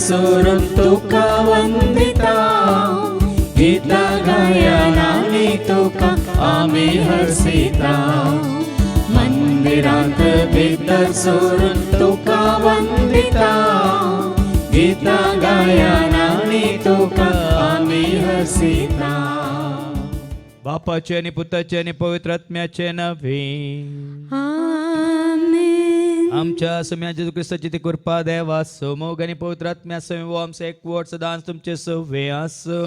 सोडून तुका वंदिता गीता गायनानी तुका आमी हर्षिता मंदिरांत भितर सोडून तुका वंदिता गीता गायनानी तुका आमी हर्षिता बापाचे आणि पुत्राचे आणि पवित्र आत्म्याचे नव्हे आमच्या सम्या जेजू ख्रिस्ताची ती कृपा देवा समोग आणि पवित्र आत्म्या समेव आमचं एक वोट सदां तुमचे सवे आसो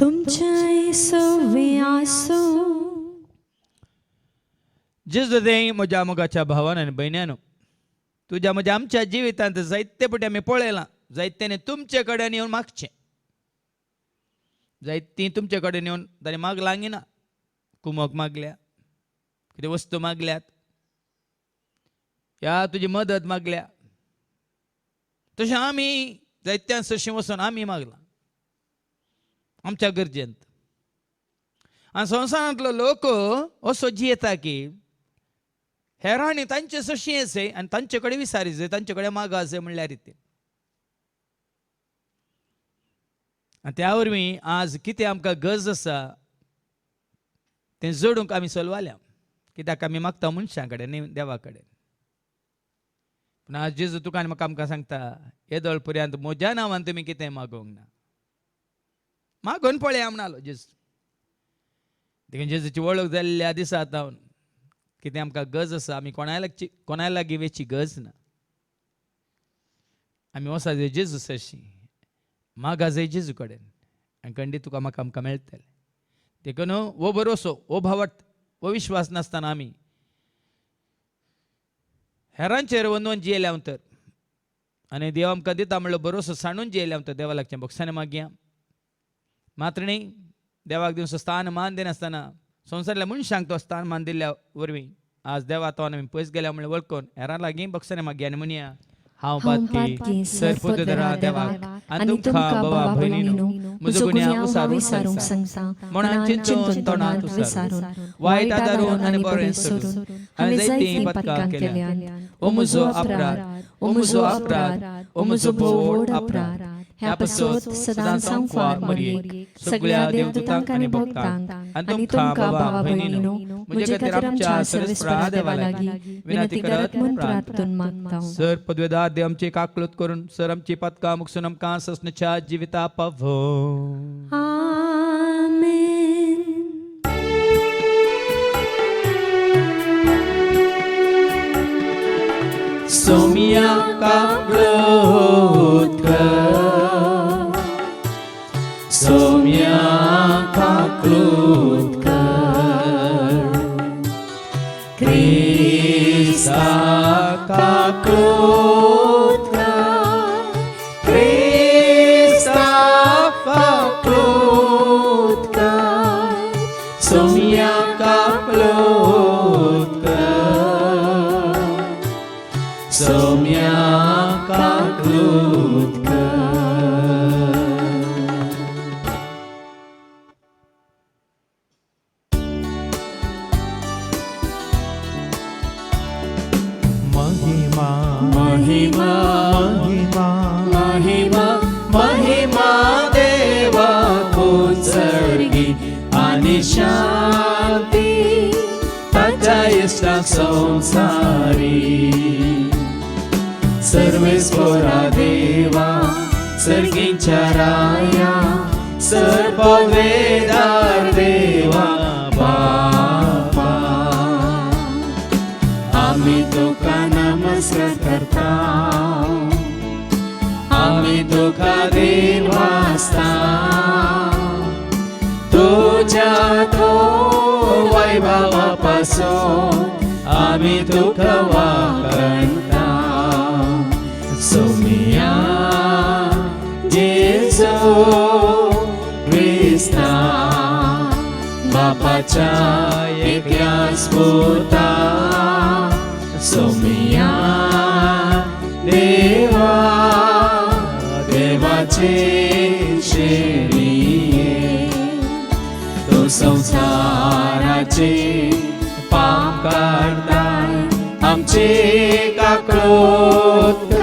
तुमचे सवे आसो जेजू देई म्हज्या मोगाच्या भावान आनी भयण्यानो तुझ्या म्हज्या आमच्या जिवितांत जायते पटी आमी पळयलां जायत्याने तुमचे कडेन येवन मागचें जायतीं तुमचे कडेन येवन ताणें माग लागिना कुमक मागल्या कितें वस्तू मागल्यात या तुजी मदत मागल्या तशें आमी जायत्यां सशीं वचून आमी मागलां आमच्या गरजेंत आनी संवसारांतलो लोक असो जियेता की हेरांनी तांचे सशीं आसय आनी तांचे कडेन विचारी जाय तांचे कडेन मागा आसय म्हणल्यार रितीन आनी त्या वरवीं आज कितें आमकां गरज आसा तें जोडूंक आमी चलवाल्या कित्याक आमी मागता मनशां कडेन न्ही देवा कडेन पूण आज जेजू तुका आनी म्हाका आमकां सांगता येदोळ पर्यंत म्हज्या नांवान तुमी कितें मागोंक ना मागोवन पळया म्हणलो जेजू देखून जेजूची वळख जाल्ल्या दिसा आतां कितें आमकां गरज आसा आमी कोणाय लागीं वेची गरज ना आमी वसा जाय जेजू सरशी मागा जाय जेजू कडेन आनी खंडीत तुका म्हाका आमकां मेळटलें देखून वो भरोसो वो भावार्थ वो विश्वास नासतना आमी हेरांचेर वंदून जियेल्या तर आनी देव आमकां दिता म्हणलो भरोसो सांडून जियेल्या तर देवा लागचें भोगसाने मागया मात्र न्ही देवाक दिवचो स्थान मान दिनासतना संवसारल्या मनशांक तो स्थान मान दिल्ल्या वरवीं आज देवा तो आमी पयस गेल्या म्हणल्यार वळखून हेरां लागीं भोगसाने मागया आनी म्हणया हांव बातकी सर पुतरा देवाक आनी तुमकां बाबा भयणीनो म्हजो गुन्यांव विसारूंक सांगता मनांत चिंतून तोंडांत विसारून वायट आदारून आनी बरें सोडून आनी जायतीं पथकां केल्यात ओ म्हजो अपराध ओ म्हजो अपराध ओ म्हजो व्हड अपराध ह्या पासत सदां सांगवार मरयेक सगळ्या देवदूतांक आनी भक्तांक आनी तुमकां बाबा भयणीनो म्हजे खातीर आमच्या सर्वेस्परा देवा लागीं विनंती करत म्हूण प्रार्थून मागता सर पदवेदार देव आमची काकलूत करून सर आमची पथकां मुगसून आमकां ससणच्या जिविता पावो सोमिया काकलूत कर सोमिया काकलूत कर क्रिस्ता काकलूत कर क्रिस्ता काकलूत कर सोमिया काकलूत कर सोमिया काकलूत कर महिमा महिमा महिमा महिमा महिमा देवा उत्सर्गी आणि शांती ताच्या इष्टाक संसारी सर्वेस्वरा देवा सर्गींच्या राया सर्पवेदार देवा बापा आम्ही तुका नमस्कार करता आम्ही तुका देवास्ता तुझ्या तो वैभवापासून आम्ही तुका वाकणता सोमिया जेजू ख्रिस्ता बापाच्या एकल्या स्फुरता सोमिया देवा देवाचे शेळिये तो संसाराचे पाप काढता आमचे काकलूत कर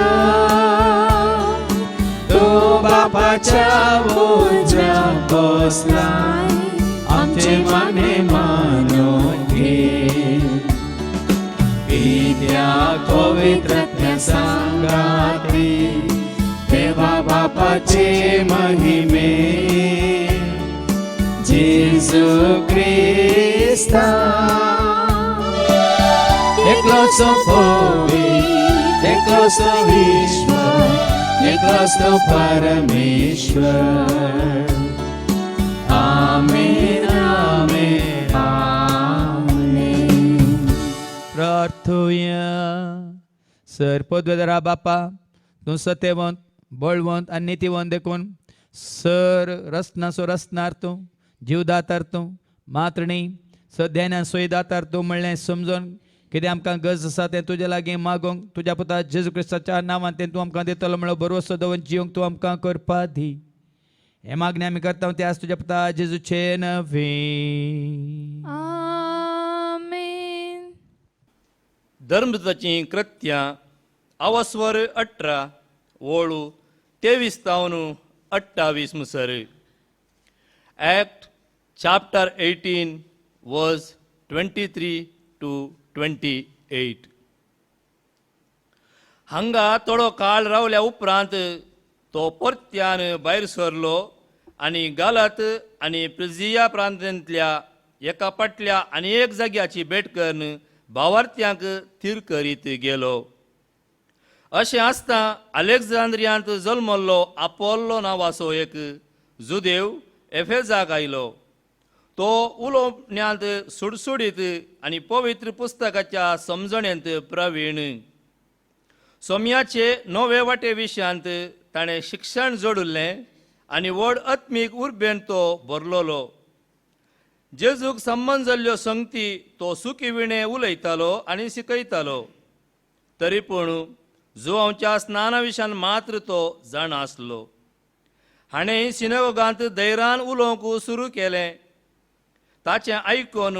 बापाच्या उजव्यात बसलाय, आमचे माने मानून घे. पित्या पवित्रत्या संगाती देवा बापाचे महिमे, जेजू ख्रिस्ता एकलो सो पवित्र, एकलो सो ईश्वर, एकलो सो परमेश्वर. आमेन आमेन आमेन. प्रार्थूया. सरपदवेदरा बापा, तूं सत्यवंत, बळवंत आनी नितीवंत देखून सर रसनाचो रसनार तूं, जीवदातार तूं, मात्रणी सध्यान सोयदातार तूं म्हणलें समजून कितें आमकां गरज आसा तें तुजे लागीं मागोंक तुज्या पुता जेजू क्रिस्ताच्या नांवान तें तूं आमकां दितलो म्हणून बरोसो दवरून जियोंक तूं आमकां करपा दी. हे मागणी आमी करता ते आज तुज्या पुता जेजूचे नवे. आमेन. धर्मदूताची कृत्यां अवस्वर 18 वळू 23 तावन 28 मुसर. Act chapter 18 verse 23 to 28. हांगा थोडो काळ रावल्या उपरांत तो परत्यान भायर सरलो आनी गालत आनी प्रिजिया प्रांतांतल्या एका फाटल्या आनी एक जाग्याची भेट करून भावार्थ्यांक थीर करीत गेलो. अशें आसता अलेक्झांद्रियांत जल्मल्लो आपोल्लो नांवाचो एक जुदेव एफेजाक आयलो. तो उलोवण्यांत सुडसुडीत आनी पवित्र पुस्तकाच्या समजणेंत प्रवीण. सोम्याचे नवे वाटे विशयांत ताणें शिक्षण जोडिल्लें आनी व्हड आत्मीक उर्बेन तो भरलोलो. जेजूक संबंद जाल्ल्यो संगती तो सुखीविणे उलयतालो आनी शिकयतालो. तरी पूण जुवांच्या स्नाना विशयान मात्र तो जाण आसलो. हाणें सिनेगोगांत धैर्यान उलोवंक सुरू केलें. ताचें आयकून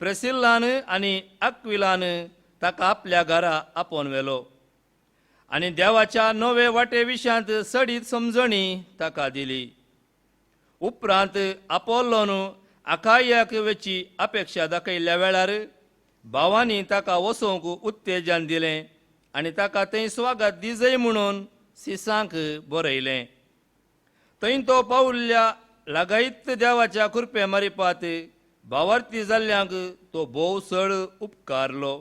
प्रेसिल्लान आनी अक्विलान ताका आपल्या घरा आपोवन व्हेलो आनी देवाच्या नवे वाटे विशयांत सडीत समजणी ताका दिली. उपरांत आपोल्लोन आखायाक वेची अपेक्षा दाखयल्ल्या वेळार भावांनी ताका वचोवंक उत्तेजन दिलें आनी ताका थंय स्वागत दिजय म्हणून सिसांक बरयलें. थंय तो पावुल्ल्या लागायत देवाच्या कृपे मारिपात भावार्थी जाल्ल्यांक तो भोव चड उपकारलो.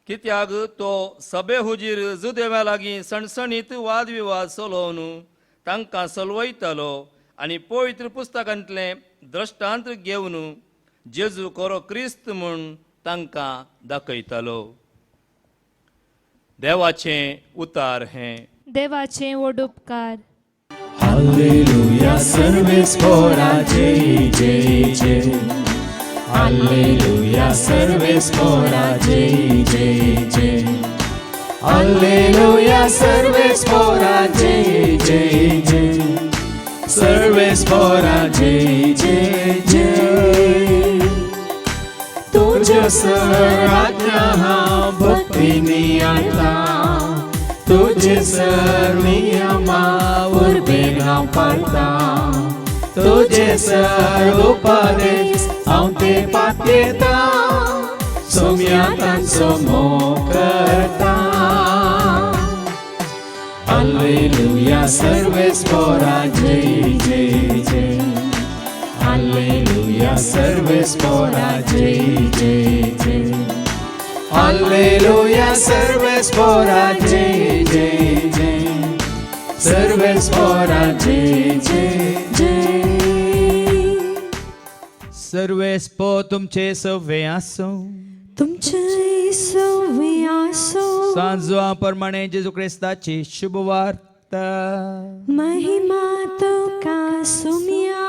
कित्याक तो सभे हुजीर जुदेव्या लागीं सणसणीत वादविवाद चलोवन तांकां चलवयतालो आनी पवित्र पुस्तकांतलें दृश्टांत घेवन जेजू खरो क्रिस्त म्हूण तांकां दाखयतालो. देवाचें उतार हें. देवाचें व्हड उपकार. हालेलुया सर्वेस्परा जय जय जय. हालेलुया सर्वेस्परा जय जय जय. हालेलुया सर्वेस्परा जय जय जय. सर्वेस्परा जय जय जय. तुझ्या राज्ञा भक्तीनी आता, तुझे सर नियमा उर्बेन हांव पाळटा. तुझे सर उपदेश हांव ते पातयेता. सोम्या तांचो मोग करता. हालेलुया सर्वेस्परा जय जय जय. हालेलुया सर्वेस्परा जय जय जय. हालेलुया सर्वेस्परा जय जय जय. सर्वेस्परा जय जय जय. सर्वेस्पो तुमचे सव्वे आसो. तुमचे सव्वे आसो. सांजवा प्रमाणे जेजू क्रिस्ताची शुभ वार्ता. महिमा तुका सोम्या.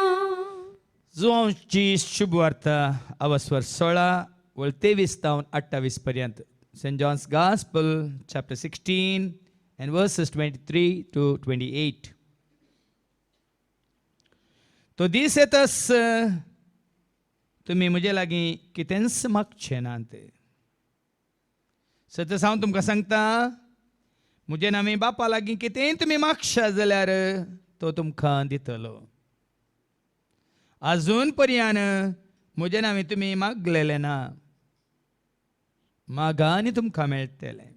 जुवांची शुभ वार्ता अवस्वर 16 वळ 23 तावन 28 पर्यंत. Saint John's Gospel chapter 16 and verses 23 to 28. तो दीस येतस तुमी म्हजे लागीं कितेंच मागचे ना ते. सत्य तुमकां सांगता, म्हजे नामी बापा लागीं कितेंय तुमी मागशा जाल्यार तो तुमकां दितलो. अजून पर्यंत म्हजे नांवे तुमी मागलेले ना, मागा आनी तुमकां मेळटलें.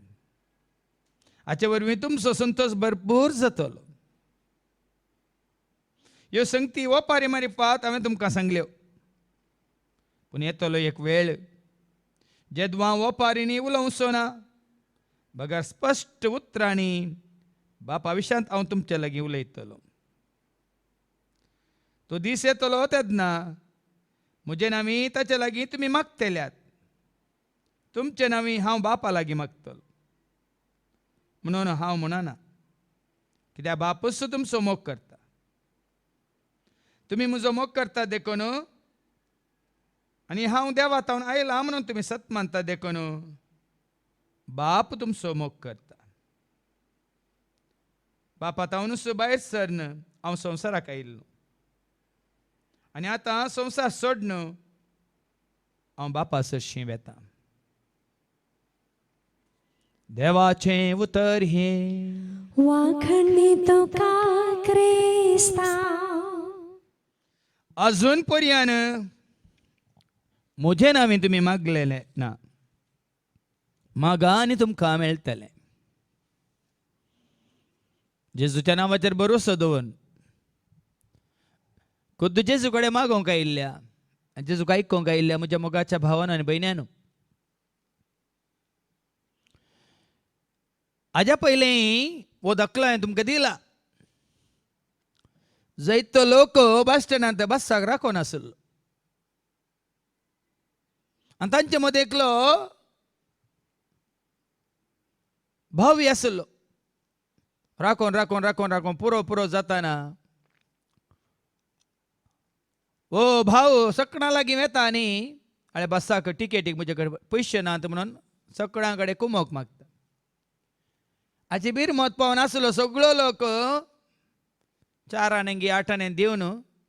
हाचे वरवीं तुमचो संतोष भरपूर जातलो. ह्यो संगती ओपारी मारीपात हांवें तुमकां सांगल्यो, पूण येतलो एक वेळ जेदवां ओपारींनी उलोवचो ना, बगर स्पश्ट उतरांनी बापा विशांत हांव तुमचे लागीं उलयतलो. तो दीस येतलो तेदना म्हजे नांवी ताचे लागीं तुमी मागतल्यात, तुमचे नांवी हांव बापा लागीं मागतलो. म्हणून हांव म्हणना, कित्याक बापूच तुमचो मोग करता. तुमी म्हजो मोग करता देखून आनी हांव देवातावन आयलां म्हणून तुमी सत मानता देखून बाप तुमचो मोग करता. बापातावनूच भायर सरन हांव संवसाराक आयिल्लो, आनी आतां संवसार सोडन हांव बापा सरशीं वेतां. देवाचें उतर हें वाखणी तुका क्रिस्ता. अजून पर्यंत म्हजे नांवें तुमी मागलेलें ना, मागा आनी तुमकां मेळटलें. जेजूच्या नांवाचेर भरोसो दवरून खुद्द जेजू कडेन मागोवंक आयिल्ल्या आनी जेजूक आयकोवंक आयिल्ल्या म्हज्या मोगाच्या भावान आनी भयण्यान, हाज्या पयलीं हो दाखलो हांवें तुमकां दिला. जायतो लोक बस स्टँडांत बसाक राखो नासलो, आनी तांचे मदें एकलो भावी आसलो. राखोन राखोन राखोन राखोन पुरो पुरो जाताना ओ भाव सकणा लागीं वेता आनी हाळे बसाक टिकेटीक म्हजे कडेन पयशे नात म्हणून सकणा कडेन कुमोक मागता. हाची बिरमत पावून आसलो सगळो लोक 4 आण्यांगी 8 आण्यांक दिवन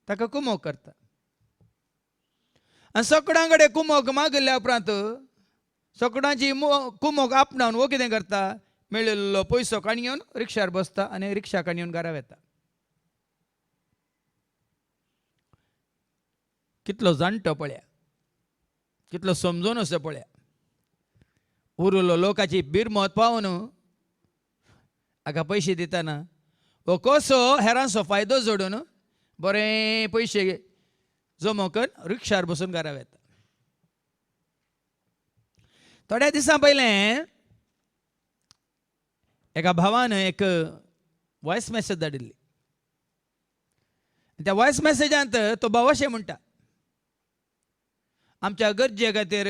ताका कुमोक करता. आनी सकणा कडेन कुमोक मागल्या उपरांत सकणाची कुमोक आपणावन वो कितें करता, मेळिल्लो पयसो काणून घेवन रिक्षार बसता आनी रिक्षा काणून घेवन घरा वेता. कितलो जाणटो पळया, कितलो समजून असो पळया. उरिल्लो लोकाची बिरमत पावून हाका पयशे दितना हो कसो हेरांचो फायदो जोडून बरे पयशे जमो करून रिक्षार बसून घरा वेता. थोड्या दिसां पयलें एका भावान एक वॉयस मॅसेज धाडिल्ली. त्या वॉयस मॅसेजांत तो भाव अशें म्हणटा, आमच्या गरजे खातीर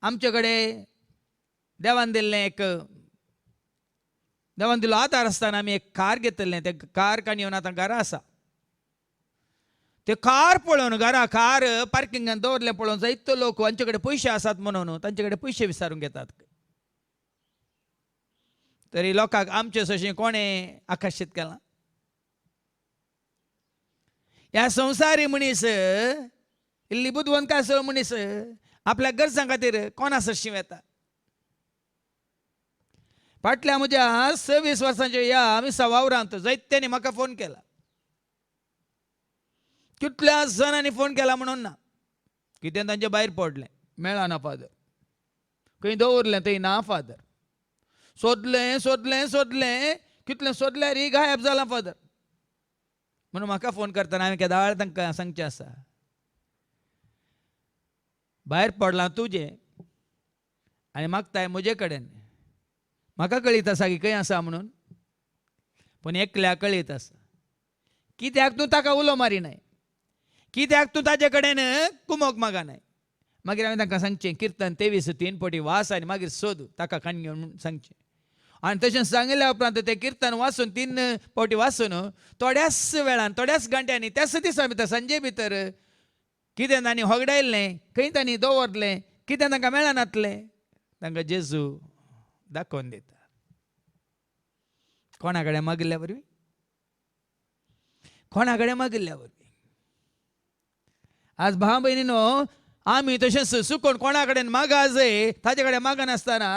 आमचे कडेन देवान दिल्लो आदार आसतना आमी एक कार घेतलें. तें कार काणयोन आतां घरा आसा. ते कार पळोवन घरा कार पार्किंगान दवरलें पळोवन जायतो लोक हांचे कडेन पयशे आसात म्हणून तांचे कडेन पयशे विचारूंक येतात. तरी लोकांक आमचे सशें कोणें आकर्शीत केलां? ह्या संवसारी मनीस, इल्ली बुदवंत आसलो मनीस आपल्या गरजां खातीर कोणा सरशीं वेता? फाटल्या म्हज्या 26 वर्सांच्या ह्या 20 वावरांत जायत्यांनी म्हाका फोन केला. कितल्या जाणांनी फोन केला म्हणून ना, कितें तांचे भायर पडलें, मेळना फादर, खंय दवरलें थंय ना फादर, सोदलें सोदलें सोदलें, कितलें सोदल्यार गायब जालां फादर म्हणून म्हाका फोन करतना हांवें केदाळ तांकां सांगचें आसा, भायर पडलां तुजें आनी मागताय म्हजे कडेन. म्हाका कळीत आसा की खंय आसा म्हणून, पूण एकल्याक कळीत आसा. कित्याक तूं ताका उलो मारिनाय, कित्याक तूं ताजे कडेन कुमोक मागनाय. मागीर हांवें तांकां सांगचें किर्तन 23:3 फावटी वाच आनी मागीर सोद ताका काण घेवन सांगचें. आनी तशें सांगल्या उपरांत तें किर्तन वाचून 3 फावटी वाचून थोड्याच वेळान थोड्याच घंट्यांनी त्याच दिसा भितर सांजे भितर कितें तांणी होगडायल्लें, खंय तांणी दवरलें, कितें तांकां मेळनातलें, तांकां जेजू दाखोवन दिता. कोणा कडेन मागिल्ल्या वरवीं, कोणा कडेन मागिल्ल्या वरवीं. आज भाव भयणीनो, आमी तशेंच चुकोवन कोणा कडेन मागा जाय ताजे कडेन मागनासतना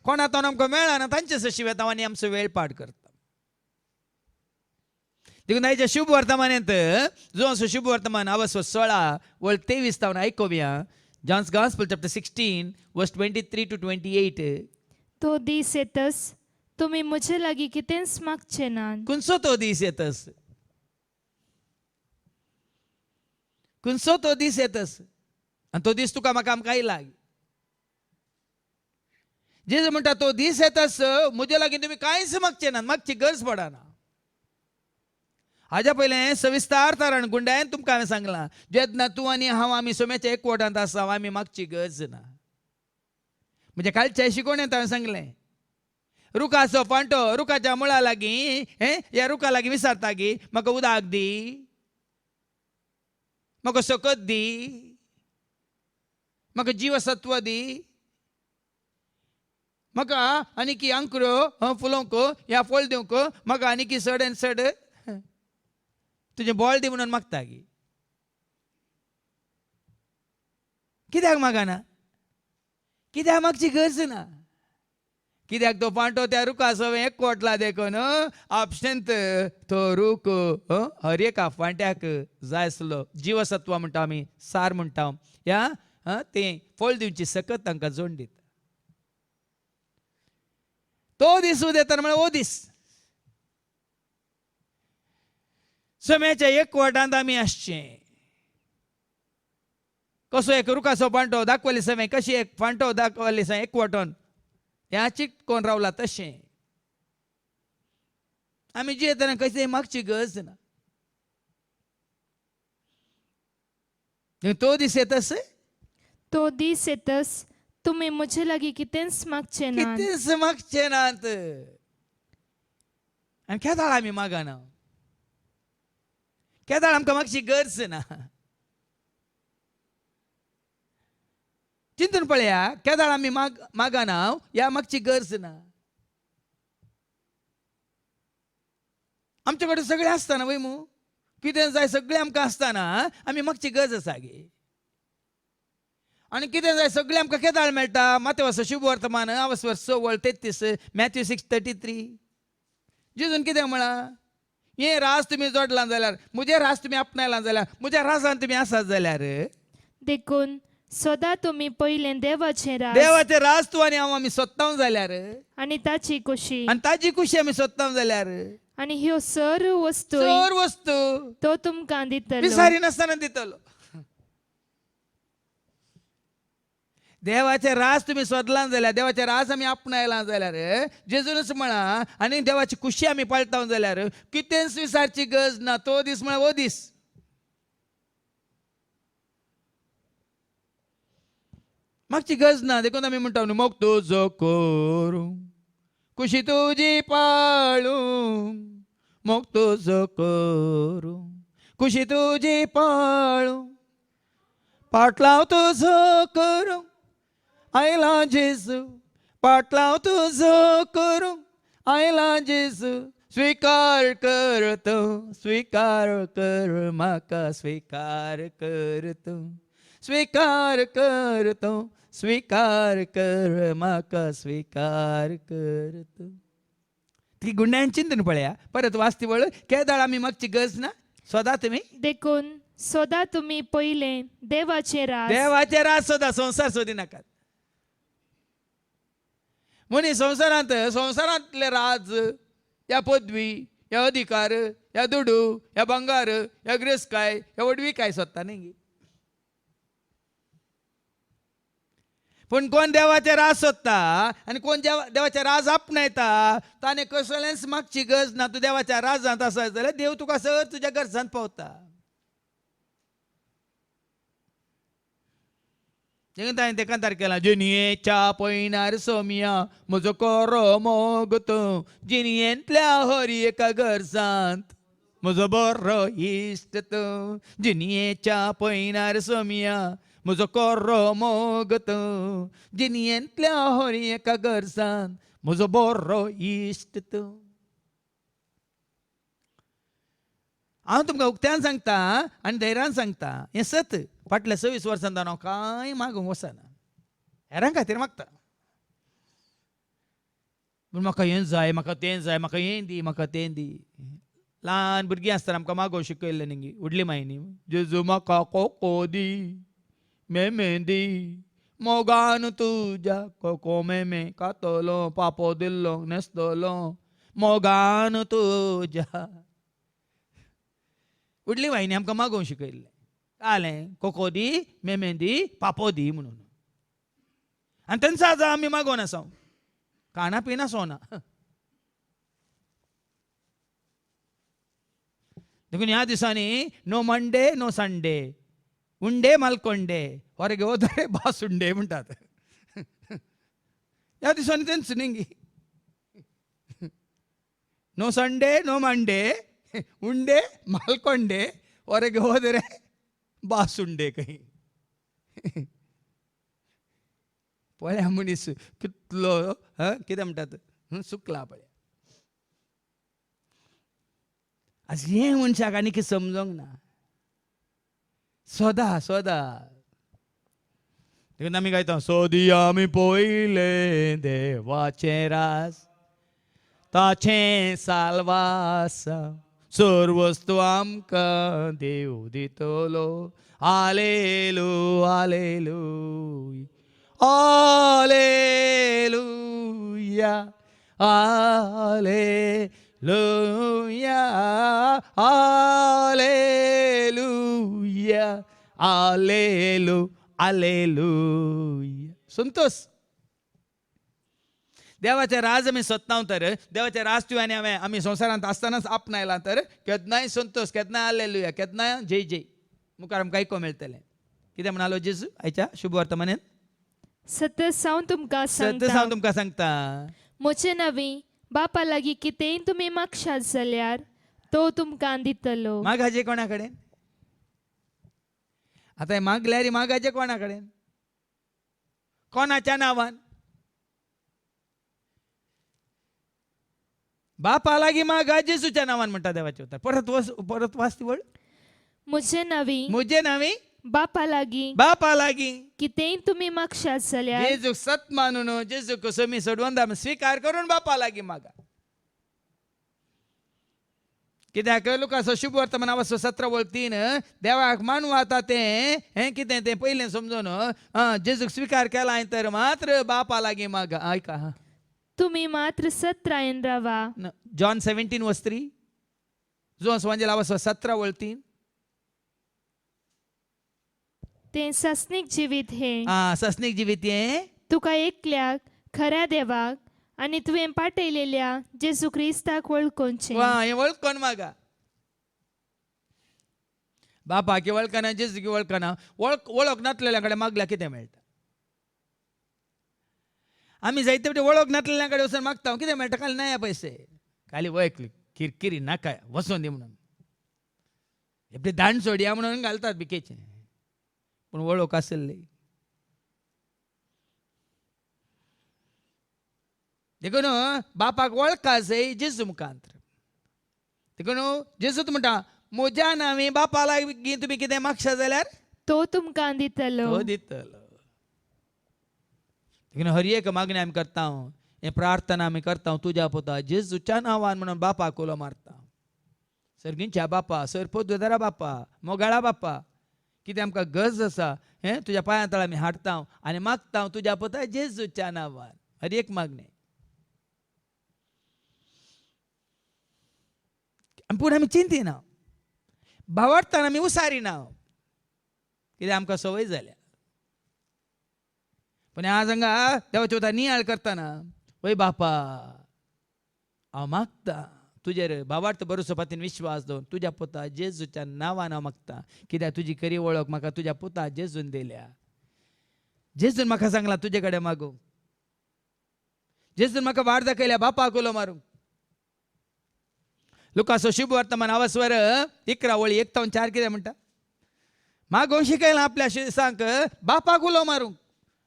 कोणा तो आमकां मेळना तांचे सशी वेता आनी आमचो वेळ पाड करता. देखून आयच्या शुभ वर्तमानांत जो असो शुभ वर्तमान अवस्व 16 वळ 23 तावन आयकोवया. John's Gospel chapter 16 verse 23 to 28. तो दीस येतस तुम्ही म्हजे लागीं कितेंच मागचे नात. कुणसो तो दीस येतस? कुणसो तो दीस येतस? आणि तो दीस तुका म्हाका आमकां आयला. जेजू म्हणटा तो दीस येतस म्हजे लागीं तुम्ही कांयच मागचे ना, मागची गरज पडना. हाज्या पयलें सविस्तार तारण गुंडायन तुमकां हांवें सांगलां, जेन्ना तूं आनी हांव आमी सोम्याच्या एकवटांत आसा आमी मागची गरज ना. म्हणजे कालच्या शिकोवण्यांत हांवें सांगलें, रुखाचो फांटो रुखाच्या मुळा लागीं ह्या रुखा लागीं विचारता की म्हाका उदक दी, म्हाका सकत दी, म्हाका जीवसत्व दी, म्हाका आनीकी अंकुरो फुलोवंक ह्या फळ दिवंक, म्हाका आनीकी चड आनी चड तुजें बॉल दी म्हणून मागता की. कित्याक मागना? कित्याक मागची गरज ना. कित्याक तो फांटो त्या रुखा सवय एकवटला देखून आपशेंत तो रूख हर एका फांट्याक जाय आसलो जीवसत्व म्हणटा आमी, सार म्हणटा ह्या तें फळ दिवची सकत तांकां जोड दिता. तो दीस उदेता म्हळ्यार हो दीस सोम्याच्या एकवटांत आमी आसचें. कसो एक रुखाचो फांटो दाखवले सवय कशी एक फांटो दाखवले सवय एकवटोन ह्या चिटकोन रावला तशें आमी जियेतना कशें मागची गरज ना. तो दीस येतस, तो दीस येतस तुम्ही म्हजे लागीं कितेंच मागचे नात. कितेंच मागचे नात. आनी केदाळ आमी मागना, केदाळ आमकां मागची गरज ना. चिंतून पळया, केदाळ आमी मागना ह्या मागची गरज ना. आमचे कडेन सगळें आसतना वय मू कितें जाय सगळें आमकां आसतना आमी मागची गरज आसा गे. आनी कितें जाय सगळें आमकां केदाळ मेळटा. मातेवाचो शुभ वर्तमान अवस्वर 6:33 Matthew 6:33. जेजून कितें म्हणला, हे राज तुमी जोडलां जाल्यार, म्हजे राज तुमी आपणायलां जाल्यार, म्हज्या राजान तुमी आसात जाल्यार देखून सदां तुम्ही पयलें देवाचें राज देवाचे राज तूं आनी हांव आमी सोदतां जाल्यार आनी ताची खुशी आनी ताजी खुशी आमी सोदतां जाल्यार आनी ह्यो सर्व वस्तू चोर वस्तू तो तुमकां दितलो. विसारी नासतना दितलो. देवाचे राज तुम्ही सोदलां जाल्यार, देवाचे राज आमी आपणायलां जाल्यार जेजूनच म्हणा आनी देवाची खुशी आमी पाळटा जाल्यार कितेंच विसारची गरज ना. तो दीस म्हळ्यार हो दीस. मागची गरज ना. देखून आमी म्हणटा न्हू, मोग तुजो करूं खुशी तुजी पाळूं, मोग तुजो करूं खुशी तुजी पाळूं, पाटलाव तुजो करूं आयला जेजू, पाटलाव तुजो करूं आयला जेजू. स्वीकार कर तूं, स्वीकार कर म्हाका, स्वीकार कर तूं, स्वीकार कर तूं, स्वीकार कर म्हाका, स्वीकार कर तूं. ती गुंड्यान चिंतून पळया. परत वाचती वळ, केदाळ आमी मागची गरज ना. सदां तुमी देखून सदां तुम्ही पयलें देवाचें राज देवाचे राज सोदा, संसार सोदी नाकात. म्हणी संसारांतले राज, ह्या पदवी, ह्या अधिकार, ह्या दुडू, ह्या बंगार, ह्या गिरेस्काय, ह्या वडवीकाय सोदता न्ही. पूण कोण देवाचे राज सोदता आनी कोण देवाचे राज आपणायता ताणें कसलेंच मागची गरज ना. तूं देवाच्या राजांत आसा जाल्यार देव तुका सर तुज्या गरजांत पावता. देखून ताणें तें कांतार केलां, जिनयेच्या पयनार सोमिया म्हजो कोरो मोग तूं, जिनयेंतल्या हर एका गरजांत म्हजो बरो इश्ट तूं. जिनयेच्या पयनार सोमिया म्हजो कोरो मोग तूं, जिनयेंतल्या हर एका गरजांत म्हजो बरो इश्ट तूं. हांव तुमकां उक्त्यान सांगता आनी धैर्यान सांगता, हें सत. फाटल्या 26 वर्सांत हांव कांय मागूंक वचना. हेरां खातीर मागता. पूण म्हाका हें जाय, म्हाका तें जाय, म्हाका हें दी, म्हाका तें दी. ल्हान भुरगीं आसतना आमकां मागोवंक शिकयल्लें न्ही उडली मायनी जेजू म्हाका कोको दी मेमेंदी मोगान तुज्या कोको मेमे कातलो पापो दिल्लो नेस्तलो मोगान तुज्या उडली वाहिनी आमकां मागोवंक शिकयल्लें जालें कोको दी मेमेंदी पापो दी म्हणून आनी तेन्ना आतां आमी मागोवन आसा खाणा पिना सोना देखून ह्या दिसांनी नो मंडे नो संडे उंडे मल्कोंडे ಹೊರಗೆ ಹೋದರೆ ಬಾಸುಂಡೆ म्हणटात ह्या दिसांनी तेंच न्ही नो संडे नो मंडे उंडे मल्कोंडे ಹೊರಗೆ ಹೋದರೆ बासुंडे खंय पळया मनीस कितलो कितें म्हणटात सुकला पळया आज हे मनशाक आनी कितें समजोंक ना सोदा सोदा देखून आमी गायता सोदी आमी पळयले देवाचे रास ताचे साल्वास सर्वस्तू आमकां देव दितलो हालेलू हालेलू हालेलुया हालेलुया हालेलुया हालेलू हालेलुया संतोष देवाचे राज आमी सोदता तर देवाचे राज तुवें आनी आमी संवसारांत आसतनाच आपणायला तर केन्नाय संतोष केन्नाय हालेलुया केन्नाय जय जय मुखार आमकां आयको मेळटलें कितें म्हणालो जेजू आयच्या शुभ वर्तमानेंत सत्य सांग तुमकां सांगता म्हजे नवी बापा लागीं कितेंय तुमी मागशात जाल्यार तो तुमकां दितलो मागाचे कोणा कडेन आतां मागल्यार मागाचे कोणा कडेन कोणाच्या नांवान बापा लागीं मागा जेजूच्या नांवान म्हणटा देवाचे उतर परत वाच ती वळ म्हजे नवी बापा लागीं कितेंय तुमी मागशात जाल्यार जेजूक सत मानून जेजूक समी सोडवून स्वीकार करून बापा लागीं मागा कित्याक लुकाचो शुभ वर्तमान 17:3 देवाक मानू आता तें कितें तें पयलें समजून जेजूक स्वीकार केला तर मात्र बापा लागीं मागा आयका तुमी मात्र सत रायन रावा जॉन 17:3 जो स्वांजेला 17:3 तें सस्नीक जिवीत हे सस्नीक जिवीत हे तुका एकल्याक खऱ्या देवाक आनी तुवें पाठयलेल्या जेजू क्रिस्ताक वळखोवचें हे वळखोन मागा बापाकी वळखना जेजूकी वळखना वळख नासलेल्या कडेन मागल्या कितें मेळटा आमी जायते फावटी वळख नासलेल्या कडेन वचून मागता कितें मेळटा खाली नया पयसे खाली वळख किरकिरी नाका वचून दी म्हणून हे दांड सोडया म्हणून घालतात बिकेचे पूण वळख आसली देखून बापाक वळखा जाय जेजू मुखांत देखून जेजूच म्हणटा म्हज्या नांवी बापा लागीं तुमी कितें मागशा जाल्यार तो तुमकां दितलो देखून हर एक मागणी आमी करता हे प्रार्थना आमी करता तुज्या पुता जेजूच्या नांवान म्हणून बापाक उलो मारता सर्गींच्या बापा सरपोद्दारा बापा मोगाळा बापा कितें आमकां गरज आसा हें तुज्या पांया तळ आमी हाडटा आनी मागता तुज्या पुता जेजूच्या नांवान हर एक मागणी पूण आमी चिंतिना भावार्थान आमी उसारिना कितें आमकां संवय जाल्या पण आज हांगा देवाच्या उतर नियाळ करतना वय बापा हांव मागता तुजेर भावार्थ भरोसो पातीन विश्वास दवरून तुज्या पुता जेजूच्या नांवान हांव मागता कित्याक तुजी खरी वळख म्हाका तुज्या पुता जेजून दिल्या जेजून म्हाका सांगला तुजे कडेन मागूंक जेजून म्हाका वार दाखयल्या बापाक उलो मारूंक लुकाचो शुभ वर्तमान 11:1 कितें म्हणटा मागोवंक शिकयला आपल्या शिरसांक बापाक उलो मारूंक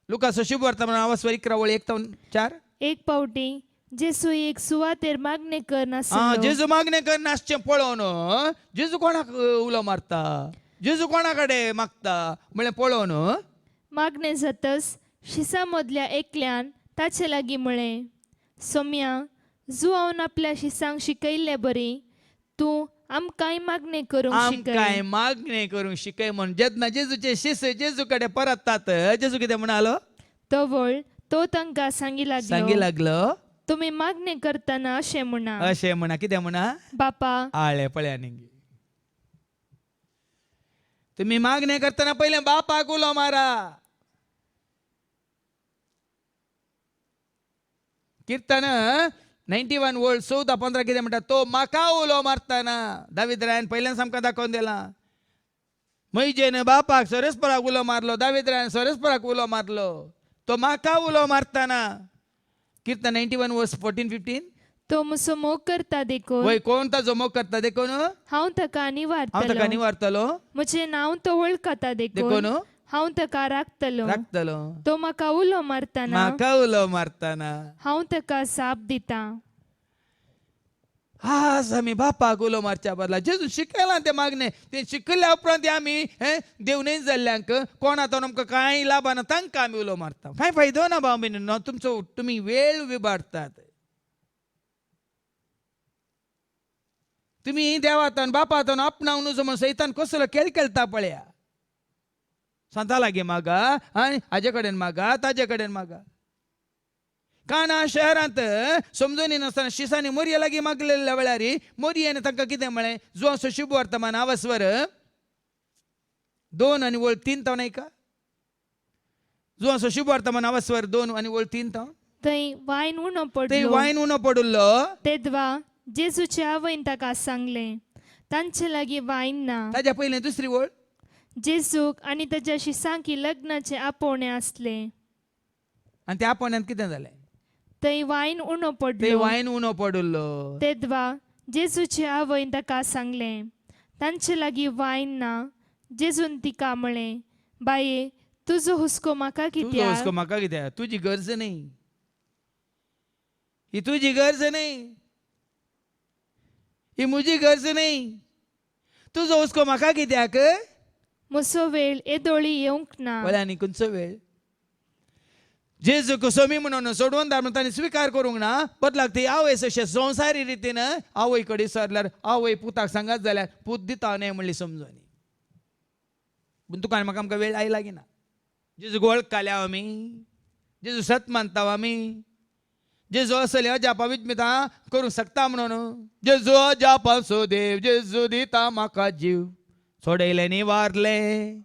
लुकाचो शुभ वर्तमान 11:1-4 एक पावटी जेजू एक सुवातेर मागणे करना जेजू मागणे करनासचें पळोवन जेजू कोणाक उलो मारता जेजू कोणा कडेन मागता म्हळ्यार पळोवन मागणे जातच शिसा मदल्या एकल्यान ताचे लागीं म्हळें सोम्या जो हांवें आपल्या शिसांक शिकयल्ले बरी तू आमकांय मागणे करूंक शिकय आमकांय मागणे करूंक शिकय म्हण जेन्ना जेजूचे शिष्य जेजू कडेन परततात जेजू कितें म्हणालो तवळ तो तांकां सांगी लागलो तुम्ही मागणे करतना अशें म्हणा अशें म्हणा कितें म्हणा बापा आळे पळया निंगी तुम्ही मागणे करताना पहिले बापाक उलो मारा कीर्तन 91 वर्ड 14-15 कितें म्हणटा तो म्हाका उलो मारतना दावीद रायान पयल्यान सामका दाखोवन दिला मैजेन बापाक सरस्पराक उलो मारलो दावीद रायान सरस्पराक उलो मारलो तो म्हाका उलो मारतना कीर्तन 91 वर्स 14-15 तो म्हजो मोग करता देखून वय कोण ताजो मोग करता देखून हांव ताका हांव ताका निवारतलो निवारतलो म्हजें नांव तो वळखता देखून देखून हांव ताका राखतलो राखतलो तो म्हाका उलो मारतना म्हाका उलो मारतना हांव ताका साप दिता आज आमी बापाक उलो मारच्या बदला जेजू शिकयलां ते मागणे ते शिकयल्या उपरांत आमी देव नाही जाल्ल्यांक कोणातो आमकां कांय लाभना तांकां आमी उलो मारता कांय फायदो ना भाव भयणींनो तुमचो तुमी वेळ विबाडतात तुम्ही देवातन बापातन आपणावन नजो म्हण सैतान कसलो खेळ खेळटा पळया सांता लागी मागा आनी हाजे कडेन मागा ताजे कडेन मागा काना शहरांत समजून नासतना शिसांनी मोरये लागीं मागलेल्या वेळार मोरयेन तांकां कितें म्हळें जो असो शुभ वर्तमान आवस्वर 2 आनी वळ 3 तावन ऐका जो असो शुभ वर्तमान आवस्वर 2 आनी वळ 3 तावन थंय वायन उणो ते पडलो वायन उणो पडुल्लो तेदवा जेजूचे आवयन ताका सांगलें तांचे लागीं वायन ना ताज्या पयलें दुसरी वळ जेजूक आनी ताच्या शिसांकी लग्नाचे आपोवणे आसले आनी त्या आपणान कितें जालें थंय वायन उणो ते पडलो वायन उणो पडुल्लो तेदवा जेजूचे आवयन ताका सांगलें तांचे लागीं वायन ना जेजून तिका म्हळें बाये तुजो हुस्को म्हाका तुजो कित्याक हुस्को म्हाका कित्याक तुजी गरज न्ही ही तुजी गरज न्ही ही म्हजी गरज न्ही तुजो हुस्को म्हाका कित्याक म्हजो वेळ येदोळी येवंक ना वल्या आनी खंयचो वेळ जेजूक सोमी म्हणून सोडून धाडून तांणी स्विकार करूंक ना बदलाक ती आवयस अशें संवसारी रितीन आवय कडेन सरल्यार आवय पुताक सांगात जाल्यार पूत दिता न्हय म्हणली समजून पूण तुका आनी म्हाका आमकां वेळ आयला की ना जेजूक वळखल्या आमी जेजू सत मानता आमी जेजू असले अजापा विजमिता करूंक शकता म्हणून जेजू अजापाचो देव जेजू दिता म्हाका जीव सोडयलें न्ही वारलें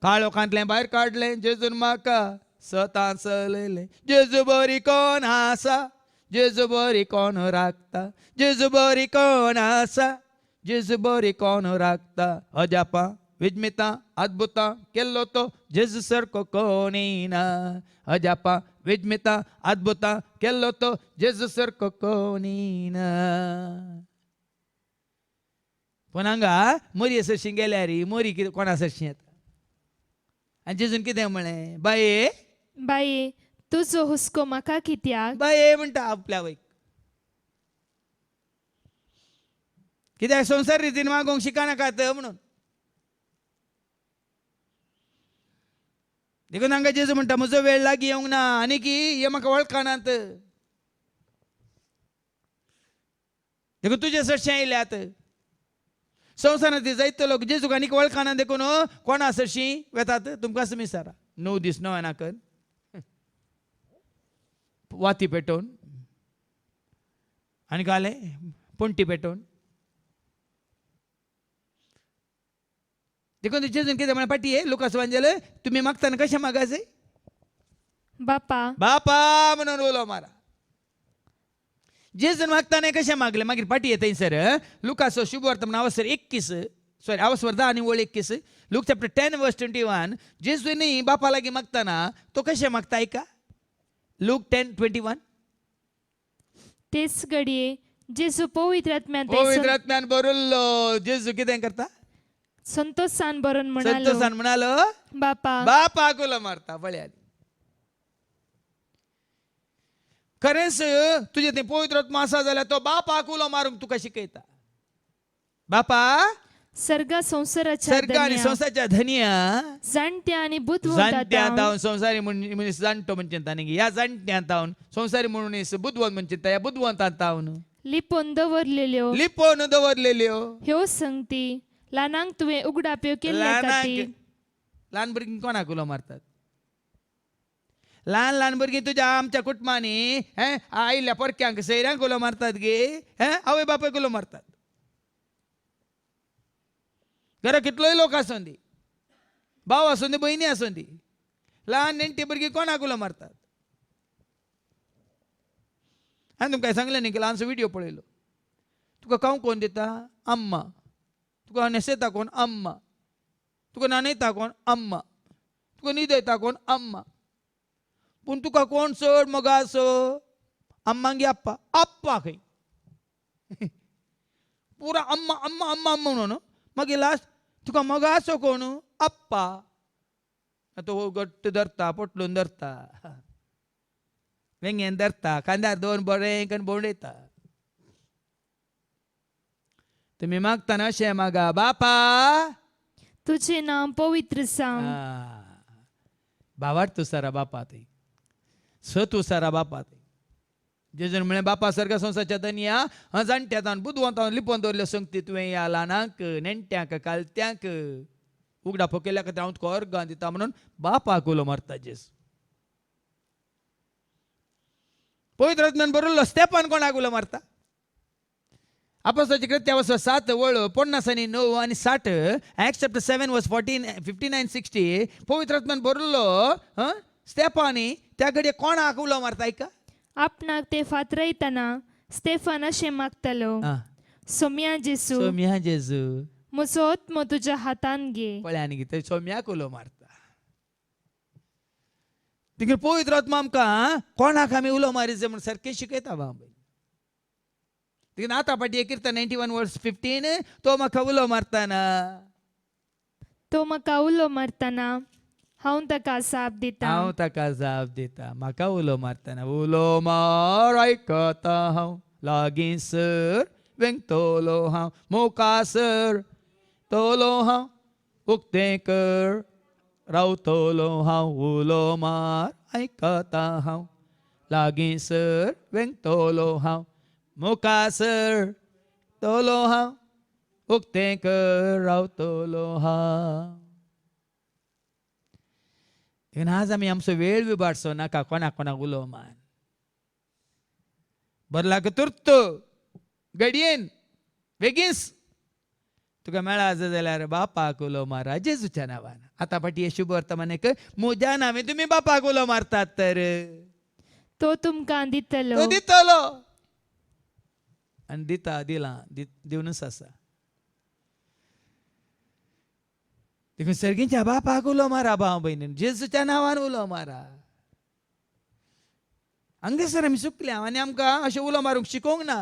काळोखांतलें भायर काडलें जेजून म्हाका सतां चलयलें जेजू बरी कोण आसा जेजू बरी कोण राखता जेजू बरी कोण आसा जेजू बरी कोण राखता अजापा विजमिता अद्भुतां केल्लो तो जेजू सारको कोणी ना अजापा विजमिता अद्भुतां केल्लो तो जेजू सारको कोणी ना पूण हांगा मोरी सरशी गेल्यार मोरी कितें कोणा सरशी येता आनी जेजून कितें म्हळें बाये बाये तुजो हुस्को म्हाका कित्याक बाये म्हणटा आपल्या वैक कित्याक संवसार रितीन मागोवंक शिकनाकात म्हणून देखून हांगा जेजू म्हणटा म्हजो वेळ लागीं येवंक ना आनी की हे म्हाका वळखनात देखून तुजे सरशें आयल्यात संवसारांत जायते लोक जेजूक आनीक वळखना देखून कोणा सरशीं वेतात तुमकां असं विचारा 9 दीस 9 नाकन वाती पेटोवन आनी काले पुंटी पेटोवन देखून जेजून कितें म्हळें पाटी लुकास वांजेल तुमी मागतना कशें मागास बापा बापा म्हणून उलो मारा जेजून मागताना कशें मागलें मागीर पाटी येता सर लुकास शुभ वर्तमान अवसर 21 सॉरी अवसर 10 आनी वळ 21 लूक चॅप्टर 10 वर्स 21 जेजूनी बापा लागीं मागताना तो कशें मागता ऐका लूक 10:21 तेच घडये जेजू पवित्र आत्म्यान बरयल्लो जेजू कितें करता संतोषान बरोवन म्हणालो संतोषान म्हणालो बापा बापाक उलो मारता पळयात खरेंच तुजे ते पवित्र आत्मा आसा जाल्यार तो बापाक उलो मारूंक तुका शिकयता बापा सर्ग संसाराच्या सर्ग आनी संसाराच्या धन्या जाणट्या आनी जाणट्या तावन संसारी मनीस जाणटो म्हणचे न्ही ह्या जाणट्या तावन संसारी मनीस बुद्धवंत म्हणचे ह्या बुद्धवंतान तावन लिपोन दवरलेल्यो लिपोवन दवरलेल्यो ह्यो संगती ल्हानांक तुवें उगडाप्यो केल्ल्या खातीर ल्हान भुरगीं कोणाक उलो मारतात? ल्हान ल्हान भुरगीं तुज्या आमच्या कुटुंबांनी आयिल्ल्या परक्यांक सैऱ्यांक उलो मारतात गे, आवय बापायक उलो मारतात. घरा कितलोय लोक आसूं दी, भाव आसूं दी, भयणी आसूं दी, ल्हान नेणटी भुरगीं कोणाक उलो मारतात? हांवें तुमकां सांगलें न्ही की ल्हानसो व्हिडिओ पळयलो. तुका खावंक कोण दिता? अम्मा. तुका न्हेसयता कोण? अम्मा. तुका न्हाणयता कोण? अम्मा. तुका न्हिदयता कोण? अम्मा. पूण तुका कोण चड मोगाचो? अम्मांगे अप्पा. अप्पा खंय? पुरा अम्मा अम्मा अम्मा अम्मा म्हणून मागीर लास्ट तुका मोगाचो कोण? अप्पा. तो घट्ट धरता, पटलून धरता, वेंगेन धरता, कांद्यार दोन बरें करून भोंवडयता. तुम्ही मागतना अशें मागा, बापा तुझे नाम पवित्र जावं. भावाट तू सारा बापा थंय, स तू सारा बापा थंय. जेजून म्हळें बापा सर्ग संवसाच्या धन्या जाणट्यां बुदवंतां लिपोवन दवरल्यो संगती तुवें ह्या ल्हानांक, नेणट्यांक, कालत्यांक उगडा केल्या खातीर हांव तुका अर्गां दिता म्हणून बापाक उलो मारता जेजू. पवित्र आत्म्यान बरयल्लो स्तेफान कोणाक उलो मारता? अपोस्तलांची कृत्या 7 वळ 50 आनी 9 आनी 60 Acts chapter 7 verse 14, 59, 60 पवित्र आत्म्यान बरयल्लो स्तेफानी त्या घडये कोणाक उलो मारता ऐका. आपणाक ते फातरयतना स्तेफान अशें मागतलो, सोम्या जेसू, सोम्या जेजू, म्हजो आत्मो तुज्या हातान घे. पळ्यांनी कितें सोम्याक उलो मारता. तिकडे पवित्र आत्मा आमकां कोणाक आमी उलो मारीचो म्हण सारकें शिकयता बाबा. देखीन आता पाटी कीर्तन 91 वर्स 15 तो म्हाका उलो मारतना, तो म्हाका उलो मारतना हांव ताका जाप दिता. हांव ताका जाप दिता. म्हाका उलो मारतना उलो मार आयकता हांव, लागींसर वेंगतलो हांव, मोकासर तोलो हांव, उक्तें कर रावतलो हांव. उलो मार आयकता हांव, लागींसर वेंगतलो हांव, मोकासर तोलो हांव, उक्तें कर रावतलो हांव. आज आमी आमचो वेळ विबाडचो नाका कोणाक कोणाक उलो मान. बरलाक तुर्त घडयेन बेगीस तुका मेळा जाल्यार बापाक उलो मारा जेजूच्या नांवान. आतां फाटी हे शुभ वर्तमानाक म्हज्या नांवे तुमी बापाक उलो मारतात तर तो तुमकां दितलो. तो दितलो आनी दिता, दिलां, दिवनूच आसा. देखून सर्गींच्या बापाक उलो मारा भाव भयणी, जेजूच्या नांवान उलो मारा. हांगासर आमी चुकल्या आनी आमकां अशें उलो मारूंक शिकोवंक ना,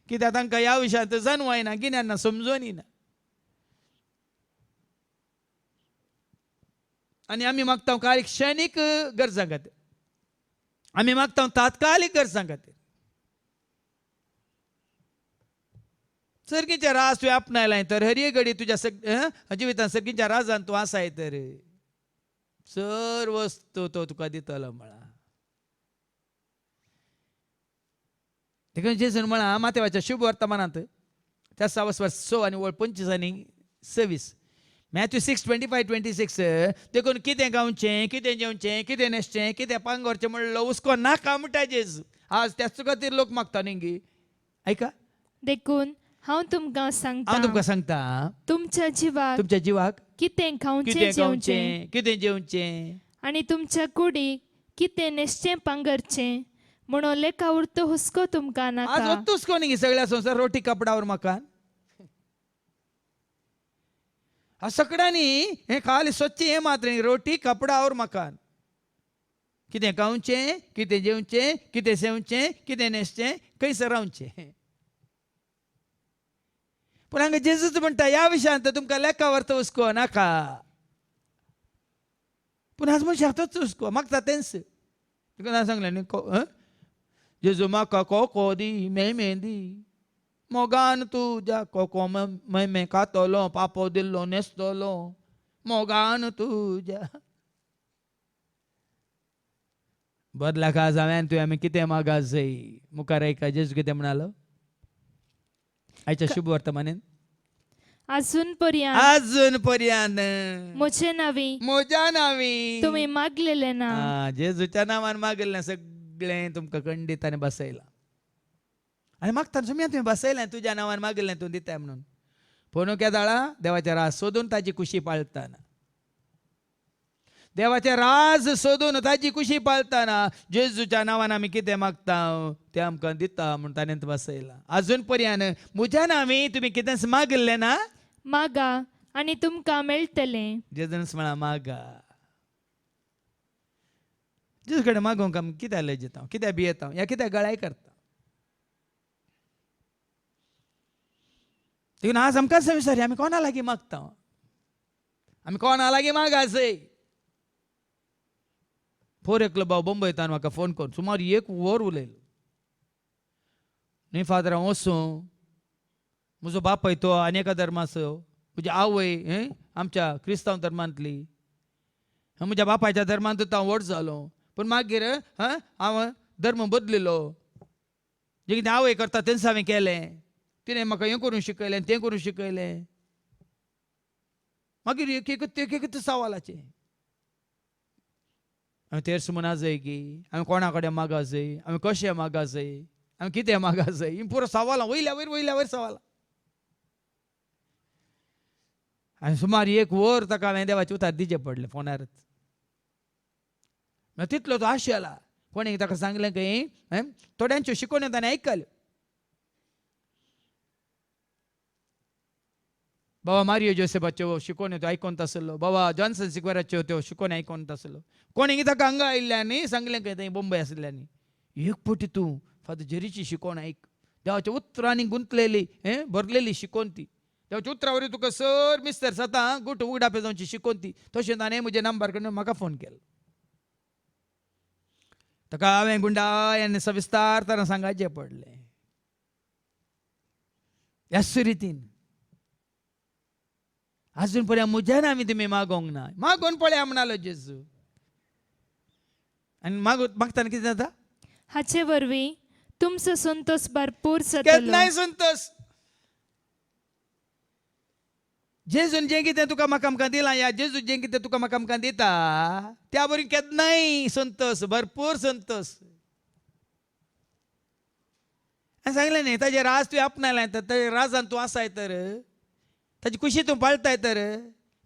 कित्याक तांकां ह्या विशयांत जाणवाय ना, गिन्यान ना, समजोनी ना. आनी आमी मागता कांय क्षणीक गरजां खातीर, आमी मागता तात्कालीक गरजां खातीर. सर्गीच्या राज तुवें आपणायलाय तर हर एक घडी तुज्या जिवितांत सर्गीच्या राजान तूं आसाय तर सर्व वस्तू तो तुका दितलो म्हळा. देखून जेजून म्हळा मातेवाच्या शुभ वर्तमानांत त्या 6 आनी 25 आनी 26 Matthew 6:25-26 देखून कितें गावचें, कितें जेवचें, कितें न्हेसचें, कितें पांगरचें म्हणलो हुस्को नाका म्हणटा जेजू. आज त्याच खातीर लोक मागता न्ही गे. ऐका, देखून हांव तुमकां हांव तुमकां सांगता, तुमच्या जिवाक कितें खावचें, कितें जेवचें गावचें, कितें जेवचें आनी तुमच्या कुडीक कितें न्हेसचें पांगरचें म्हणून लेखा उरतो हुस्को तुमकां आज नाका. वस्तूच कोणी गे सगळ्या संवसार रोटी कपडावर मकान. सगळ्यांनी हे खाली स्वच्छ हे मात्र रोटी कपडा और मकान. कितें खावचें, कितें जेवचें, कितें सेवचें, कितें न्हेसचें, खंयसर रावचें. पूण हांगा जेजूच म्हणटा ह्या विशयांत तुमकां लेखा वर्थ हुस्को नाका. पूण आज मनशाक तोच हुस्को मागता तेंच. देखून सांगलें न्ही जेजू म्हाका कोको दी, मेहंदी मोगान तुज्या कोको मैं खातलो, पापो दिल्लो न्हेसतलो, मोगान तुज्या. बदलाक आज हांवें तुवें आमी कितें मागात जाय. मुखार ऐका जेजू कितें म्हणालो, आयच्या शुभ वर्तमानेन अजून पर्यंत अजून पर्यंत म्हजे नावी म्हज्या नावी तुम्ही मागलेले ना जेजूच्या नावान मागले सगळे तुमका खंडिताने बसयला आणि मागताना तुम्ही बसयलें तुझ्या नावान मागलें तू दिताय म्हणून पूण केदाळा देवाचे राज सोदून ताची खुशी पाळताना देवाचे राज सोदून ताची खुशी पाळताना जेजूच्या नावान आमी कितें मागता ते आमकां दिता म्हणून ताणें बसयला अजून पर्यंत म्हज्या नावी तुम्ही कितेंच मागले ना मागा आणि तुमकां मेळटले जेजूनच म्हणा मागा जेजू कडेन मागोवंक आमी कित्याक लजिता कित्याक भियेता या कित्याक गळाय करता देखून आज आमकांच विचारी आमी कोणा लागीं मागता आमी कोणा लागीं मागासय फोर एकलो बंबयतान म्हाका फोन करून सुमार 1 वर उलयलो न्ही फादर हांव वचूं म्हजो बापाय तो आनी एका धर्माचो म्हजी आवय आमच्या क्रिस्तांव धर्मांतली म्हज्या बापायच्या धर्मान तो हांव व्हड जालो पूण मागीर हांव धर्म बदलिलो जे कितें आवय करता तेंच हांवें केलें तिणें म्हाका हें करून शिकयलें तें करून शिकयलें मागीर एक एक सवालाचे हांवें तेर्स म्हणा जाय की हांवें कोणा कडेन मागा जाय हांवें कशें मागा जाय हांवें कितें मागा जाय ही पुरो सवालां वयल्या वयर सवालां आनी सुमार 1 वर ताका हांवें देवाचें उतर दिचें पडलें फोनारच तितलो तो आशेला कोणें ताका सांगलें की थोड्यांच्यो शिकवण्यो ताणें आयकल्यो बाबा मारियो जोसेफाच्यो शिकवण्यो त्यो आयकोन आसलो बाबा जॉन्सन सिक्वेराच्यो त्यो शिकवण्यो आयकोन आसलो कोणें ताका हांगा आयिल्ल्यानी सांगलें की थंय बॉम्बे आसलेल्यांनी एक फावटी तूं फादर जेरीची शिकवण आयक देवाच्या उतरांनी गुंतलेली भरलेली शिकवण ती देवाच्या उतरावरी तुका सर मिस्तर सता गुट उगडापे जावची शिकवण ती तशें ताणें म्हज्या नंबर कडून म्हाका फोन केलो ताका हांवें गुंडाय आनी सविस्तार तरां सांगायचें पडलें ह्याच रितीन अजून पर्यंत म्हज्या नांवी तुमी मागोवंक ना मागोवन पळया म्हणलो जेजू आनी मागतना कितें जाता हाचे वरवीं तुमचो संतोष भरपूर केन्नाय जातलो संतोष जेजून जें कितें तुका म्हाका आमकां दिलां या जेजू जें कितें तुका म्हाका आमकां दिता त्या वरवीं केन्नाय संतोष भरपूर संतोष हांवें सांगलें न्ही ताजें राज तुवें आपणायलें तर ताज्या राजान तूं आसाय तर ताची खुशी तूं पाळटाय तर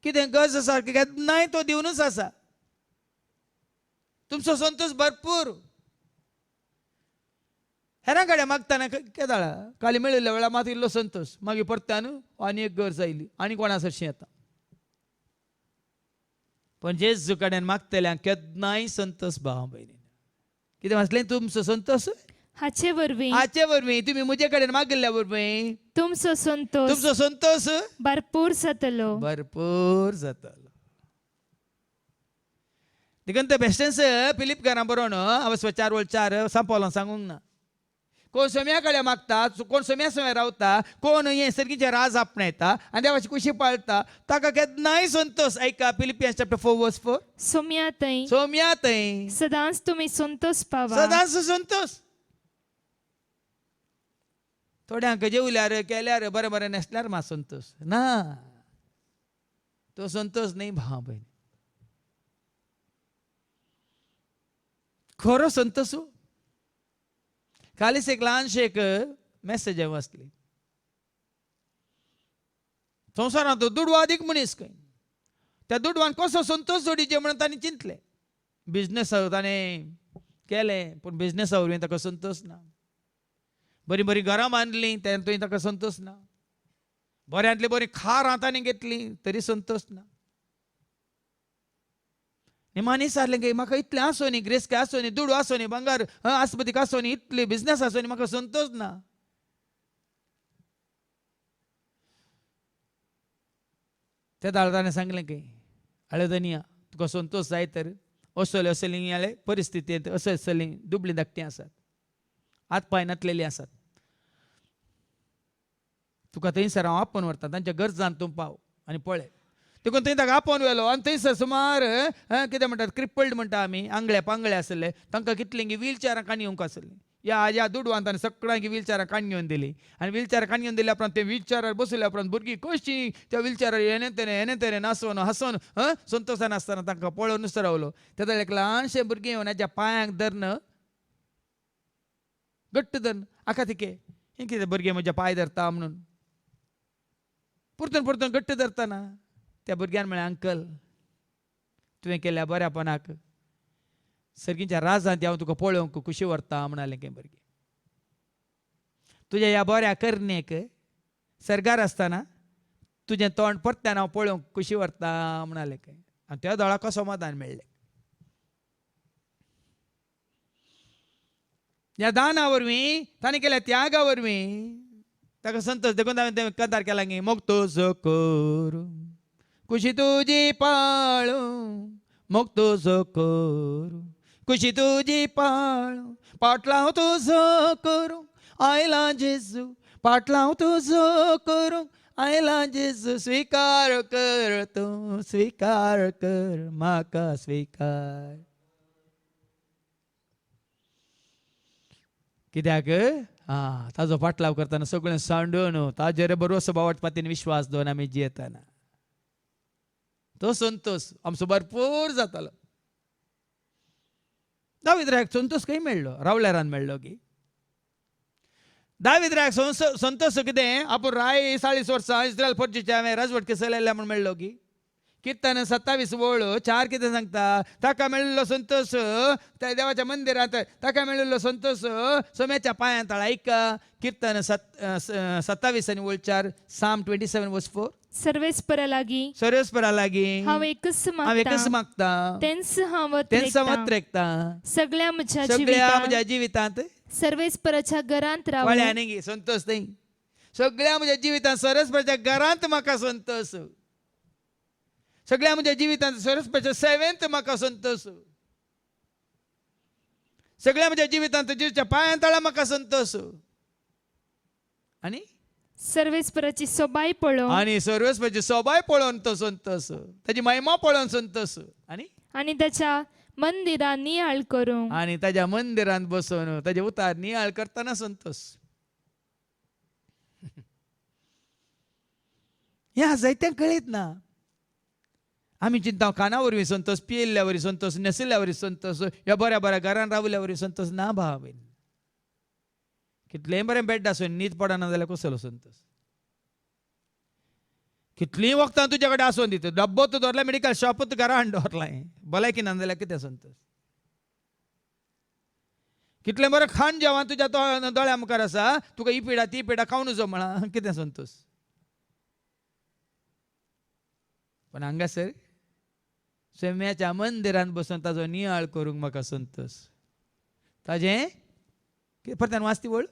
कितें गरज आसा केन्नाय तो दिवनूच आसा तुमचो संतोष भरपूर हेरां कडेन मागतना केदाळा काली मेळिल्ल्या वेळार मात इल्लो संतोष मागीर परत्यान आनी एक गरज आयली आनी कोणा सरशी येता पण जेजू कडेन मागतल्यांक केन्नाय संतोष भाव भयणी कितें वाचलें तुमचो संतोष हाचे वरवीं तुम्ही म्हजे कडेन मागिल्ल्या वरवीं तुमचो संतोष भरपूर जातलो भरपूर जातलो देखून ते बेस्टन्स फिलीप घरां बरोवन हांव 4:4 सांपोलो सांगूंक ना कोण सोम्या कडेन मागता कोण सोम्या रावता कोण हे सर्गीचे राज आपणायता आनी देवाची खुशी पाळटा ताका केन्नाय संतोष ऐका फिलिपियन्स चॅप्टर 4:4 सोम्या थंय सदांच तुमी संतोष पावा सदांच संतोष थोड्यांक जेवल्यार केल्यार बरें बरें न्हेसल्यार मा संतोष ना तो संतोष न्ही भाव भयण खरो संतोष कालीच एक ल्हानशें एक मॅसेज हांवें वाचली संवसारांत दुडवो अदीक मनीस खंय त्या दुडवान कसो संतोष जोडीचे म्हणून तांणी चिंतलें बिजनस ताणें केलें पूण बिजनसा वरवीं ताका संतोष ना बरीं बरीं घरां बांदलीं तेन्ना ताका संतोष ना बऱ्यांतली बरीं खार हातांनी घेतली तरी संतोष ना निमाणी सारलें की म्हाका इतलें आसो न्ही ग्रेस्के आसो न्ही दुडू आसो न्ही भांगार आस्पतीक आसो न्ही इतली बिजनस आसो न्ही म्हाका संतोष ना त्या ताणें सांगलें की आळेदनिया तुका संतोष जाय तर असली परिस्थितींत असली दुबळीं धाकटीं आसात हात पांय नटलेलीं आसात तुका थंयसर हांव आपोवन व्हरता तांच्या गरजांत तूं पाव आनी पळय देखून थंय ताका आपोवन व्हेलो आनी थंयसर सुमार कितें म्हणटात क्रिपल्ड म्हणटा आमी आंगळे पांगळे आसले तांकां कितलीं व्हील चॅरां काणी येवंक आसलीं या दुडवांतान सगळ्यांक व्हीलचॅरां काण घेवन दिली आनी व्हीलचॅरां काण घेवन दिल्या उपरांत ते व्हीलचॅरार बसयल्या उपरांत भुरगीं कशीं त्या व्हीलचॅरार येणे तेणे नाचोन हसोन संतोशान आसतना तांकां पळोवन नुस्तें रावलो. तेन्ना एक ल्हानशें भुरगें येवन हेज्या पांयांक धरन घट्ट धरन आका तिके हें कितें भुरगें म्हज्या पांय धरता म्हणून परतून परतून घट्ट धरतना त्या भुरग्यान म्हळें अंकल तुवें केल्या बऱ्यापणाक सर्गीच्या राजांत हांव तुका पळोवंक कुशी व्हरता म्हणालें तें भुरगें. तुज्या ह्या बऱ्या करनेक सरगार आसतना तुजें तोंड परत्यान हांव पळोवंक कुशी व्हरता म्हणालें खंय. आनी त्या दोळाक समाधान मेळ्ळें. ह्या दाना वरवीं ताणें केल्या त्यागा वरवीं ताका संतोश देखून हांवें तें कदार केला गे मोगतोजो करू कुशी तुजी पाळू मोगतोजो करू कुशी तुजी पाळू पाटलांव तुजो करू आयला जेजू पाटलांव तुजो करू आयला जेजू स्वीकार कर तूं स्वीकार कर म्हाका स्वीकार. कित्याक ताजो पाटलाव करतना सगळें सांडून ताजेर बरो स्वभावाटपातीन विश्वास दवरून आमी जियेतना तो संतोष आमचो भरपूर जातालो. दाविद्राक संतोष खंय मेळ्ळो? रावल्यारान मेळ्ळो की. दाविद्राक संतोष कितें आपूण 40 वर्सां इस्रायल फौजीचे हांवें राजवट चलयल्या म्हूण मेळ्ळो की. किर्तन 27 वळ 4 कितें सांगता? ताका मेळिल्लो संतोष त्या देवाच्या मंदिरांत ताका मेळिल्लो संतोष सोम्याच्या पांयां तळा. ऐका किर्तन 27 आनी वळ 4 Psalm 27:4 सर्वेस्परा लागीं हांव एकच मागता तेंच हांव वत्रेकता सगळ्या म्हज्या जिवितांत सर्वेस्पराच्या घरांत राव. आनी गे संतोष थंय सगळ्या म्हज्या जिवितांत सर्वेस्पराच्या घरांत म्हाका संतोष. सगळ्या म्हज्या जिवितांत सर्वेस्पराच्या सेवेंत म्हाका संतोष. सगळ्या म्हज्या जिवितांत जेजूच्या पांयां तळा म्हाका संतोष. आनी सर्वेस्पराची सोबाय पळोवन आनी सर्वेस्पराची सोबाय पळोवन तो संतोष ताची महिमा पळोवन संतोष. आनी ताच्या मंदिरांत नियाळ करूंक आनी ताच्या मंदिरांत बसून ताचे उतार नियाळ करतना संतोष. ह्या जायत्यांक कळीत ना. आमी चिंता काना वरवीं संतोष, पियेल्ल्या वरवीं संतोष, न्हेसिल्ल्या वरवीं संतोष, ह्या बऱ्या बऱ्या घरान रावल्या वरवीं संतोष ना भावेन. कितलेंय बरें बेड आसूं न्हीद पडना जाल्यार कसलो संतोष? कितलीं वखदां तुज्या कडेन आसूं दिता डब्बोत दवरला मेडिकल शॉपत घरान दवरलाय भलायकी ना जाल्यार कितें संतोष? कितलें बरें खाण जेवण तुज्या दोळ्या मुखार आसा तुका ही पिडा ती पिडा खावन जो म्हणा कितें संतोष? पण हांगासर सोम्याच्या मंदिरांत बसून ताजो नियाळ करूंक म्हाका संतोष. ताजें परत्यान वाचती वळ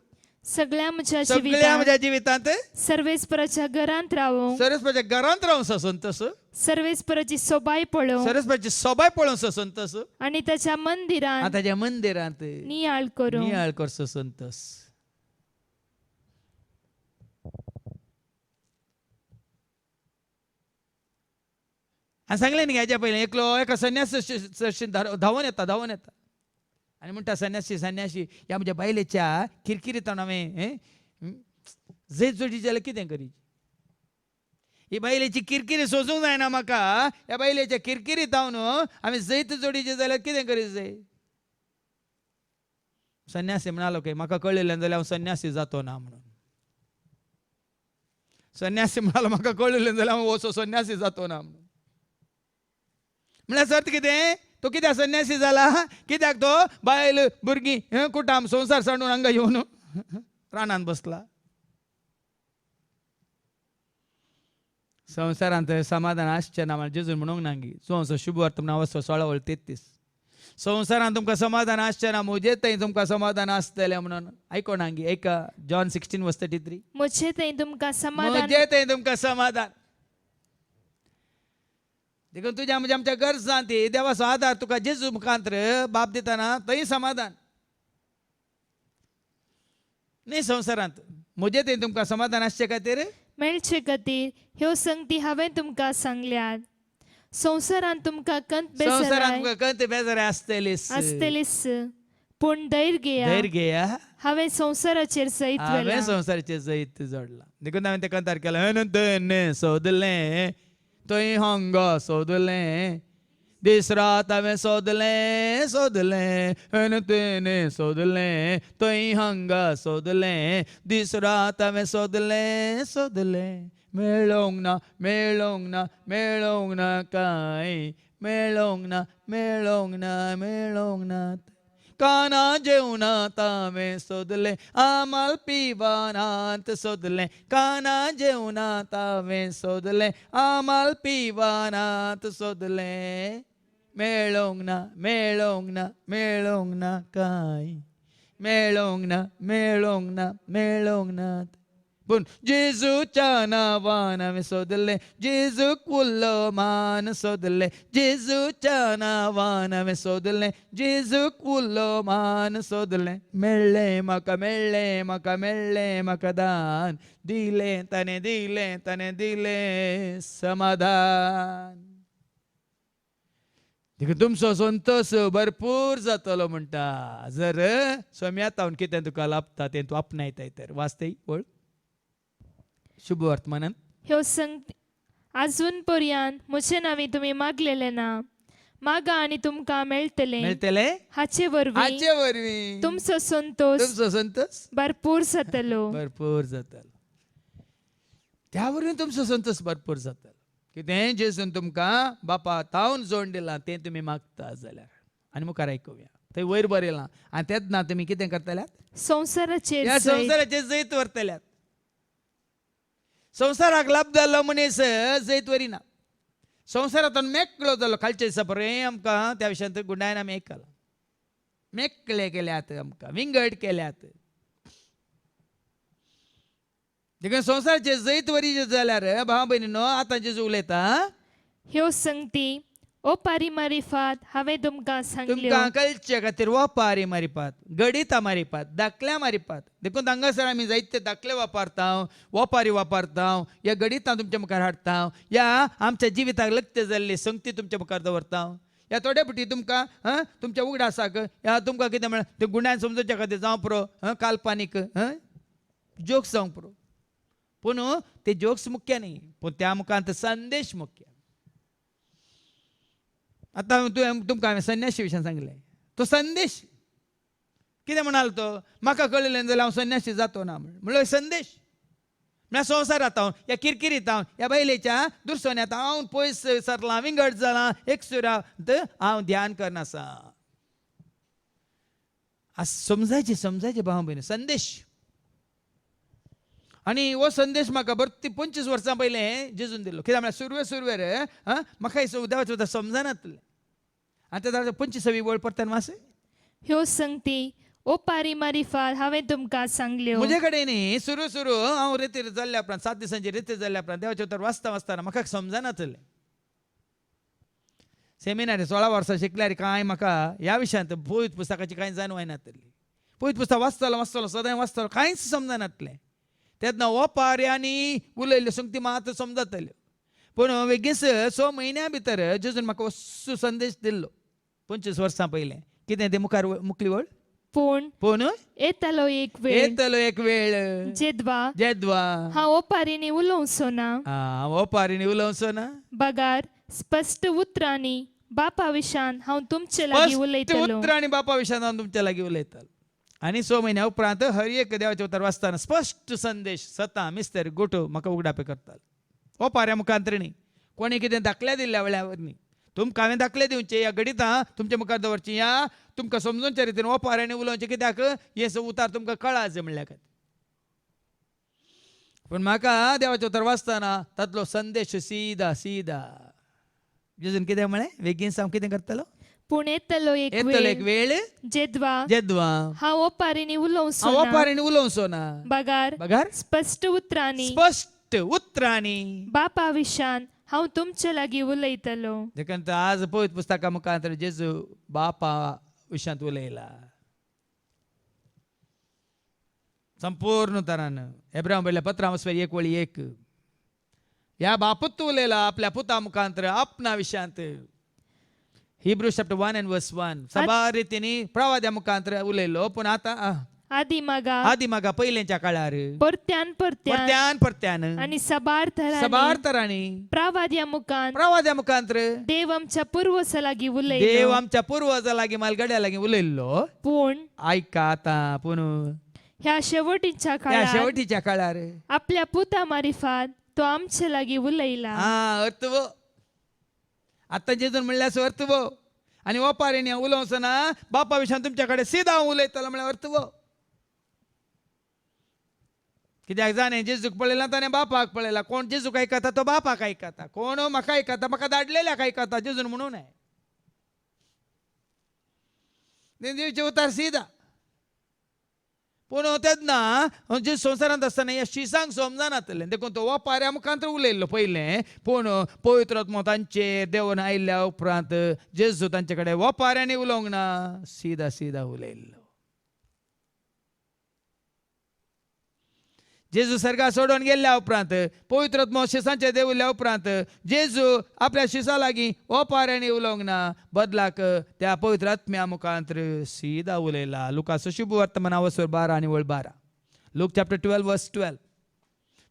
सगळ्या म्हज्या जिवितांत सर्वेस्पराच्या घरांत रावूंक सर्वेस्पराच्या घरांत रावूं संतोष. सर्वेस्पराची सोबाय पळोवंक सर्वेस्पराची सोबाय पळोवं संतोष. आनी ताच्या मंदिरांत ताच्या मंदिरांत नियाळ करूंक नियाळ करचो संतोष. हांवें सांगलें न्ही हेच्या पयलीं एकलो एका संन्यासी धांवून येता आनी म्हणटा संन्यासी ह्या म्हज्या बायलेच्या किरकिरीतान हांवें जैत जोडी जाल्यार कितें करी? ही बायलेची किरकिरी सोसूंक जायना म्हाका. ह्या बायलेच्या किरकिरीत हांव न्हू हांवें जैत जोडीचे जाल्यार कितें करीत जाय? संन्यासी म्हणालो की म्हाका कळिल्लें जाल्यार हांव संन्यासी जातो ना म्हणून. संन्यासी म्हणालो म्हाका कळिल्लें जाल्यार हांव असो संन्यासी जातो ना म्हणून. म्हळ्यार अर्थ कितें? तो कित्याक संन्यासी जाला? कित्याक तो बायल भुरगीं कुटाम संवसार सांडून हांगा येवन रानांत बसला. संवसारांत समाधान आसचें ना म्हण जेजून म्हणूंक नांगी. चोवसो शुभवार्ता म्हणून वचो 16:33. संवसारांत तुमकां समाधान आसचें ना म्हजे थंय तुमकां समाधान आसतलें म्हणून आयको नांगी. ऐका जॉन 16:33. म्हजे थंय तुमकां समाधान. देखून तुज्या म्हणजे आमच्या गरजां ती देवाचो आदार तुका जेजू मुखांतर बाप दितना थंय समाधान न्ही. संवसारांत म्हजे थंय तुमकां समाधान आसचे खातीर मेळचे खातीर ह्यो संगती हांवें तुमकां सांगल्यात. संवसारांत तुमकां कंत बेजाराय आसतलीच पूण धैर्य घेया धैर्य घेया हांवें संवसाराचेर सैत हांवें वेला संवसाराचेर जैत जोडला देखून हांवें तें कंतार केलें तेने सोदलें थंय हांगा सोदलें दीस रात हांवें सोदलें तेने सोदलें थंय हांगा सोदलें दीस रात हांवें सोदलें मेळोंक ना कांय मेळोंक ना काना जेवणात हांवें सोदलें आमाल पिवानांत सोदलें काना जेवणात हांवें सोदलें आमाल पिवानांत सोदलें मेळोंक ना कांय मेळोंक ना पूण जेजूच्या नांवान हांवें सोदलें जेजूक उरलो मान सोदलें जेजूच्या नांवान हांवें सोदलें जेजूक उरलो मान सोदलें मेळ्ळें म्हाका दान दिलें ताणें दिलें समाधान देखून तुमचो संतोष भरपूर जातलो म्हणटा जर सोम्यातावन कितें तुका लाभता तें तूं आपणायताय तर वाचताय वळ शुभ वर्तमानांत ह्यो संगती आजून पर्यंत म्हजे नांवी तुमी मागलेले ना मागा आनी तुमकां मेळटले हाचे वरवीं तुमचो संतोष भरपूर जातलो त्या वरवीं तुमचो संतोष भरपूर जातलो कितें जेजून तुमकां बापा तावन जोड दिलां तें तुमी मागता जाल्यार आनी मुखार आयकुया थंय वयर बरयलां आनी तेच ना तुमी कितें करतल्यात संवसाराचेर जैत व्हरतल्यात संवसाराक लाभ जाल्लो मनीस जैत वरिना संवसारांतून मेकळो जालो खालचे दिसा बरें आमकां त्या विशयांत गुंडायन आमी आयकलां मेकळे केल्यात आमकां विंगड केल्यात देखून संवसाराचे जैत वरी जाल्यार भाव भयणीनो आतां जेजू उलयता ह्यो संगती ओपारी मारिफात हांवें तुमकां सांगल्यो तुमकां कळचे खातीर ओपारी मारिपात गडितां मारिपात दाखल्या मारिपात देखून हांगासर आमी जायते दाखले वापरता ओपारी वापरता या गडितां तुमच्या मुखार हाडटा या आमच्या जिविताक लक्ष जाल्ली संगती तुमच्या मुखार दवरता या थोड्या फावटी तुमकां तुमच्या उगडासाक या तुमकां कितें म्हळ्यार ते गुणान समजोवच्या खातीर जावं पुरो काल्पनीक जोक्स जावं पुरो पूण ते जोक्स मुख्य न्ही पूण त्या मुखांत संदेश मुख्य आतां तुमकां हांवें संन्याशी विशयान सांगलें तो संदेश कितें म्हणालो तो म्हाका कळिल्लें जाल्यार हांव संन्याशी जातो ना म्हणलो संदेश म्हळ्यार संवसारांत हांव ह्या किरकिरीत हांव ह्या बायलेच्या दुरसोन्यांत हांव पयस सरलां विंगड जालां एकसुरांत हांव ध्यान करनासा समजायचे भाव भयणी संदेश आनी हो संदेश म्हाका बरी 25 वर्सां पयलें जेजून दिल्लो कित्याक म्हळ्यार सुरवेर म्हाका देवाचें समजनातलें आनी ते 25वी वळ परतन वास ह्यो संगती ओपारी मारिफात हांवें तुमकां सांगल्यो म्हजे कडेन सुरू हांव रेतीर जाल्ल्या उपरांत 7 दिसांची रेतीर जाल्ल्या उपरांत देवाचें उतर वाचताना म्हाका समजनातलें सेमिनारी 16 वर्सां शिकल्यार कांय म्हाका ह्या विशयांत पवित्र पुस्तकाची कांय जाणवाय नातली पवित्र पुस्तक वाचतालो सदांय वाचतालो कांयच समजनातलें तेन्ना ओपाऱ्यांनी उलयल्ल्यो संगती मात समजतल्यो पूण बेगीस 6 म्हयन्या भितर जेजून म्हाका असो संदेश दिल्लो 25 वर्सां पयलें कितें तें मुखली वळ पूण येतलो एक वेळ जेद्वा हांव ओपारींनी उलोवचो ना बगार स्पश्ट उतरांनी बापा विशान हांव तुमचे लागीं उलयतलो आनी 6 म्हयन्या उपरांत हर एक देवाचें उतर वाचताना स्पश्ट संदेश सतां मिस्तर गोठो म्हाका उगडापे करतालो ओपाऱ्या मुखांतरणी कोणी कितें दाखल्या दिल्ल्या वेळार न्ही तुमकां हांवें दाखले दिवचे या गडितां तुमच्या मुखार दवरची या तुमकां समजोवच्या रितीन ओपाऱ्यांनी उलोवचें कित्याक हे उतार तुमकां कळाच म्हणल्या खातीर पूण म्हाका देवाचें उतर वाचताना तातलो संदेश सीदा जेजून कितें म्हळें बेगीन सावन कितें करतलो पूण येतलो एक वेळ जेद्वा हांव ओपारींनी उलोवचो ना बगार स्पश्ट उतरांनी बापा विशान हांव तुमचे लागीं उलयतलो देखून आज पवित्र पुस्तका मुखांतर जेजू बापा विशयांत उलयला संपूर्ण तरान एब्राहिम बरयल्ल्या पत्रां 1:1 ह्या बापूत उलयला आपल्या पुता मुखांतर आपणा विशयांत Hebrews chapter 1 and verse 1. सभा रितीने प्रवाद्या मुखांतर उलयलो पण आता आदी मागा पहिल्यांच्या काळार परत्यान परत्यान आणि सबार्थराणी प्रवाद्या मुखांतर देव आमच्या पूर्वजालागी देव आमच्या पूर्वजा लागी मालगड्या लागी उलयलो पूण ऐका आता पुन ह्या शेवटीच्या काळार आपल्या पुता मारिफात तो आमच्या लागी उलयला. अर्थव आता जेजून म्हणल्यास अर्थव आणि ओपारेने उलवसना बापा विषयान तुमच्याकडे सीधा उलयतलो म्हणल्यार अर्थव. कित्याक जाणे जेजूक पळयला ताणें बापाक पळयला. कोण जेजूक आयकता तो बापाक आयकता. कोण म्हाका आयकता म्हाका धाडलेल्याक आयकता जेजून म्हणून न्हय. दिवचे उतार सीधा. पूण तेन्ना जे संवसारांत आसतना ह्या शिसांक समजनातलें देखून तो ओपाऱ्या मुखांतर उलयल्लो पयलें. पूण पवित्र आत्मो तांचेर देवून आयिल्ल्या उपरांत जेजू तांचे कडेन ओपाऱ्यांनी उलोवंक ना सीधा उलयल्लो. जेजू सर्गा सोडून गेल्ल्या उपरांत पवित्र आत्मो शिसांचेर देविल्ल्या उपरांत जेजू आपल्या शिसा लागीं ओपाऱ्यांनी उलोवंक ना बदलाक त्या पवित्र आत्म्या मुखांतर सीधा उलयला. लुकास शुभ वर्तमानावसर 12 आणि 12. लूक चॅप्टर 12 वर्स 12.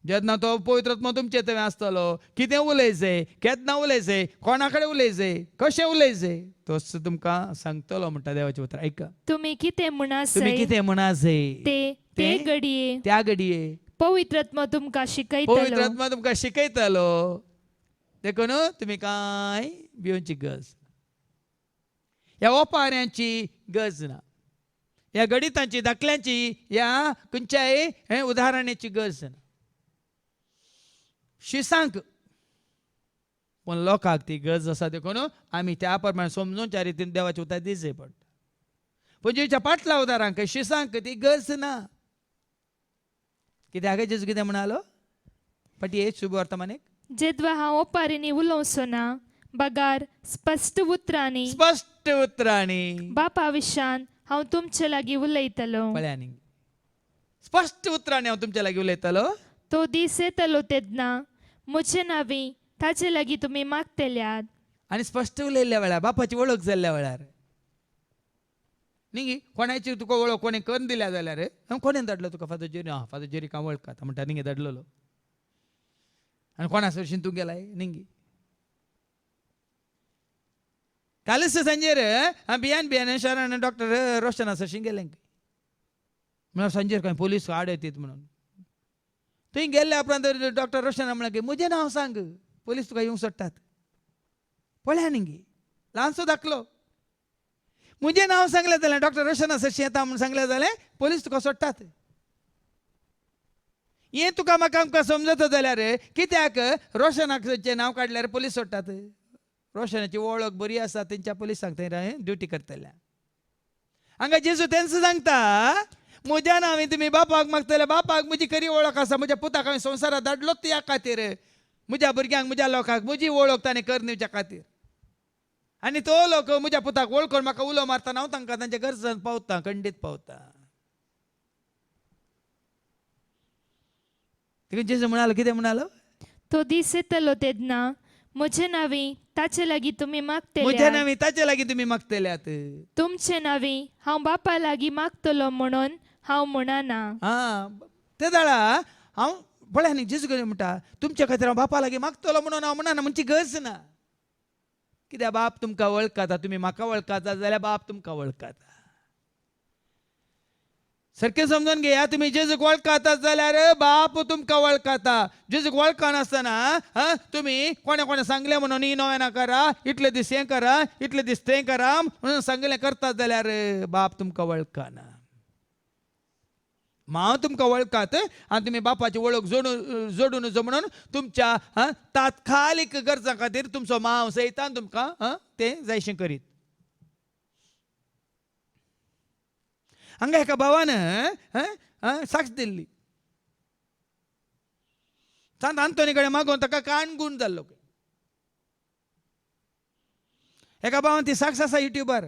जेन्ना तो पवित्र आत्मो तुमचे थंय आसतलो कितें उलयचें केन्ना उलयचें कोणा कडेन उलयचें कशें उलयचें तो तुमकां सांगतलो म्हणटा देवाचें उतर. ऐका तुम्ही कितें म्हणासे त्या घडये पवित्र आत्मा तुमकां शिकयतलो देखून तुमी कांय भिवची गरज. ह्या ओपाऱ्यांची गरज ना. ह्या गणितांची दाखल्यांची ह्या खंयच्याय उदाहरणाची गरज ना. शिसांक पण लोकांक ती गरज आसा देखून आमी त्या प्रमाणे समजूनच्या रितीन देवाचें उतर दिवचें पडटा. पण जेच्या पाटला उदारांक शिसांक ती गरज ना. कित्याक जेजू कितें म्हणालो पाटी शुभ वर्तमानीक जेद्वा हांव ओपारीनी उलोवचो ना बगार स्पश्ट उतरांनी बापा विशान हांव तुमचे लागीं उलयतलो. पळयांनी स्पश्ट उतरांनी हांव तुमचे लागीं उलयतलो. तो दीस येतलो तेन्ना म्हजे नांवी ताचे लागीं तुमी मागतल्यात. आनी स्पश्ट उलयल्ल्या वेळार बापाची वळख जाल्ल्या वेळार न्ही कोणाची तुका वळख कोणी करून दिल्या जाल्यार कोणें धाडलो तुका फादर जेरी हांव वळखता म्हणटा न्ही धाडलेलो आनी कोणा सरशीन तूं गेलाय न्ही. कालच सांजेर बियान शहरान डॉक्टर रोशना सरशीन गेले म्हणून सांजेर खंय पोलीस आड येतात म्हणून थंय गेल्ल्या उपरांत डॉक्टर रोशना म्हणलें म्हजें नांव सांग पोलीस तुका येवंक सोडटात. पळया न्ही ल्हानसो दाखलो म्हजें नांव सांगलें जाल्यार डॉक्टर रोशना सरशी येता म्हणून सांगलें जाल्यार पोलीस तुका सोडटात. हें तुका म्हाका आमकां समजता जाल्यार कित्याक रोशनाचें नांव काडल्यार पोलीस सोडटात. रोशनाची वळख बरी आसा तेंच्या पोलिसांक थंय ड्युटी करतल्या. हांगा जेजू तेंच सांगता म्हज्या नांवी तुमी बापाक मागतले बापाक म्हजी खरी वळख आसा. म्हज्या पुताक हांवें संवसारांत धाडलोच त्या खातीर म्हज्या भुरग्यांक म्हज्या लोकांक म्हजी वळख ताणें कर दिवच्या खातीर. आनी तो लोक म्हज्या पुताक वळखून म्हाका उलो मारतना हांव तांकां तांच्या गरजांत पावता खंडीत पावता. जेजू म्हणालो कितें म्हणालो तो दीस येतलो तेन्ना म्हजे नांवी ताचे लागीं तुमी मागतल्यात. तुमचे नांवी हांव बापा लागीं मागतलो म्हणून हांव म्हणना. ते दाळा हांव पळय न्ही जेजू कितें म्हणटा तुमच्या खातीर हांव बापा लागीं मागतलो म्हणून हांव म्हणना म्हणची गरज ना. कित्याक बाप तुमकां वळखता तुमी म्हाका वळखता जाल्यार बाप तुमकां वळखता. सारकें समजून घेया तुमी जेजूक वळखता जाल्यार बाप तुमकां वळखता. जेजूक वळखनासतना तुमी कोणें सांगलें म्हणून ही नवें नाकारा इतले दीस हें करा इतले दीस तें करा म्हणून सांगलें करता जाल्यार बाप तुमकां वळखना. हांव तुमकां वळखात आनी तुमी बापाची वळख जोडून नजो म्हणून तुमच्या तात्कालीक गरजां खातीर तुमचो मांव सैतान तुमकां तें जायशें करीत. हांगा एका भावान साक्ष दिल्ली. सांत आंतोनी कडेन मागोवन ताका कान गूण जाल्लो. एका भावान ती साक्ष आसा युट्यूबार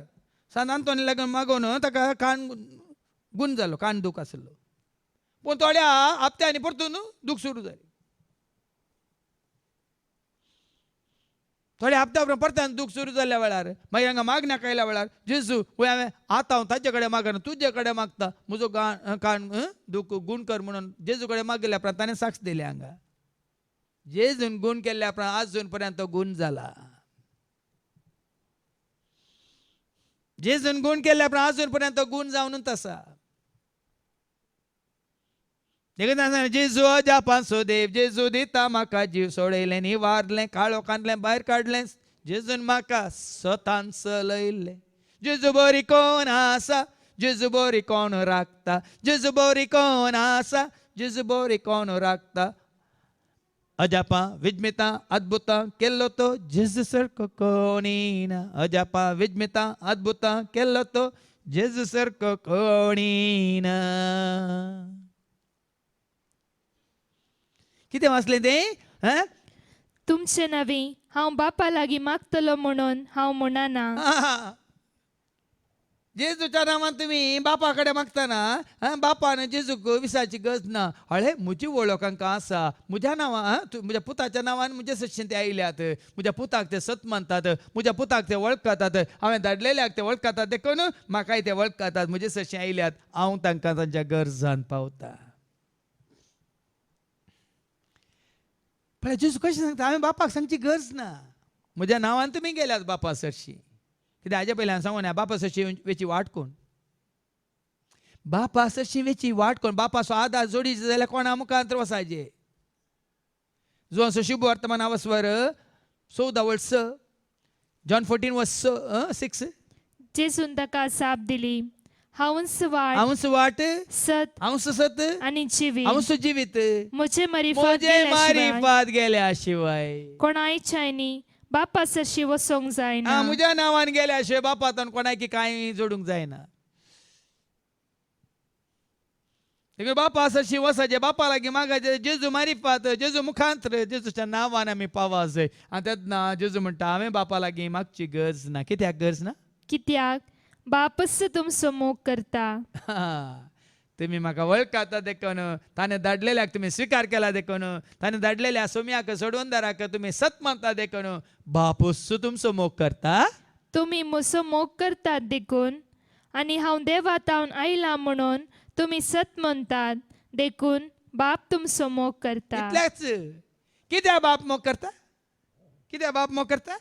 सांत आंतोनी लागून मागोवन ताका कान गूण जाल्लो कान दूख आसलो. पूण थोड्या हप्त्यांनी परतून दूख सुरू जाली. थोड्या हप्त्या उपरांत परत दूख सुरू जाल्ल्या वेळार मागीर हांगा मागण्या कायल्या वेळार जेजू हांवें आतां हांव ताचे कडेन मागना तुजे कडेन मागता म्हजो दूख गूण कर म्हणून जेजू कडेन मागिल्ल्या उपरांत ताणें साक्ष दिली हांगा जेजून गूण केल्ल्या उपरांत आजून पर्यंत तो गूण जाला जेजून गूण केल्ल्या उपरांत आजून पर्यंत तो गूण जावनूच आसा जेजू अजापान सोदेव जेजू दिता म्हाका जीव सोडयलें निवारलें काळोखांतलें भायर काडलें जेजून म्हाका स्वतान चलयलें जेजू बरी कोण आसा जेजू बरी कोण राखता जेजू बरी कोण आसा जेजू बरी कोण राखता अजापा विज्मिता अद्भुतां केल्लो तो जेजू सारको कोणी ना अजापा विज्मिता अद्भुतां केल्लो तो जेजू सारको कोणी ना कितें वाचलें तें तुमचे नवी हांव बापा लागीं मागतलो म्हणून हांव म्हणना जेजूच्या नांवान तुमी बापा कडेन मागतना बापान जेजूक विसाची गरज ना हळे म्हजी वळख हांकां आसा म्हज्या नांवान म्हज्या पुताच्या नांवान म्हजे सदचें ते आयल्यात म्हज्या पुताक ते सत मानतात म्हज्या पुताक ते वळखतात हांवें धाडलेल्याक ते वळखतात देखून म्हाकाय ते वळखतात म्हजे सदचें आयल्यात हांव तांकां तांच्या गरजान पावता पण जेजू कशें सांगता हांवें बापाक सांगची गरज ना म्हज्या नांवान तुमी गेल्यात बापा सरशी कित्याक हाजे पयलीं हांवें सांगून बापा सरशी वेची वाट कोण बापा सरशी वेची वाट कोण बापाचो आदार जोडीचे जाल्यार कोणा मुखांतर वसाचे जो शुभ वर्तमान आवस्वर 14 जॉन 14:6 जेजून ताका साप दिली हांवच वाट सत आनी जिवीत म्हजे मारिफात गेल्या शिवाय कोणायच्यानी बापा सरशी वसोंक जायना म्हज्या नांवान गेल्या शिवाय बापातून कोणाकी कांय जोडूंक जायना बापा सरशी वसाचे बापा लागीं मागाचे जेजू मारिफात जेजू मुखांतर जेजूच्या नांवान आमी पावा जाय आनी तेन्ना जेजू म्हणटा हांवें बापा लागीं मागची गरज ना कित्याक गरज ना कित्याक बापच तुमचो मोग करता तुम्ही म्हाका वळखता देखून ताणें धाडलेल्याक तुमी स्विकार केला देखून ताणें धाडलेल्या सोम्याक सोडवंदाराक तुमी सत मानता देखून बापूच तुमचो मोग करता तुमी म्हजो मोग करतात देखून आनी हांव देवातावन आयला म्हणून तुमी सत म्हणटात देखून बाप तुमचो मोग करता इतलेंच कित्याक बाप मोग करता कित्याक बाप मोग करता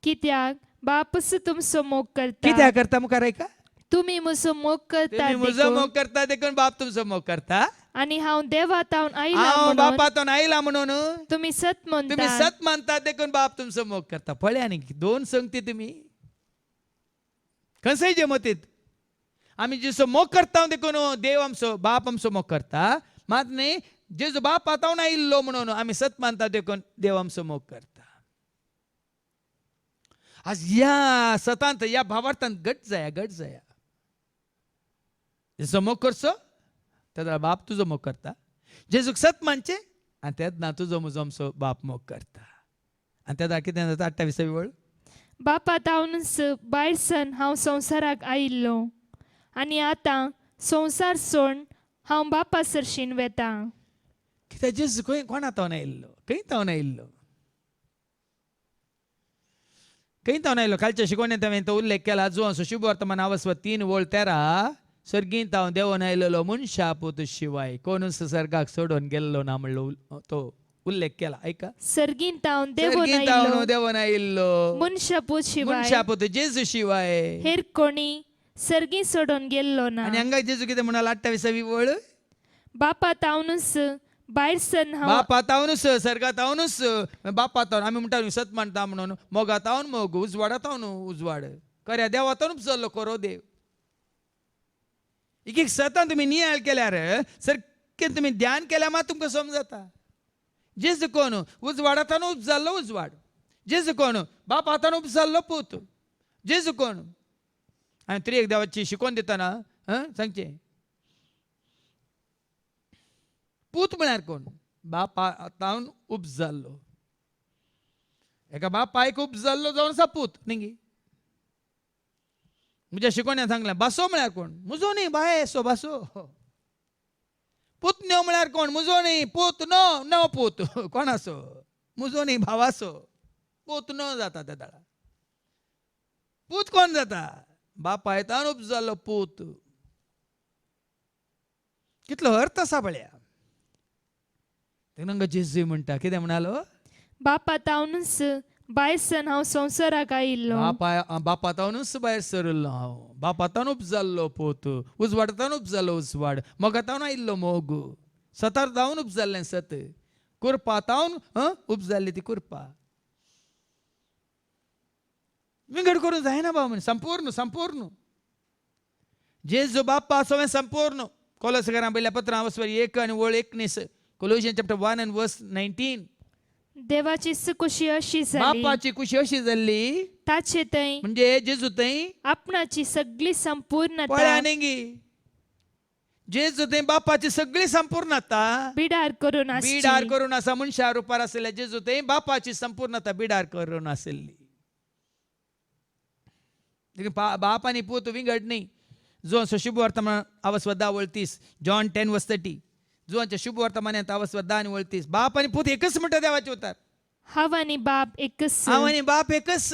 कित्याक बापच तुमचो मोग करता कित्याक करता मुखार ऐका तुम्ही म्हजो मोग करता म्हजो मोग करता देखून बाप तुमचो मोग करता आनी हांव देवातावन आयला हांव बापातून आयला म्हणून तुम्ही सत तुम्ही सत मानतात देखून बाप तुमचो मोग करता पळया न्ही दोन संगती तुमी खंयसय जे मतीत आमी जेजो मोग करता देखून देव आमचो बाप आमचो मोग करता मात न्ही जेजो बापातावन आयिल्लो म्हणून आमी सत मानता देखून देव आमचो मोग करता आज या सतांत या भावार्थांत घट जाया जेजो मोग करचो तेन्ना बाप तुजो मोग करता जेजूक सत मानचे आनी तेन्ना तुजो म्हजो आमचो बाप मोग करता आनी तेन्ना कितें जाता 28वी वळ बापा तावनूच भायर सन हांव संवसाराक आयिल्लो आनी आतां संवसार सोडून हांव बापा सरशीन वेता कित्याक जेजू खंय कोणा तावन आयिल्लो खंय तावन आयिल्लो खंय तावन आयिल्लो कालच्या शिकवणेंत हांवें तो उल्लेख केला जो असो शुभ वर्तमान आवस्व 3:13 सर्गींत हांव देंवन आयिल्लो मनशा पूत शिवाय कोणूच सर्गाक सोडून गेल्लो ना म्हणलो तो उल्लेख केला ऐका सर्गींत हांव देंवन आयिल्लो मनशा पूत जेजू शिवाय हेर कोणी सर्गी सोडून गेल्लो ना आनी हांगा जेजू कितें म्हणाला 28वी वळ बापा तावनूच भायर सन हांव बापा तावनूच सर्गा तावनूच बापा तावन आमी म्हणटा सत मानता म्हणून मोगा तावन मोग उजवाडा तावन उजवाड खऱ्या देवा तावन चल्लो खरो देव एक सतान तुमी नियाळ केल्यार सारकें तुमी ध्यान केल्यार मात तुमकां समजता जेजू कोण उजवाडातान उपजाल्लो उजवाड जेजू कोण बापातान उपजाल्लो पूत जेजू कोण हांवें तरी एक देवाची शिकोवन दितना सांगचें पूत म्हळ्यार कोण बापातान उपजाल्लो एका बापायक उपजाल्लो जावन आसा पूत न्ही म्हज्या शिकोवण्यान सांगलें बासो म्हळ्यार कोण म्हजो न्ही बायसो बासो पुतण्यो म्हळ्यार कोण म्हजो न्ही पूत नो पूत कोणाचो म्हजो न्ही भावाचो पूत न जाता त्या दाळा. पूत कोण जाता? बापा येता उपजालो पूत. कितलो अर्थ आसा पळया. तेन्ना जेजू म्हणटा कितें म्हणालो? बापा तावनूच भायर सन हांव संवसाराक आयिल्लो. बापा तावनूच भायर सरलो हांव. बापा तावन उपजाल्लो पोत. उजवाड तावन उपजालो उजवाड. मोगा तावन आयिल्लो मोग. सतार तावन उपजाल्लें सत. कुरपा तावन उपजाल्ली ती कुरपा. विंगड करूंक जायना बाबा म्हण. संपूर्ण संपूर्ण जेजू बाप्पा सगळें संपूर्ण. कोलोसांकारां बरयल्ल्या पत्रां वचवर 1 आनी वळ 19. Colossians chapter 1 and verse 19. देवाची खुशी अशी जाली. बापाची खुशी अशी जाल्ली ताचे थंय म्हणजे जेजू थंय आपणाची सगळी संपूर्णता पळया नेंगी. जेजू थंय बापाची सगळी संपूर्णता बिडार करून आसची. बिडार करून आसा. मनशा रुपार आसलेल्या जेजू थंय बापाची संपूर्णता बिडार करून आसली. बाप आनी पूत विंगड न्ही. जुवांचो शुभ वर्तमान आवस 10:30. John 10:30. जुवांच्या शुभ वर्तमानांत आवस 10:30. बाप आनी पूत एकच म्हणटा देवाचे उतार. हांव आनी बाप एकच. हांव आनी बाप एकच.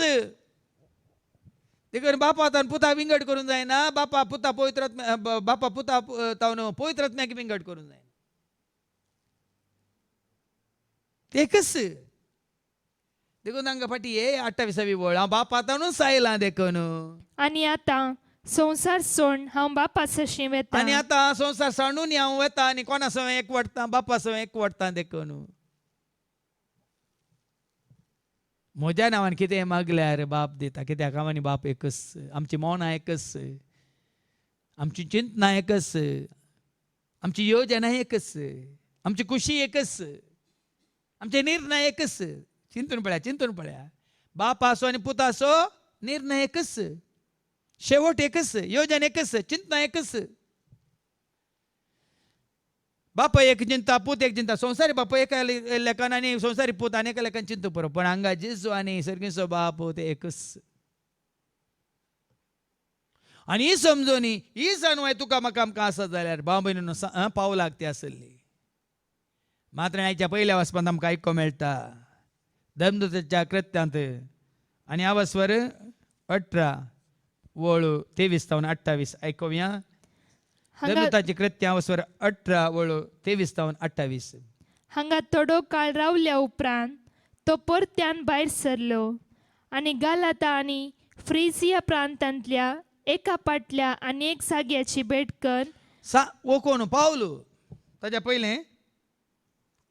देखून बापा तावन पुता विंगड करून जायना. बापा पुता पवित्र बापा पुता तावन पवित्र आत्म्याक विंगड करून जायना. एकच. देखून तांकां फाटी 28वी वळ हांव बापा तावनूच आयलां देखून. आनी आतां संवसार सोडून हांव बापा सशी वेता. आनी आतां संवसार सांडून हांव वता आनी कोणा सवय एकवडटा बापा सवय एकवडटा देखून. म्हज्या नांवान कितें मागल्यार बाप दिता. कित्याक हांव आनी बाप एकच. आमची मौनां एकच. आमची चिंतना एकच. आमची योजना एकच. आमची खुशी एकच. आमचे निर्णय एकच. चिंतून पळया. बाप आसो आनी पुता आसो निर्णय एकच. शेवट एकच. योजना एकच. चिंतना एकच. बाप एक चिंता पूत एक चिंता. संवसारी बाप एका लेखान आनी संवसारी पूत आनी एका लेखान चिंतू पुरो. पण हांगा जेजू आनी सर्गीचो बाप ते एकच. आनी ही समजोनी ही जाणवाय तुका म्हाका आमकां आसत जाल्यार भाव भयणीनो पावलाक ती आसली. मात्र आयच्या पयल्या वचपांत आमकां आयको मेळटा धर्मदूताच्या कृत्यांत आनी आवस्वर 18 वळ 23-28 आयकोवया. धर्मदूताची कृत्यां आवस्वर 18 वळ 23-28. हांगा थोडो काळ रावल्या उपरांत तो परत्यान भायर सरलो आनी गालाता आनी फ्रिजिया प्रांतांतल्या एका पाटल्या आनी एक जाग्याची भेट कर वकोन पावलो. ताच्या पयलें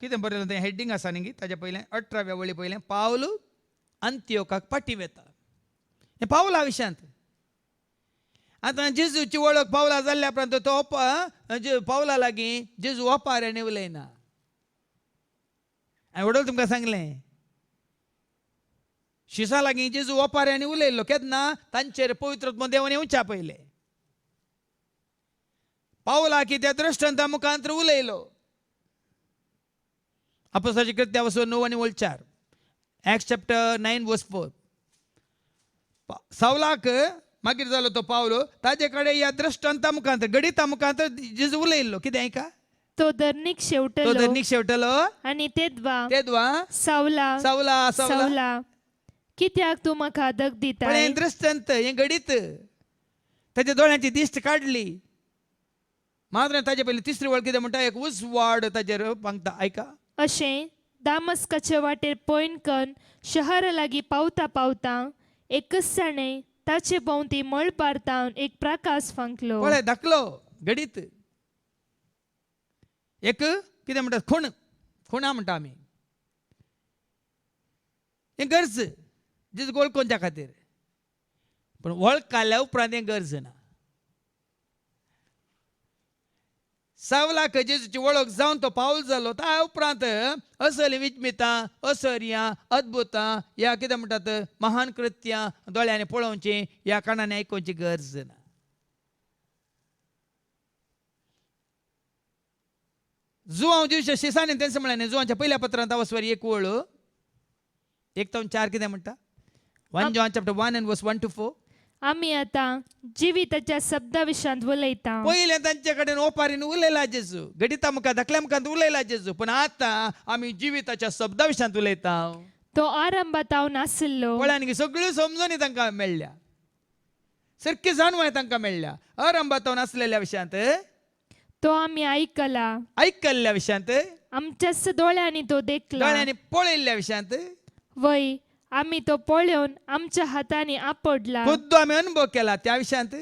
कितें बरयलें तें हेडिंग आसा न्ही. ताच्या पयलें 18व्या वळी पयलें पावलो अंत्योकाक पाटी वेता. हें पावला विशयांत. आतां जेजूची वळख पावला जाल्ल्या उपरांत तो पावला लागीं जेजू ओपाऱ्यानी उलयना. हांवें वडोल तुमकां सांगलें शिसा लागीं जेजू ओपाऱ्यानी उलयल्लो. केन्ना? तांचेर पवित्र देवान येवच्या पयलें. पावला की त्या दृश्टांता मुखांतर उलयलो. अपोस्तलाची कृत्यां वचून 9 आनी वळ 4. Acts chapter 9 verse 4. सावलाक मागीर जालो तो पावलो. ताजे कडेन ह्या दृश्टांता मुखांतर गणिता मुखांतर जेजू उलयल्लो. कितें आयका? तो धर्नीक शेवटलो आनी तेदवा सावला सावला सावला कित्याक तूं म्हाका धक दिता. हें दृश्टांत हें गणित ताच्या दोळ्यांची दिश्ट काडली. मात्र ताजे पयलीं तिसरी वळ कितें म्हणटा? एक उजवाड ताजेर पांगता. आयका. अशें दामस्काचे वाटेर पयन करून शहरा लागीं पावता पावता एकच जाणें ताचे भोंवती मळ पारतावन एक प्रकाश फांकलो. पळय धाकलो गडीत. एक कितें म्हणटा? खुणा म्हणटा आमी. हें गरज जेजू वळखोवच्या खातीर. पण वळख काडल्या उपरांत हें गरज ना. सावलाक जेजूची वळख जावन तो पावल जालो. त्या उपरांत असली विज्मितां असर्यां अद्भुतां ह्या कितें म्हणटात महान कृत्यां दोळ्यांनी पळोवची ह्या कानांनी आयकोवची गरज ना. जुवांव दिवचे शिसानी तेंच म्हळें जुवांच्या पयल्या पत्रांत आवस्वर 1 वळ 1-4 कितें म्हणटा? 1 John chapter 1 and verse 1-4. आमी आतां जिविताच्या शब्दा विशयांत उलयता. पयलें तांचे कडेन ओपारीन उलयला जेजू. गडिता मुखार धाकल्या मुखांत उलयला जेजू. पण आतां आमी जिविताच्या शब्दा विशयांत उलयता. तो आरंभात हांव नासलो पळयान सगळ्यो समजून तांकां मेळ्ळ्या, सारकी जाणवाय तांकां मेळ्ळ्या. आरंभात हांव नासलेल्या विशयांत, तो आम्ही ऐकला, ऐकल्ल्या विशयांत, आमच्याच दोळ्यांनी तो देखला, दोळ्यांनी पळयल्ल्या विशयांत, वय आम्ही तो पळोवन आमच्या हातांनी आपडला, खुद्द आमी अनुभव केला त्या विशयांत.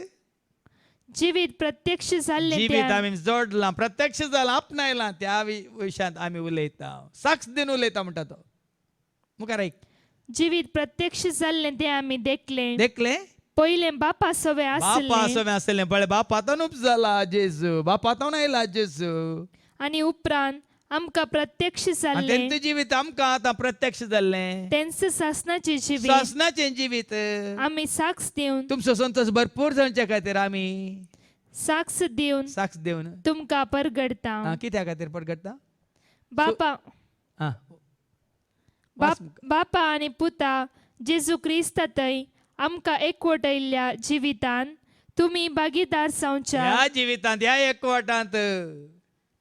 जिवीत प्रत्यक्ष जाल्ले जिवीत आमी जोडलां, प्रत्यक्ष जालां, आपणायलां, त्या विशयांत आमी उलयता, साक्ष दिन उलयता म्हणटा तो. मुखार ऐक. जिवीत प्रत्यक्ष जाल्ले ते आम्ही देखले. देखले पहिले बापा सवे बापा आसले असो आसलें पळय, बापातान उपजला जेजू, बापातान आयला जेजू. आणि उपरांत आमकां प्रत्यक्ष आनी जाल्ले तेंचें जिवीत आमकां आतां प्रत्यक्ष जाल्लें, तेंच सासनाचे जिवीत सासनाचें जिवीत. आम्ही साक्ष दिवन तुमचो संतोष भरपूर जावच्या खातीर आमी साक्ष दिवन साक्ष दिवन तुमकां परगडता. कित्या खातीर परगडटा? बापा आं, बापा आणि पुता जेजू क्रिस्तातय आमकां एकवटयल्ल्या जिवितान तुम्ही भागीदार जावच्या ह्या जिवितांत, ह्या एकवटांत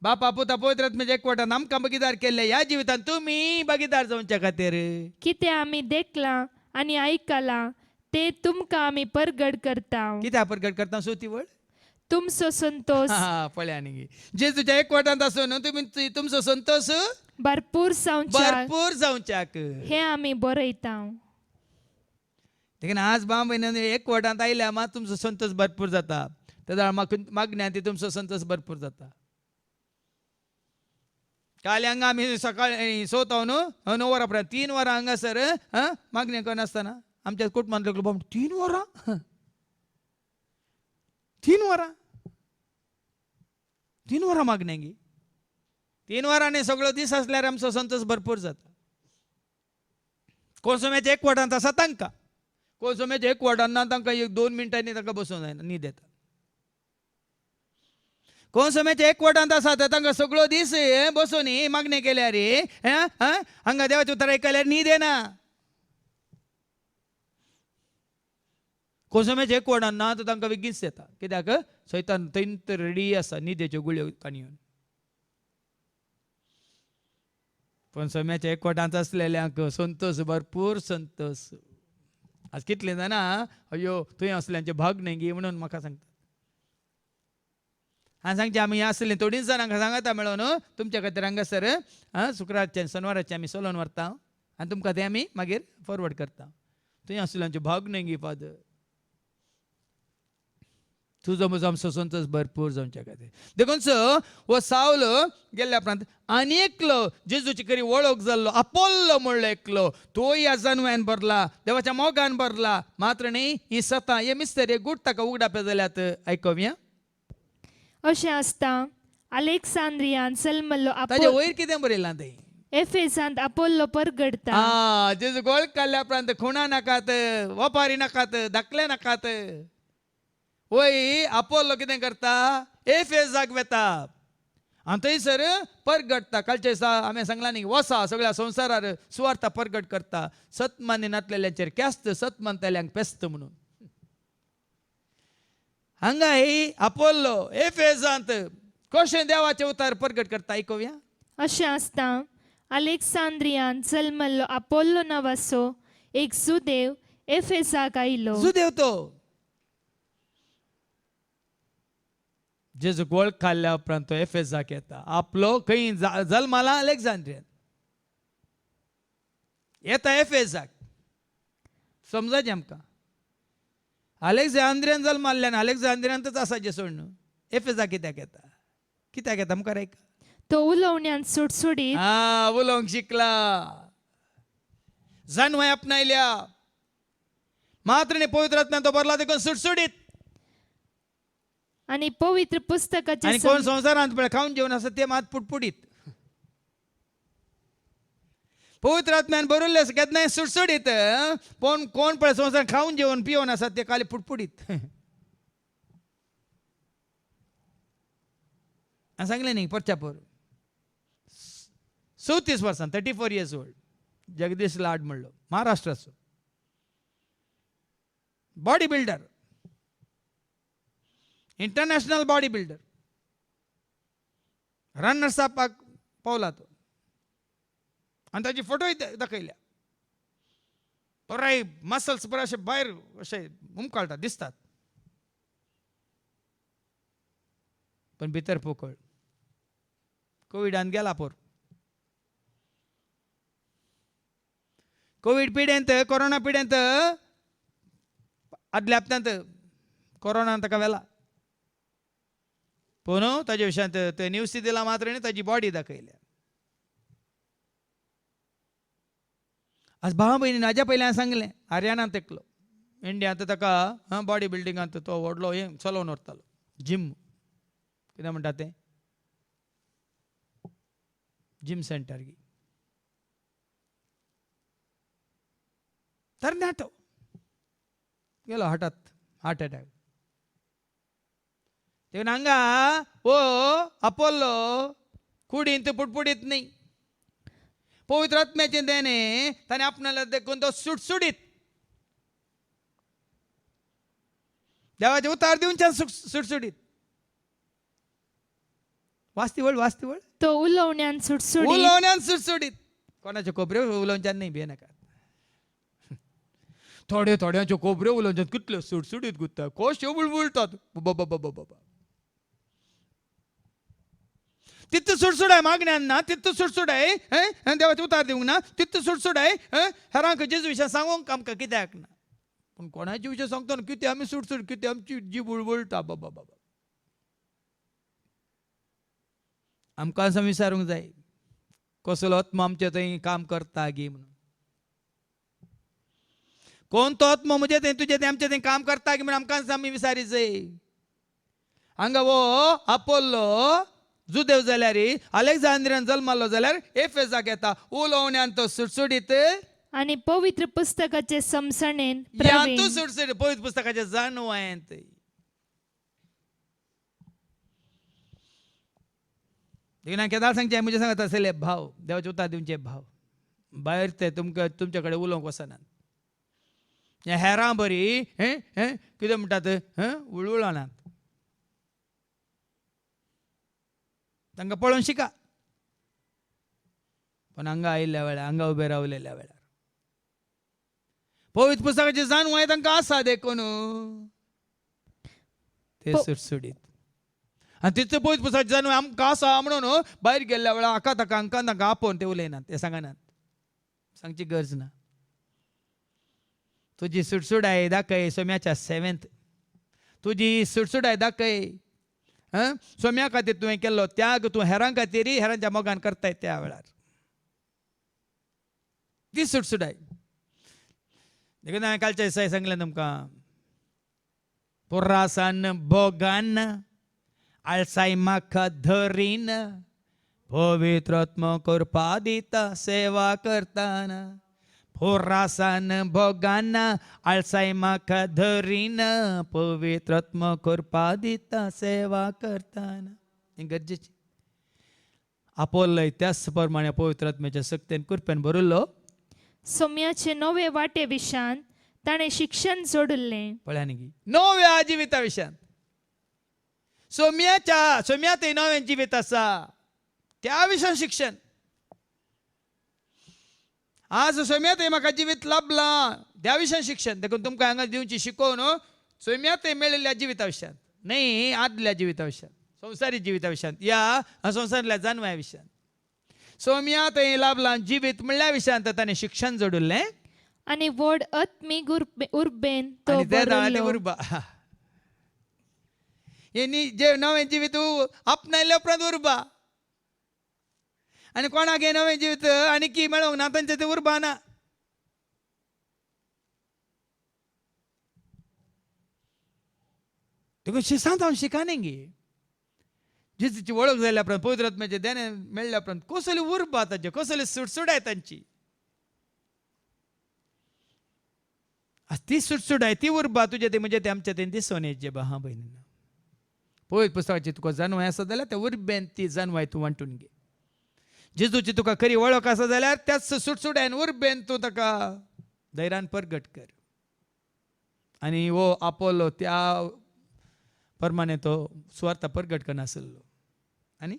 बापा पुता पवित्र आत्म्याच्या एकवटांत आमकां भागीदार केल्ले ह्या जिवितांत तुमी भागीदार जावच्या खातीर कितें आमी देखला आणि ऐकला ते तुमकां आमी परगड करता. कित्या परगट करता? सोती वळ तुमचो संतोष पळया न्ही, जेजूच्या एकवटांत आसून तुमी तुमचो संतोष भरपूर जावच्या भरपूर जावच्याक हे आमी बरयता. देखीन आज बांबयन एकवटांत आयल्या मात तुमचो संतोष भरपूर जाता. तेदा मागण्या ती तुमचो संतोष भरपूर जाता. काल हांगा आमी सकाळी सोताव न्हू 9 वरां पर्यंत 3 वरां हांगासर मागणी करनासतना आमच्या कुटुंबांतले बाब 3 वरां 3 वरां 3 वरां मागण्यांगी 3 वरांनी सगळो दीस आसल्यार आमचो संतोष भरपूर जाता. कोणसुम्याच्या एकवटांत आसा तांकां, कोणसुम्याच्या एकवटांत ना तांकां 1-2 मिनटांनी तांकां बसूंक जायना, न्हीद येता. कोणसुम्याच्या एकवटांत आसा तर तांकां सगळो दीस बसून मागणी केल्यार हांगा देवाचें उतर आयकल्यार न्हीद येना. कोणसुम्याच्या एकवटांत ना तर तांकां बेगीन येता. कित्याक सैतान थंय रेडी आसा न्हिदेच्यो गुळयो काणयोन. कोणसुम्याच्या एकवटांत असलेल्यांक संतोष भरपूर संतोष. आज कितले जाणा अयो थंय असल्यांचे भाग न्ही गी म्हणून म्हाका सांगता. हांव सांगचे आमी आसले थोडीच जाणांक सांगता मेळोन तुमच्या खातीर हांगासर शुक्रारच्या शनिवाराचे आमी चलोवन व्हरता आनी तुमकां ते आमी मागीर फॉरवर्ड करता. थंय असल्यांचे भाग न्ही गी फादर. तुजो म्हजो आमचो संतोष भरपूर जावच्या खातीर. देखून हो सावल गेल्ल्या उपरांत आनी एकलो जेजूची खरी वळख जाल्लो आपोल्लो म्हणलो एकलो तो ह्या जानव्यान भरला, देवाच्या मोगान भरला. मात्र न्ही ही सतां हे मिस्तर गूट ताका उगडापे जाल्यात. आयकवया. अशें आसता अलेक्सांद्रियान जल्मलो ताजे वयर कितें बरयलां थंय? एफेसांत आपोल्लो परगडता. जेजू वळख काडल्या उपरांत खुणा नाकात, वपारी नाकात, धाकले नाकात. वय आपोल्लो कितें करता? एफेसाक वेता आनी थंयसर परगडटा. कालचे दिसा हांवें सांगलां न्ही, वसा सगळ्या संवसारार सुवार्ता परगट करता. सतमानी नातलेल्यांचेर क्यास्त, सतमानतेल्यांक पेस्त म्हणून. हांगा ही आपोल्लो एफेसांत कशें देवाचे उतार परगट करता आयकवया. अशें आसता अलेक्सांद्रियान जल्मलो आपोल्लो नांवाचो एक सुदेव एफेसाक आयलो. सुदेव तो जेजू वळख काडल्या उपरांत तो एफेसाक येता. आपलो खंय जल्माला अलेक्झांद्रियान येता एफेसाक. समजाचें आमकां. अलेक्झांद्रियान जल्माल्यान अलेक्झांद्रियांतच आसा जेजू न्हू. एफेसाक कित्याक येता? कित्याक येता मुखार आयका. तो उलोवण्यान सुटसुडीत उलोवंक शिकला, जानवाय आपणायल्या. मात्र न्ही पवित्र आत्म्यान तो भरला देखून सुटसुडीत. आणि पवित्र पुस्तकाचे आणि कोण संवसारांत पळय खावन जेवण आसा ते मात पुटपुडीत. पवित्र आत्म्यान भरिल्ले केन्नाय सुटसुडीत. पण कोण पळय संवसार खावन जेवण पिवून आसा ते खाली पुटपुडीत. सांगले न्ही परच्यापोर 34 वर्सां 34 years old जगदीश लाड म्हणलो, महाराष्ट्राचो body builder, international body builder. Runners अपाक पावला तो. आनी ताची फोटोय दाखयल्या. बराय मसल्स बरे असे बाहेर असे उमकाळतात दिसतात, पण भितर पोकळ. कोविडान गेला पोर. कोविड पिड्यांत कोरोना पिड्यांत आदल्या हप्त्यांत कोरोनान ताका वेला, पूण ताजे विशयांत ते न्यूज दिला मात्र ताजी बॉडी दाखयल्या. आज भावा भयणीन हाज्या पयलीं हांवें सांगलें हरियाणांत एकलो इंडियांत ताका बॉडी बिल्डिंगांत तो व्हडलो हें चलोवन व्हरतालो जिम, कितें म्हणटा तें जिम सेंटर तरणाटो गेलो हार्ट अटॅक. देखून हांगा ओ अपोलो कुडींत पुडपुडीत न्ही, पवित्र आत्म्याचे देणे ताणे आपणाला देखून तो सुटसुडीत देवाचे उतार दिवचे सुटसुडीत वास्तीवळ तो उलोवण्यान सुटसुडीत उलोवण्यान सुटसुडीत. कोणाचे कोपऱ्यो उलोवच्यान नाही भियेनाका. थोड्यांच्यो कोपऱ्यो उलोवच्यान कितल्यो सुटसुडीत गुत्ता, कश्यो बुळबुळटात बाबा. तितू सुटसुडाय मागण्यान ना, तितू सुटसुडाय देवाचे उतार दिवंक ना, तितू सुटसुडाय हेरांक जेजू विशय सांगूंक आमकां कित्याक ना. पूण कोणाचे विशय सांगता कितें आमी सुटसुड, कितें आमची जी बुळबुळटा बाबा. आमकां असं विचारूंक जाय कसलो आत्मो आमचे थंय काम करता गी म्हणून. कोण तो आत्मो म्हणजे थंय तुजे थंय आमचे थंय काम करता गी म्हणून आमकां आमी विचारीचंय. हांगा वो अपोलो जुदेव जाल्यार अलेक्झांद्रियान जल्मालो जाल्यार एफेसाक येता उलोवण्यान तो सुटसुडीत आणि पवित्र पुस्तकाचे समसणेन तू सुटसुडीत पवित्र पुस्तकाच्या जाणवायंत. देखीन केदार सांगचे म्हणजे सांगत असेल भाव देवाचे उतार दिवचे भाव भायर ते तुमकां तुमचे कडेन उलोवंक वचनात. हेरां बरी कितें म्हणटात उळवळनात. तांकां पळोवन शिका. पण हांगा आयिल्ल्या वेळार हांगा उबे रावलेल्या वेळार पवित्र पुस्तकाची जाणवाय तांकां आसा देखून ते सुटसुडीत. आणि तिथं पवित्र पुस्तकाची जाणवाय आमकां आसा म्हणून भायर गेल्ल्या वेळार हाका ताका हांकां तांकां आपोवन ते उलयनात, ते सांगनात, सांगची गरज ना. तुजी सुटसुडाय दाखय सोम्याच्या सेवेंत. तुजी सुटसुडाय दाखय सोम्या खातीर तुवें केल्लो त्याग तूं हेरां खातीर हेरांच्या मोगान करताय त्या वेळार. ती सुटसुडाय. देखून हांवें कालच्या दिसा सांगलें तुमकां पुरासान भोगान आळसाय म्हाका धरीन पवित्र आत्मो करपा दिता सेवा करताना. पुरासान भोगान आळसाय म्हाका धरीन पवित्र आत्मो करपा दिता सेवा करताना. हें गरजेचें. आपोलोय त्याच प्रमाणे पवित्र आत्म्याच्या शक्तीन कृपेन भरिल्लो सोम्याचे नवे वाटे विशान ताणें शिक्षण जोडलें. पळयानी की नव्या जिविता विशयान सोम्यात नवें जिवीत आसा त्या विशयान शिक्षण. आज सोम्यात म्हाका जिवीत लाभलां त्या विशयान शिक्षण. देखून तुमकां हांगा दिवची शिकोवन सोम्यात मेळिल्ल्या जिविता विशयान न्ही आदल्या जिविता विशयान संवसारीक जिविता विशयान या संवसारांतल्या जाणव्या विशयान सोम्यात लाभलां जिवीत म्हणल्या विशयान ताणें शिक्षण जोडिल्लें. आनी व्हड आत्मीक उर्बेन तो आनी त्या दाळांनी भरिल्लो. उर्बा जे नवें जिवीत आपणायल्या उपरांत उर्बा. आनी कोणाक हें नवें जिवीत आनी की मेळोंक ना तांचे ते उर्बा ना. देखून शिसांत हांव शिकाने गे जेजूची वळख जाल्या उपरांत पवित्र आत्म्याचे देणे मेळ्ळ्या उपरांत कसली उर्बा ताचे कसली सुटसुडाय तांची. ती सुटसुडाय ती उर्बा तुजे ते म्हणजे ते आमच्या ते दिसून येचे बा भयणी. पवित्र पुस्तकाची तुका जाणवाय आसा जाल्यार त्या उर्बेन ती जाणवाय तूं वांटून घे. जेजूची तुका खरी वळख आसा जाल्यार त्याच सुटसुडायन उर्बेन तूं ताका धैर्यान परगट कर. आनी वो आपोलो त्या प्रमाणे तो स्वार्थ परगट करनासलो. आनी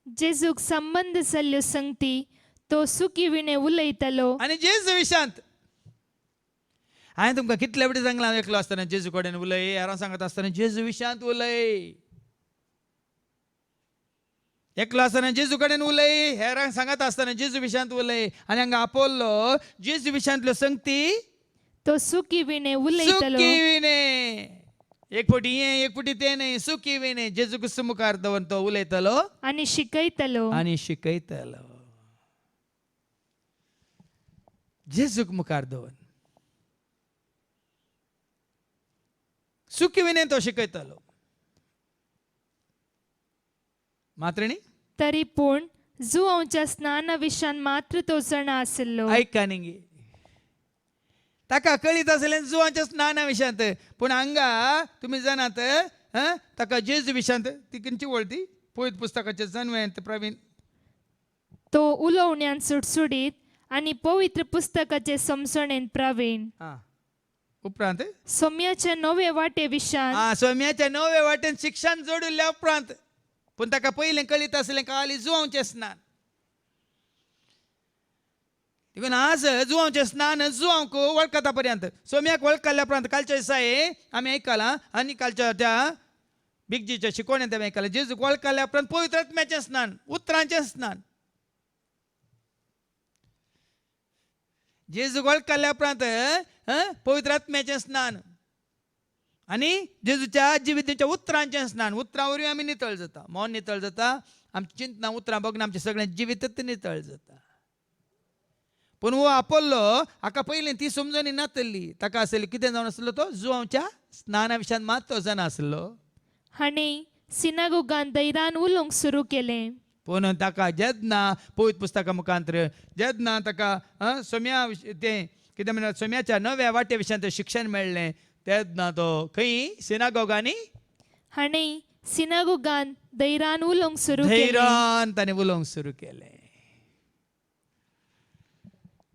जेजूक संबंध जाल्ल्यो संगती तो सुखी विणे उलयतलो. आनी जेजू विशांत हांवें तुमकां कितले फावटी सांगलां हांव एकलो आसतना जेजू कडेन उलय, हेरांक सांगत आसतना जेजू विशयांत उलय. एकलो आसतना जेजू कडेन उलय, हेरांक सांगत आसतना जेजू विशयांत उलय. आनी हांगा आपोल्लो जेजू विशयांतल्यो संगती तो सुकी विणे उलयतलो. सुकी विणे. एक फावटी हे एक फावटी ते न्हय, सुकी विणे. जेजू क्रिस्त मुखार दवरून तो उलयतलो आनी शिकयतलो. आनी शिकयतलो. जेजूक मुखार दवरून सुकी विणे तो शिकयतलो. मात्रिणी तरी पूण जुवांच्या स्नाना विशान मात्र तो जाणा आसलो. ऐका न्ही, ताका कळीत आसलें जुवांच्या स्नाना विशयांत. पूण हांगा तुमी जाणात ताका जेजू विशयांत ती खंयची वळती पवित्र पुस्तकाचे जन्मेंत प्रवीण तो उलोवण्यान सुटसुडीत आनी पवित्र पुस्तकाचे समजणेन प्रवीण. उपरांत सोम्याच्या नवे वाटे विशान सोम्याच्या नवे वाटेन शिक्षण जोडिल्ल्या उपरांत. पूण ताका पयलें कळीत आसलें खाली जुवांचें स्नान. देखून आज जुवांचें स्नान जुवांक वळखता पर्यंत, सोम्याक वळखल्या उपरांत कालच्या दिसाये आमी आयकलां आनी कालच्या त्या बिगजीच्या शिकवण्यात आमी आयकलां जेजूक वळखल्या उपरांत पवित्र आत्म्याचें स्नान, उतरांचें स्नान. जेजूक वळखल्या उपरांत पवित्र आत्म्याचें स्नान आनी जेजूच्या जिविताच्या उतरांचें स्नान. उतरां वरवीं आमी नितळ जाता, मन नितळ जाता, आमची चिंतनां उतरां बघून आमचें सगळें जिवीतच नितळ जाता. पूण हो आपोल्लो हाका पयलीं ती समजणी नासली. ताका आसली कितें जावन आसलो तो जुवांच्या स्नाना विशयान मात तो जाणा आसलो. हाणी सिनागोगान दैरान उलोवंक सुरू केलें. पूण ताका जेन्ना पवित्र पुस्तका मुखांतर जेन्ना ताका सोम्या तें कितें म्हणटा सोम्याच्या नव्या वाटे विशयान शिक्षण मेळ्ळें तेन्ना तो खंय सिनागोगांनी हाणी सिनागोगान दैरान उलोवंक सुरू केलें. धैर्यान ताणें उलोवंक सुरू केलें.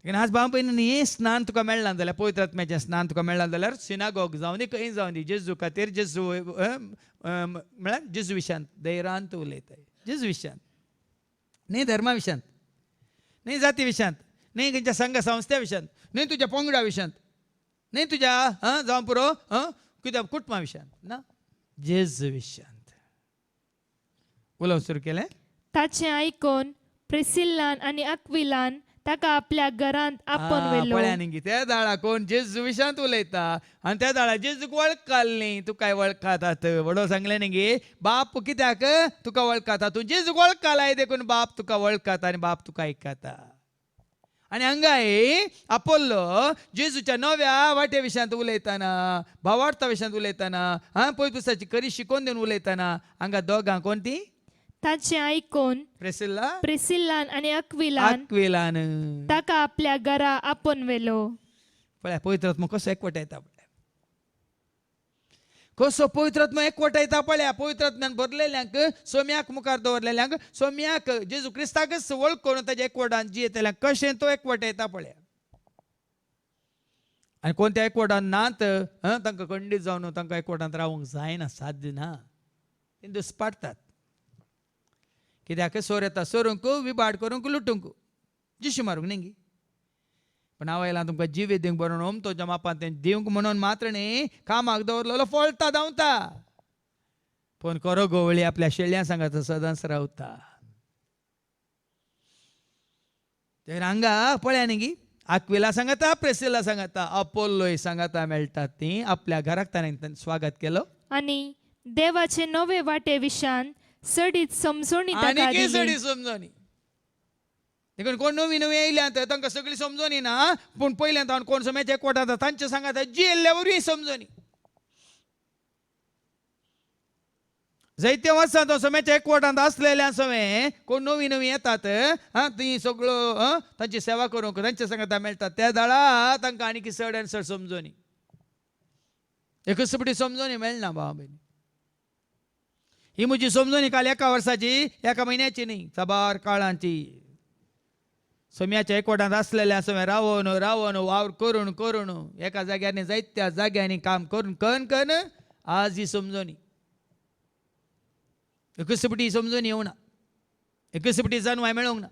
आज भाव भयणी स्नान तुका मेळना जाल्यार पवित्र आत्म्याचें स्नान तुका मेळना जाल्यार सिनागोग जावं दी खंय जावं दी जेजू खातीर जेजू म्हळ्यार जेजू विशयांत धैर्यान तूं उलयताय. जेजू विशयांत न्ही धर्मा विशयांत, न्ही जाती विशयांत, न्ही खंयच्या संघ संस्थे विशयांत, न्ही तुज्या पंगडा विशयांत, न्ही तुज्या जावं पुरो कित्याक कुटुंबा विशयांत ना, जेजू विशयांत उलोवंक सुरू केलें. ताचें आयकून प्रिसिल्लान आनी अक्विलान ताका आपल्या घरांत आपोवन व्हेलो. पळया न्ही त्या दाळा कोण जेजू विशयांत उलयता आनी त्या दाळा जेजूक वळखाल न्ही. तूं काय वळखातात व्हडो सांगलें न्ही गे बाप कित्याक तुका वळखाता. तूं जेजूक वळखालाय देखून बाप तुका वळखाता आनी बाप तुका आयकता. आनी हांगाय आपोल्लो जेजूच्या नव्या वाटे विशयांत उलयतना भावार्था विशयांत उलयतना पवित्र पुस्तकाची खरी शिकोवन दिवन उलयतना हांगा दोगां कोण ती ताचें आयकून प्रिसिल्लान आनी अक्विलान ताका आपल्या घरा आपोवन व्हेलो. पळया पवित्र आत्मा कसो एकवट येता पळया, कसो पवित्र आत्मा एकवट येता पळया. पवित्र आत्म्यान भरलेल्यांक सोम्याक मुखार दवरलेल्यांक सोम्याक जेजू क्रिस्ताकच वळखून ताच्या एकवटान जियेतल्यांक कशें तो एकवट येता पळया. आनी कोणत्या एकवटान नात तांकां खंडीत जावन तांकां एकवटांत रावूंक जायना, साध्य ना. ते दुस्पाडटात. कित्याक सोर येता सोरूंक विबाड करूंक लुटूंक जिशी मारूंक न्ही. पण हांव आयलां तुमकां जिवीत दिवंक बरोवन ओमतोच्या मापान तें दिवंक म्हणून मात्र न्ही कामाक दवरलेलो फळटा धांवता. पूण खरो गोवळी आपल्या शेळ्यां सांगात सदांच रावता. तर हांगा पळया न्ही आक्विला सांगता, प्रिसिल्ला सांगता, अपोल्लोय सांगता मेळटात ती आपल्या घराक ताणें स्वागत केलो. आनी देवाचे नवे वाटे विशान सडीत समजोणी ताका आनी दिली. सडी समजोनी देखून कोण नवी नवी येयल्यांत तांकां सगळी समजोनी ना. पूण पयल्यांत हांव कोण सोम्याचे एकवटांत तांचे सांगात जियेल्ल्या वरवीं समजोनी. जायत्या वर्सां तो सोम्याच्या एकवटांत आसलेल्या सवय कोण नवी नवी येतात ती सगळो तांची सेवा करूंक तांचे सांगाता मेळटात. त्या दाळा तांकां आनी चड आनी चड समजोनी एकच समजोनी मेळना भाव भयणी. ही म्हजी समजोनी काल एका वर्साची एका म्हयन्याची न्ही, साबार काळांची. सोम्याच्या एकवटांत आसलेल्या समय रावून रावून वावर करून करून एका जाग्यांनी जायत्या जाग्यांनी काम करून कन आज ही समजोनी एकच समजोनी येवना, एकच जाणवाय मेळोंक ना.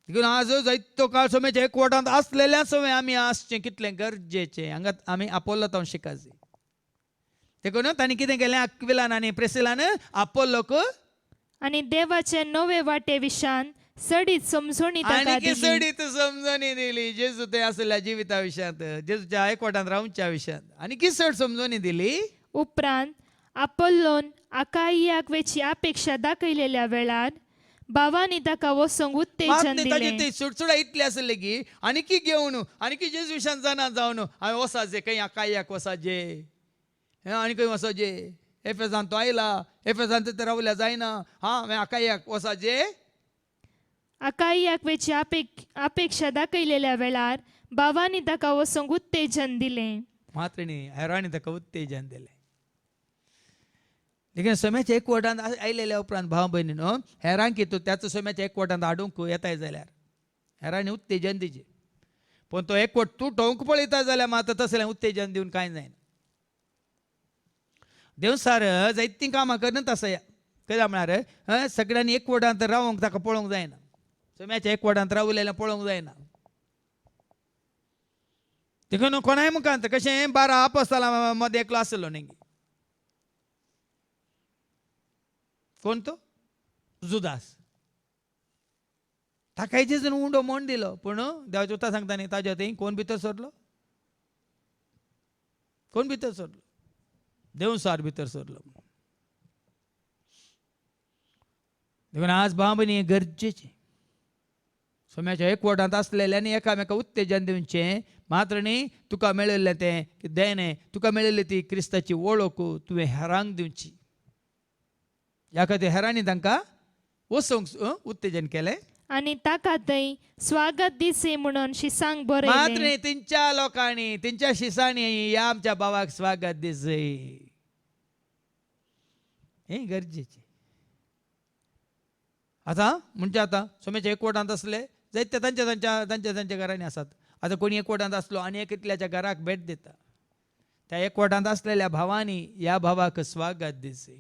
देखून आज जायतो काळ सोम्याच्या एकवटांत असलेल्या सोय आमी आसचें कितलें गरजेचें हांगा आमी आपोलोतावन शिकायचें. देखून तांणी कितें केलें अक्विलान आनी प्रिसिलान आपोलोक आणि देवाचे नवे वाटे विशान सडीत समजून आनी सडीत समजोनी दिली. जेजू ते आसलेल्या जिविता विशयांत, जेजूच्या एकवटांत रावच्या विशयांत आनी की सड समजोनी दिली. उपरांत आपोल्लोन आकाइयाक वेची अपेक्षा दाखयलेल्या वेळार भावांनी ताका वसोंक उत्तेजन दिलें. ते सुडसुडा इतली आसली की आनी की घेवन आनी की जेजू विशयान जाणा जावन हांवें वसाचे खंय आकाइयाक वसाचे आनी खंय वसाचे. एफेसांत तो आयला, एफेसांत ते रावल्या जायना, हांवें आकाइयाक वसाचे. आकाइयाक वेची अपेक्षा दाखयलेल्या वेळार भावांनी ताका वसोंक उत्तेजन दिलें. मात्र हेरांनी ताका उत्तेजन दिलें. देखीन सोम्याच्या एकवटांत आयलेल्या उपरांत भाव भयणीन हेरांक तूं त्याच सोम्याच्या एकवटांत हाडूंक येताय जाल्यार हेरांनी उत्तेजन दिचें. पूण तो एकवट तुटोवंक पळयता जाल्यार मात तसलें उत्तेजन दिवन कांय जायना. देव सार जायतीं कामां करनत आसा. कित्याक म्हळ्यार सगळ्यांनी एकवटांत रावंक ताका पळोवंक जायना. सोम्याच्या एकवटांत रावलेलें पळोवंक जायना. देखून कोणाय मुखांत कशें 12 आपोस्तलां मदें एकलो आसलो न्ही. कोण तो? जुदास. ताकाय जेजून उंडो म्हण दिलो. पूण देवाच्या उतर सांगता न्ही ताज्या थंय कोण भितर सरलो? कोण भितर सरलो? देव सार भितर सरलो. देखून आज भावनी गरजेचें सोम्याच्या एकवटांत आसलेल्यानी एकामेका उत्तेजन दिवचें. मात्र न्ही तुका मेळिल्लें तें देणे, तुका मेळिल्ली ती क्रिस्ताची वळख तुवें हेरांक दिवची. ह्या खातीर हेरांनी तांकां वसोंक उत्तेजन केलें. आणि ताका थंय स्वागत दिसे म्हणून शिसांक बरयलें. मात्र तेंच्या लोकांनी तेंच्या शिसांनी ह्या आमच्या भावाक स्वागत दिसय. हें गरजेचें. आतां म्हणजे आतां सोम्याच्या एकवटांत असले जायते तांच्या घरांनी आसात. आतां कोणी एकवटांत आसलो आनी एक इतल्याच्या घराक भेट दिता. त्या एकवटांत असलेल्या भावांनी ह्या भावाक स्वागत दिसय.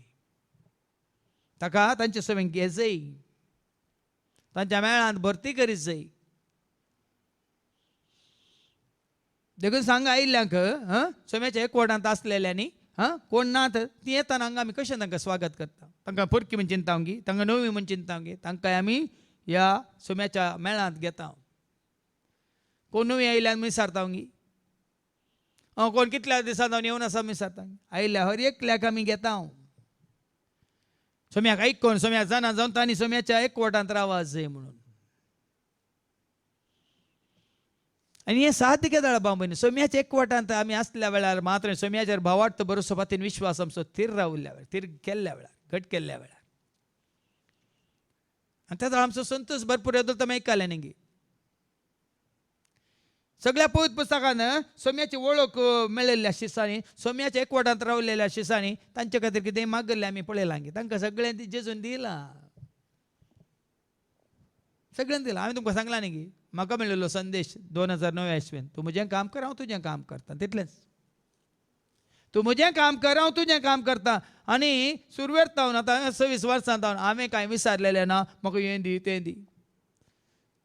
ताका तांचे सोबेन घेजय, तांच्या मेळांत भरती करीत जाय. देखून सांग आयिल्ल्यांक सोम्याच्या एकवटांत आसलेल्यांनी कोण नात ती येताना हांगा आमी कशें तांकां स्वागत करता. तांकां परकी म्हण चिंतावंगी, तांकां नवी म्हण चिंतावंगी, तांकां आमी ह्या सोम्याच्या मेळांत घेता. कोण नवी आयिल्ल्यान विचारतावंगी, कोण कितल्या दिसां जावन येवन आसा विचारता. आयिल्ल्या हर एकल्याक आमी घेता. सोम्याक आयकून सोम्याक जाणा जावन तांणी सोम्याच्या एकवटांत रावा जाय म्हणून. आनी हें साध्य केदाळ बाबा सोम्याच्या एकवटांत आमी आसल्या वेळार मात्र सोम्याचेर भावार्थ भरोसो फातीन विश्वास आमचो थीर रावल्ल्या वेळार, थीर केल्ल्या वेळार, घट केल्ल्या वेळार आनी तेजो आमचो संतोश भरपूर येदो तुमी आयकले न्ही. सगळ्या पवित्र पुस्तकान सोम्याची वळख मेळिल्ल्या शिसांनी, सोम्याच्या एकवटांत रावलेल्या शिसांनी तांचे खातीर कितें मागल्लें आमी पळयलां. तांकां सगळ्यांक जेजून दिलां, सगळ्यांक दिलां. हांवें तुमकां सांगलां न्ही की म्हाका मेळिल्लो संदेश 2009 इस्वेन, तूं म्हजें काम कर हांव तुजें काम करता. तितलेंच. तूं म्हजें काम कर हांव तुजें काम करता. आनी सुरवेर जावन आतां 26 वर्सां जावन हांवें कांय विचारलेलें ना. म्हाका हें दी तें दी.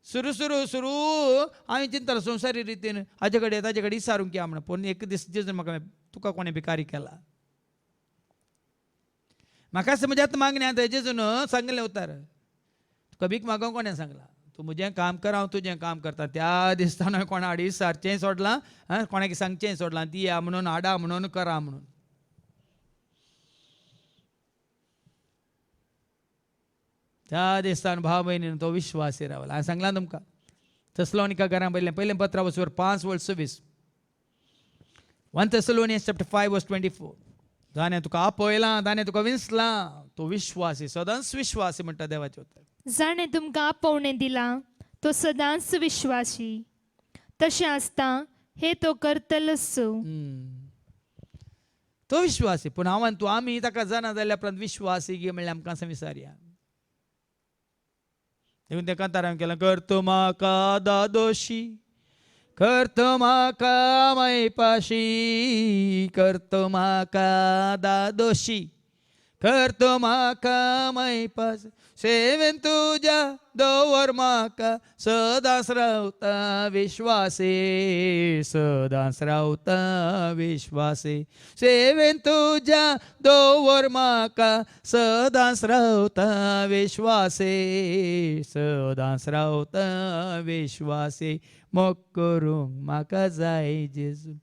सुरू हांवें चिंततालो संवसारी रितीन हाजे कडेन ताजे कडेन विचारूंक या म्हणून. पूण एक दीस जेजून म्हाका तुका कोणें भिकारी केला. म्हाका म्हज्या मागण्यांत जेजून सांगलें उतर, तुका भीक मागोवंक कोणें सांगलां? तूं म्हजें काम कर हांव तुजें काम करता. त्या दिसताना कोणा हाडी विचारचें सोडलां, कोणाक सांगचें सोडलां, दिया म्हणून, हाडा म्हणून, करा म्हणून. त्या दिसतान भाव भयणीन तो विश्वास रावला. हांवें सांगलां तुमकां थेसलोनिका घरां पयलें पत्र 5:26. 1 Thessalonians chapter 5:24. जाणें तुका आपयलां, ताणें तुका विंचलां, तो विश्वासी, सदांच विश्वासी म्हणटा देवाचें उतर. जाणें तुमकां आपोवणें दिलां तो सदांच विश्वासी. तशें आसता हे तो करतलोच. तो विश्वासी. पूण हांव आनी तूं आमी ताका जाणा जाल्या उपरांत विश्वासी गे म्हणल्यार आमकां असं विचारया. देखून त्या कांतार हांवें केलां, करतो म्हाका दादोशी, करतो म्हाका मैपाशी, करतो म्हाका दादोशी, करतो म्हाका मैपास सेवेन तुझ्या दवर म्हाका सदांच रावता विश्वासे सदांच रावता विश्वासे सेवेन तुझ्या दवर म्हाका सदांच रावता विश्वासे सदांच रावता विश्वासे मोग करूंक म्हाका जाय जेजू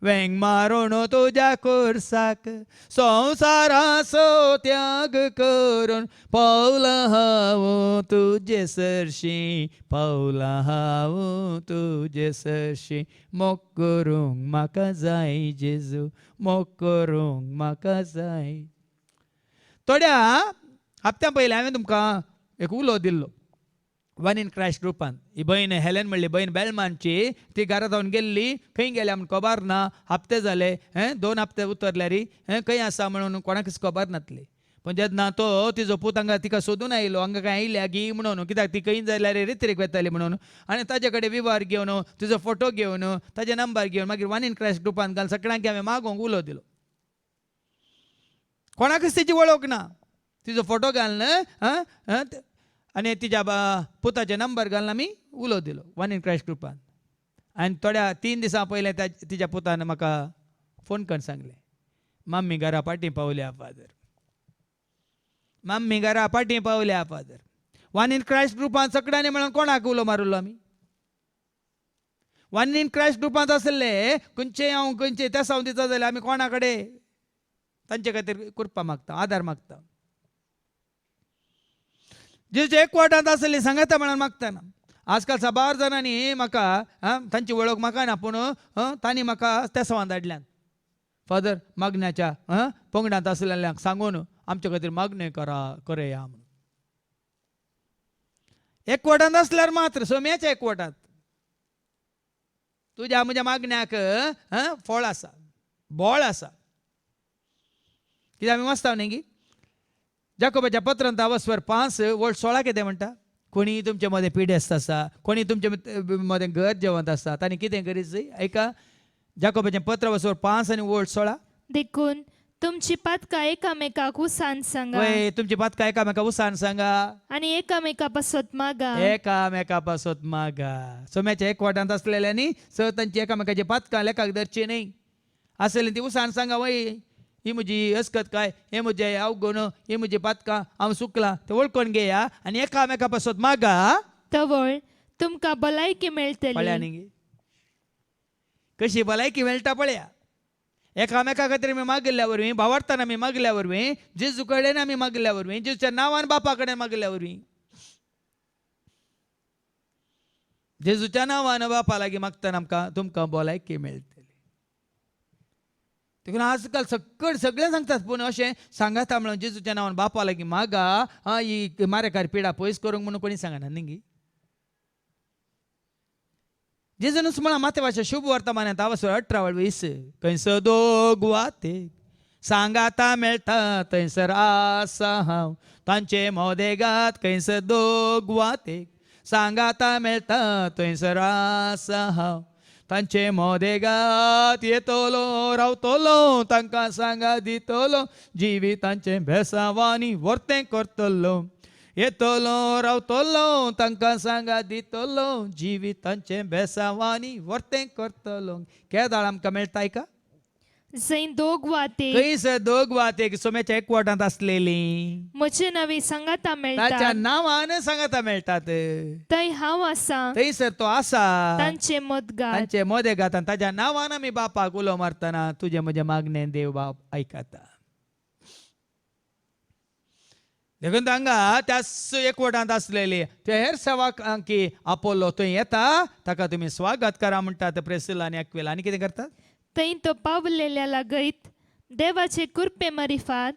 वेंग मारून तुझ्या कुर्साक संवसाराचो त्याग करून पावलां हांव तुजे सरशी पावलां हांव तुजे सरशी मोग करूंक म्हाका जाय जेजू मोग करूंक म्हाका जाय. थोड्या हप्त्या पयलीं हांवें तुमकां एक उलो दिल्लो वन इन क्रायस्ट ग्रुपान. ही बहीण हेलेन म्हणली बहीण बेलमानची ती घरा जावन गेल्ली खंय गेल्या म्हणून खबर ना हप्ते जाले 2 हप्ते उतरल्या री खंय आसा म्हणून कोणाकच खबर नासली. पण जेन्ना तो तिजो पूत हांगा तिका सोदून आयलो हांगा काय आयल्या गी म्हणून कित्याक ती खंय जाल्यार रित्रेक वेताली म्हणून आनी ताजे कडेन विवार घेवन तिजो फोटो घेवन ताजे नंबर घेवन मागीर वन इन क्रायस्ट ग्रुपान घाल सगळ्यांक हांवें मागोवंक उलो दिलो. कोणाकच तिची वळख ना तिजो फोटो घालून आनी तिच्या पुताचे नंबर घालून आमी उलो दिलो वन इन क्रायस्ट ग्रुपान. आनी थोड्या 3 दिसां पयलें तिच्या पुतान म्हाका फोन करून सांगलें मम्मी घरा पाटी पावल्या फादर मम्मी घरा पाटी पावल्या फादर. वन इन क्रायस्ट ग्रुपान सगळ्यांनी मेळून कोणाक उलो मारुल्लो आमी वन इन क्रायस्ट ग्रुपांत आसले खंयचेय हांव खंयचेय त्या सावन दिता जाल्यार आमी कोणा कडेन तांचे खातीर करपा मागता आदार मागता. जे एकवटांत आसली सांगाता म्हणून मागता ना. आजकाल 12 जाणांनी म्हाका तांची वळख म्हाका ना पूण तांणी म्हाका त्या सवान धाडल्यान फादर मागण्याच्या पंगडांत आसलेल्यांक सांगून आमचे खातीर मागणी करया म्हणून. एकवटांत आसल्यार मात्र सोम्याच्या एकवटांत तुज्या म्हज्या मागण्याक फळ आसा बोळ आसा. कित्याक आमी वाचता न्ही गी जाकोबाच्या पत्रांत अवस्वर 5:16 कितें म्हणटा कोणी तुमचे मदें पिडेस्त आसा कोणी तुमचे मदें घर जेवंत आसा तांणी कितें करीत ऐका जाकोबाचें पत्र अवस्वर 5:16 देखून तुमची पातकां एकामेकाक उसान सांगा वय तुमची पातकां एकामेकाक उसान सांगा आनी एकामेका पासत मागा एकामेका पासत मागा. सोम्याच्या एकवटांत आसलेल्यांनी तांची एकामेकाची पातकां लेखाक धरची न्ही आसली ती उसान सांगा वय ही म्हजी अस्कत काय हे म्हजे अवगुण ही म्हजी पातकां हांव चुकलां ते वळखून घेया आनी एकामेका पासत मागा तवळ तुमकां भलायकी मेळटली. पळया न्ही कशी भलायकी मेळटा पळया. एकामेका खातीर आमी मागिल्ल्या वरवीं भावार्थान आमी मागल्या वरवीं जेजू कडेन आमी मागल्या वरवीं जेजूच्या नांवान बापा कडेन मागल्या वरवीं जेजूच्या नांवान बापा लागीं मागतना आमकां तुमकां भलायकी मेळटली. देखून आजकाल सगळे सांगतात पूण अशें सांगाता म्हणून जेजूच्या नांवान बापा लागीं मागा ही मारेकार पिडा पयस करूंक म्हणून कोणी सांगना न्ही. जेजूनुच म्हणा मातेवाच्या शुभ वर्तमानांत अवस्वर 18:20 खंयसर दोग वा ते सांगाता मेळटा थंयसर आसा हांव तांचे मोदेगात खंयसर दोग वा ते सांगाता मेळटा थंयसर आसा हांव तांचे मोदेगात येतलो रावतलो तांकां सांगा दितलो जिवितांचे भेसांवांनी वर्तें करतलो येतलो रावतलो तांकां सांगा दितलो जिवितांचे भेसांवांनी वर्तें करतलो. केदाळ आमकां मेळटाय का जंय दोग वा ते खंयसर दोग वा ते सोम्याच्या एकवटांत आसलेली म्हजे नवी सांगाता मेळटा ताच्या नांवान सांगाता मेळटात थंय हांव आसा थंयसर तो आसा तांचे मदगात तांचे मोदेगात आनी ताच्या नांवान आमी बापाक उलो मारतना तुजे म्हजे मागणें देव बाप आयकता. देखून हांगा त्याच एकवटांत आसलेली ते हेर सेवकांकी आपोलो थंय येता ताका तुमी स्वागत करा म्हणटात प्रिसिला आनी अक्विला. आनी कितें करतात थंय तो पावलेल्या लागयत देवाचे कृपे मरिफात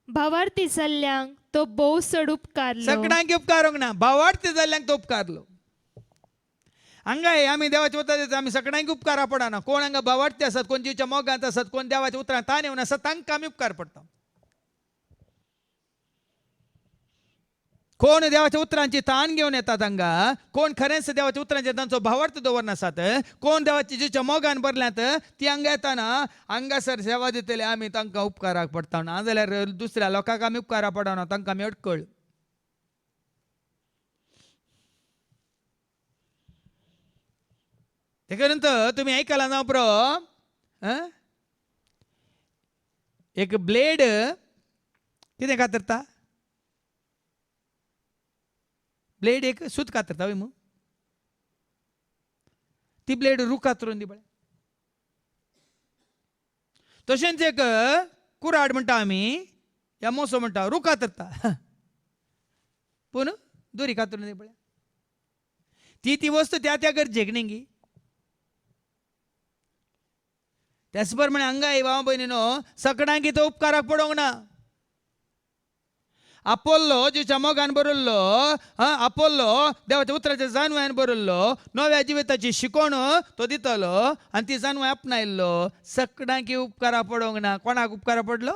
भावार्थी जाल्ल्यांक तो भोव चड उपकारलो. सगळ्यांक उपकारूंक ना भावार्थी जाल्ल्यांक तो उपकारलो. हांगा आमी देवाचे उतर दिता आमी सगळ्यांक उपकारा पडना. कोण हांगा भावार्थी आसात कोण जीवच्या मोगांत आसात कोण देवाच्या उतरांत तान येवन आसात तांकां आमी उपकार पडटा. कोण देवाच्या उतरांची ताण घेऊन येतात हांगा, कोण खरेंच देवाच्या उतरांचे तांचो भावार्थ दवरनासात, कोण देवाची जीच्या मोगान भरल्यात ती हांगा येताना हांगासर सेवा दितले आमी तांकां उपकाराक पडटा नाजाल्यार दुसऱ्या लोकांक आमी उपकारा पडना तांकां आमी अडकळ. तेका नंतर तुम्ही ऐकायला ना प्रो एक ब्लेड कितें कातरता, ब्लेड एक सूत कातरता वय मग ती ब्लेड रूख कातरून दी बळे. तशेंच एक कुराड म्हणटा आमी या मोसो म्हणटा रूख कातरता पूण दोरी कातरून दी बळे. ती वस्तू त्या गरजेक न्ही. त्याच प्रमाणे हांगा भाव भयणीनो सगळ्यांक तो उपकाराक पडोंक ना. आपोल्लो जीच्या मोगान बरयल्लो, आपोल्लो देवाच्या उतराच्या जानवान बरयल्लो, नव्या जिविताची शिकोण तो दितलो आनी ती जानवाय आपणायल्लो. सगळ्यांक उपकारा पडोंक ना. कोणाक उपकारा पडलो?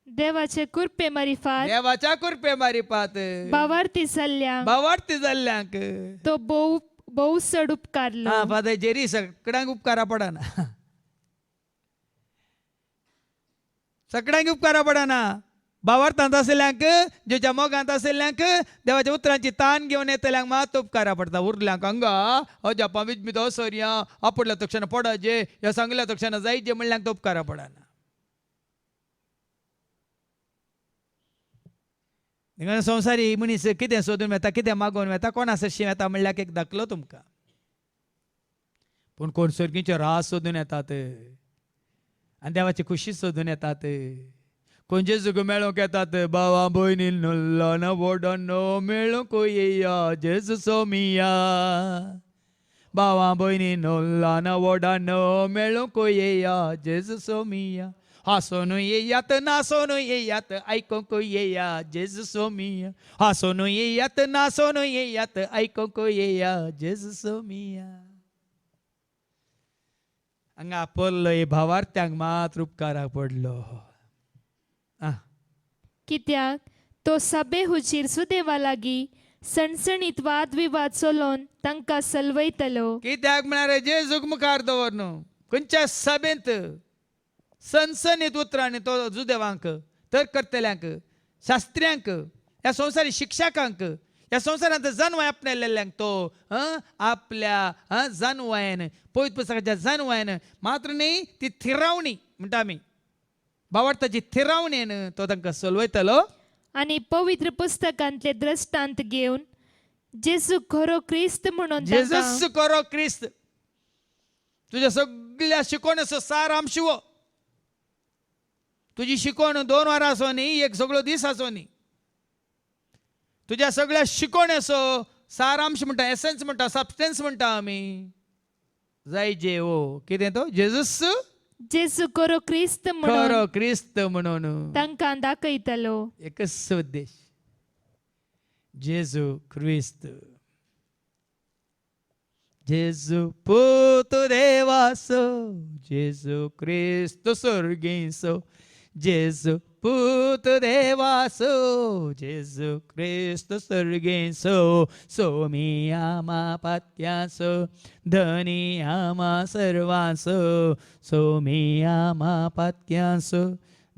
देवाचे कृपे मारिफात, देवाच्या कृपे मारिफात भावार्थी जाल्ल्यांक तो बहु चड उपकारलो. फादर जेरी सगळ्यांक उपकारा पडना. सगळ्यांक उपकारा पडना. भावार्थांत आसल्यांक, जेच्या मोगांत आसल्यांक, देवाच्या उतरांची ताण घेवन येतल्यांक मात उपकारा पडटा. उरल्यांक हांगा अजापा विजमित असोरया आपडल्या तक्षण पडजे ह्या सांगल्या तक्षण जायचे म्हणल्यांक तो उपकारा पडना. संवसारी मनीस कितें सोदून येता, कितें मागोवन येता, कोणा सरशी येता म्हणल्यार एक दाखलो तुमकां. पूण कोण सर्गीचे रास सोदून येतात आनी देवाची खुशी सोदून येतात. कोण जेजूक मेळोंक येतात. बावा भयणी ल्हान व्हडानो मेळोंक येया जेजू सोमिया. बावा भयणी ल्हान व्हडानो मेळोंक येया जेजू सोमिया. हांसून येयात नासून येयात आयकोंक येया जेजू सोमिया. हांसून येयात नासून येयात आयकोंक येया जेजू सोमिया. हांगा पडलो हे भावार्थ्यांक मात्र उपकाराक पडलो. कित्याक तो सभे हुजीर सुदेवा लागीं सणसणीत वाद विवाद चलोवन तांकां सलवयतलो. कित्याक म्हळ्यार जेजूक मुखार दवर न्हू. खंयच्या सभेंत सनसनीत उतरांनी तो जुदेवांक, तर्क करतल्यांक, शास्त्र्यांक, ह्या संवसारी शिक्षकांक, ह्या संवसारांत जानवाय आपणायल्ल्यांक तो आपल्या जानवायन, पवित्र पुस्तकाच्या जानवायन मात्र न्ही ती थिरावणी म्हणटा आमी भावार्थाची थिरावणेन तो तांकां सलवयतलो. आनी पवित्र पुस्तकांतले दृश्टांत घेवन जेजू खरो क्रिस्त म्हणून जेजूस खरो क्रिस्त. तुज्या सगळ्या शिकोवणेचो सारांश वो. तुजी शिकोवण 2 वरां आसो न्ही, एक सगळो दीस आसो न्ही. तुज्या सगळ्या शिकोवणेचो सारांश म्हणटा, एसेन्स म्हणटा, सबस्टन्स म्हणटा आमी. जाय जे ओ कितें तो जेजू खरो क्रिस्त म्हणून तांकां दाखयतलो. एकच उद्देश जेजू क्रिस्त. जेजू पूत देवासो, जेजू क्रिस्त स्वर्गीसो. जेजू पूत देवासो, जेजू क्रिस्त स्वर्गीसो. सोमी आमा पात्यासो, धनी आमा सर्वांसो. सोमी आमा पात्यासो,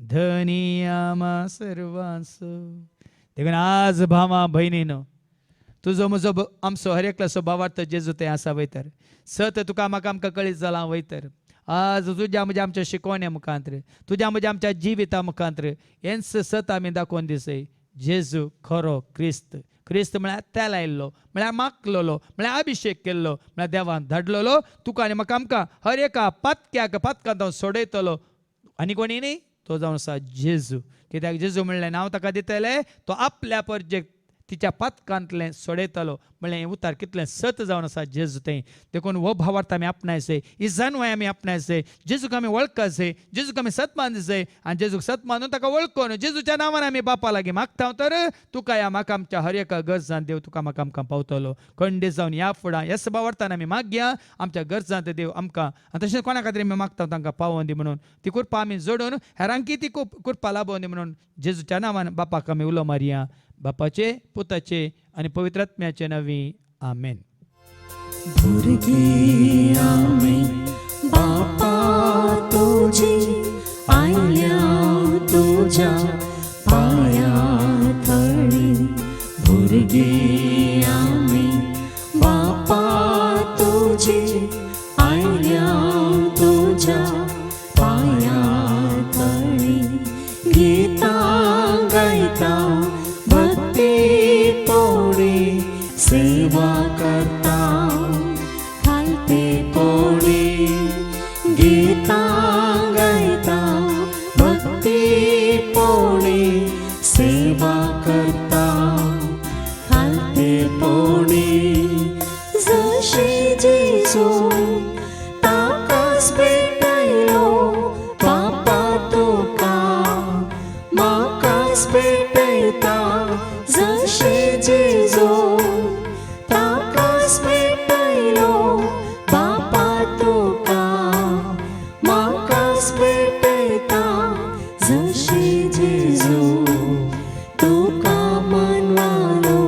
धनी आमा सर्वांसो. देखून आज भावा भयणीनो तुजो म्हजो आमचो हर एकल्याचो भावार्थ जेजू थंय आसा वयतर. सत तुका म्हाका आमकां कळीत जालां वयतर. आज तुज्या म्हज्या आमच्या शिकवण्या मुखांतर, तुज्या म्हज्या आमच्या जिविता मुखांतर हेंच सत आमी दाखोवन दिसय. जेजू खरो क्रिस्त. क्रिस्त म्हळ्यार तेल आयिल्लो, म्हळ्यार मागलेलो, म्हळ्यार अभिशेक केल्लो, म्हळ्यार देवान धाडलेलो. तुका आनी म्हाका आमकां हर एका पातकांत हांव सोडयतलो. आनी कोणी न्ही, तो जावन आसा जेजू. कित्याक जेजू म्हणलें हांव ताका दितलें, तो आपल्या परजेक तिच्या पातकांतलें सोडयतलो. म्हणलें हें उतार कितलें सत जावन आसा जेजू थंय. देखून हो भावार्थ आमी आपणायसय, ही जानवाय आमी आपणायसय. जेजूक आमी वळखसय, जेजूक आमी सत दिसय आनी जेजूक सत मानून ताका वळखून जेजूच्या नांवान आमी बापा लागीं मागता तर तुका या म्हाका आमच्या हर एका गरजांत देव तुका म्हाका आमकां पावतलो. खंडीत जावन या फुडां ह्याच भावार्थान आमी मागया. आमच्या गरजांत देव आमकां आनी तशेंच कोणा खातीर आमी मागता तांकां पावोवन दी म्हणून ती कृपा आमी जोडून हेरांकी ती कृपा लाभोवन दी म्हणून जेजूच्या नांवान बापाक आमी उलो मारया. बापाचे, पुताचे आणि पवित्र आत्म्याचे नावी आमेन. भुरगी आमी बापा तुझी आयल्या तुझ्या पाया थळी. भुरगी आमी बापा तुझी आयल्या तुझ्या पाया थळी. गीता गायता भक्ती पोळी सेवा करता खालते पोळी. गीता गायता भक्ती पोळी सेवा करता खालते पोळी. जशी जेजू ताकाच भेटलो बापा तुका म्हाकाच भेटयता. जशी जेजू ताकाच भेटयलो बापा तुका म्हाकाच भेटयता. जशी जेजू तुका मानवालो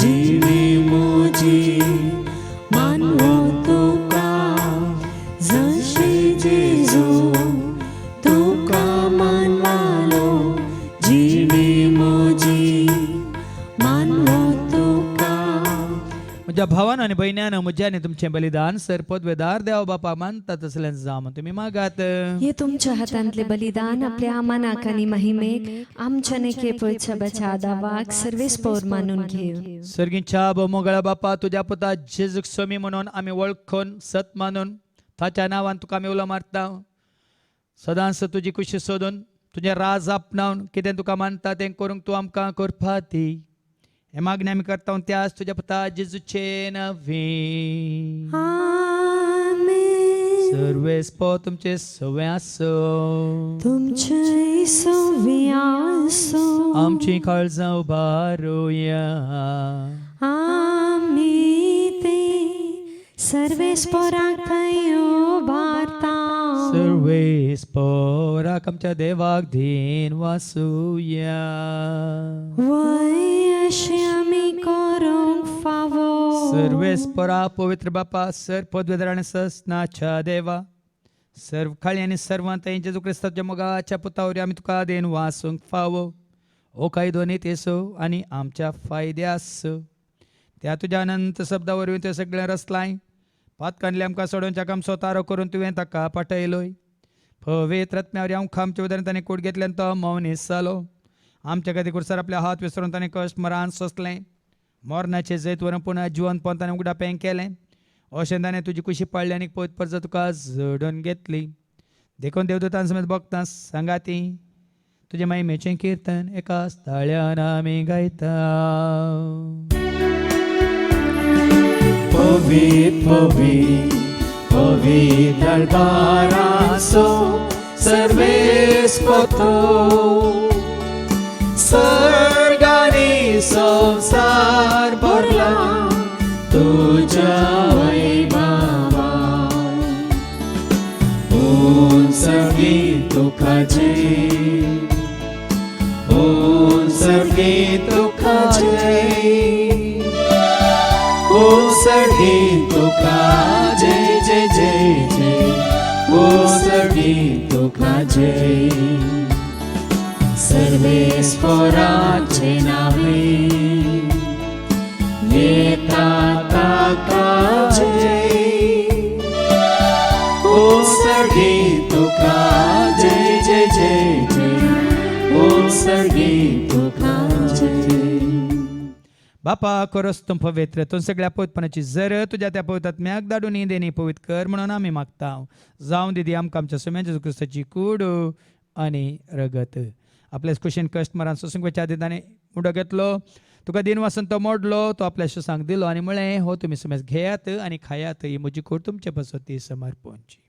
जिणी मोजी मानवो तुका. जशी जेजू तुका मानवालो जिणी मोजी मानवो तुका. म्हज्या भावान आनी भयण्यान म्हज्या आनी तुमचें बलिदान सर पदवेदार देव बापा मानतात असल्यान जावं तुम्ही मागात. हे तुमच्या हातांतले बलिदान आपल्या आमानाक आनी महिमेक आमच्या नेके पोयच्या आदावाक सर्वेस पौर मानून घेव. सर्गीच्या मोगळा बापा तुझ्या पुता जेजूक स्वामी म्हणून आमी वळखून सत मानून ताच्या नांवान तुका आमी उलो मारता. सदांच तुजी कुशी सोदून तुझे राज आपणावन कितें तुका मानता तें करूंक तूं आमकां करपा दी. हे मागणी आमी करता त्याच तुझ्या पुता जेजूचे नांवी. आमेन. सर्वेस पो तुमचे सवे आसो. तुमचे सवे आसो. आमची काळजां उबारुया. आमी ते सर्वेस पोराक उबारता. सर्वेस पोराक आमच्या देवाक दिन वासुया. वय अशें आमी करूंक फावो. सर्वेस परा पवित्र बापा सर पदवेदार आनी सस्नाच्या देवा सर्व खाळी आनी सर्वांत जेजू क्रिस्ताच्या मोगाच्या पुतावरी आमी तुका देन वासूंक फावो. ओ काही दोनी तेसो आनी आमच्या फायद्यास त्या तुज्या अनंत शब्दा वरवीं ते सगळें रचलाय. पातकांतले आमकां सोडोवच्या काम स्वतारो करून तुवें ताका पाठयलोय. पवित्र आत्म्यावर आमकां आमच्या उदारण ताणें कूड घेतल्यान तो मौनीस जालो. आमच्या खातीर कुर्सार आपले हात विसरून ताणें कश्ट मरान सोंसलें. मोरणाचें जैत व्हरून पुन्हा जिवंतपण ताणें उगडापें केलें. अशें ताणें तुजी कुशी पाळली आनी पयत परत तुका जोडून घेतली. देखून देवदूतां समेत भक्तां सांगाती तुजे महिमेचें कीर्तन एकाच ताळ्यान आमी गायता. पवित्र पवित्र पवित्र दरबारासो सर्वेस पतो. सर्गानी संसार भरला तुझ्या वैभवा. ऊन सगळी तुका जय. ऊन सगळी तुका जय. ऊन सगळी तुका जय जय जय जय. ऊन सगळी तुका जय. सर्वेस पोराचे नावे येता ताका जय. ऊन सगळी तुका जय जय जय जय. ऊन सगळी तुका जय. बापा खरोच तूं पवित्र तूं सगळ्या पवित्रपणाची जर तुज्या त्या पवित्रात्म्याक धाडून देणी पवित्र कर म्हणून आमी मागता. जावं दिदी आमकां आमच्या सोम्या जेजू क्रिस्ताची कूड आनी रगत. आपल्या कुशीन कश्ट मारान सोसूंक वेच्या आदी ताणें उडो घेतलो. तुका दिन वासून तो मोडलो तो आपल्या शिसांक दिलो आनी म्हळें हो तुमी समेज घेयात आनी खायात. ही म्हजी कूड तुमचे पासत ती समर्पणची.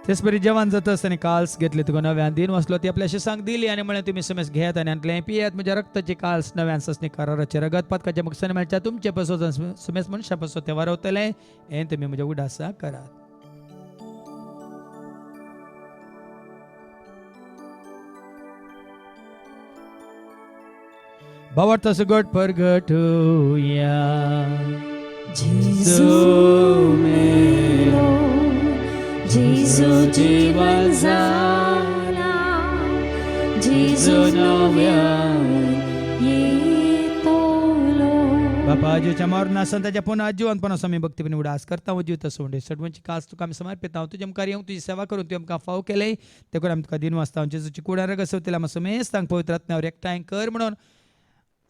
तेच बरी जेवण जाता आसतना काल्स घेतली तुका नव्यान दिन वाचलो ती आपल्या शिसांक दिली आनी म्हळें तुमी समेज घेयात आनी आंतलें पियात म्हज्या रक्ताची काल्स नव्यान ससनी कराराचे रगत पातकाच्या मुखार मेळच्या तुमचे पासत समेज मनशा पासत ते वारवतले हें तुमी म्हज्या उडासा करात. भावार्थ सगट परगटूया जेजू मेलो, जेजू जीवन झाला, जेजू नव्यान येतलो. बापा आजीच्या मरणा संताच्या पुन्हा जीवनपणास आम्ही भक्तीपणे उडास करता जीवित सोंडे सडवंची कास तुका आम्ही समर्पित आहोत तुझ्या मुखार येऊन तुझी सेवा करून तू आमकां फाव केले ते करून आम्ही तुका दिन वाचता जेजूची कुडार रगसवतेला आम्हा समेस्तांक पवित्र आत्म्यावर एकठांय कर म्हणून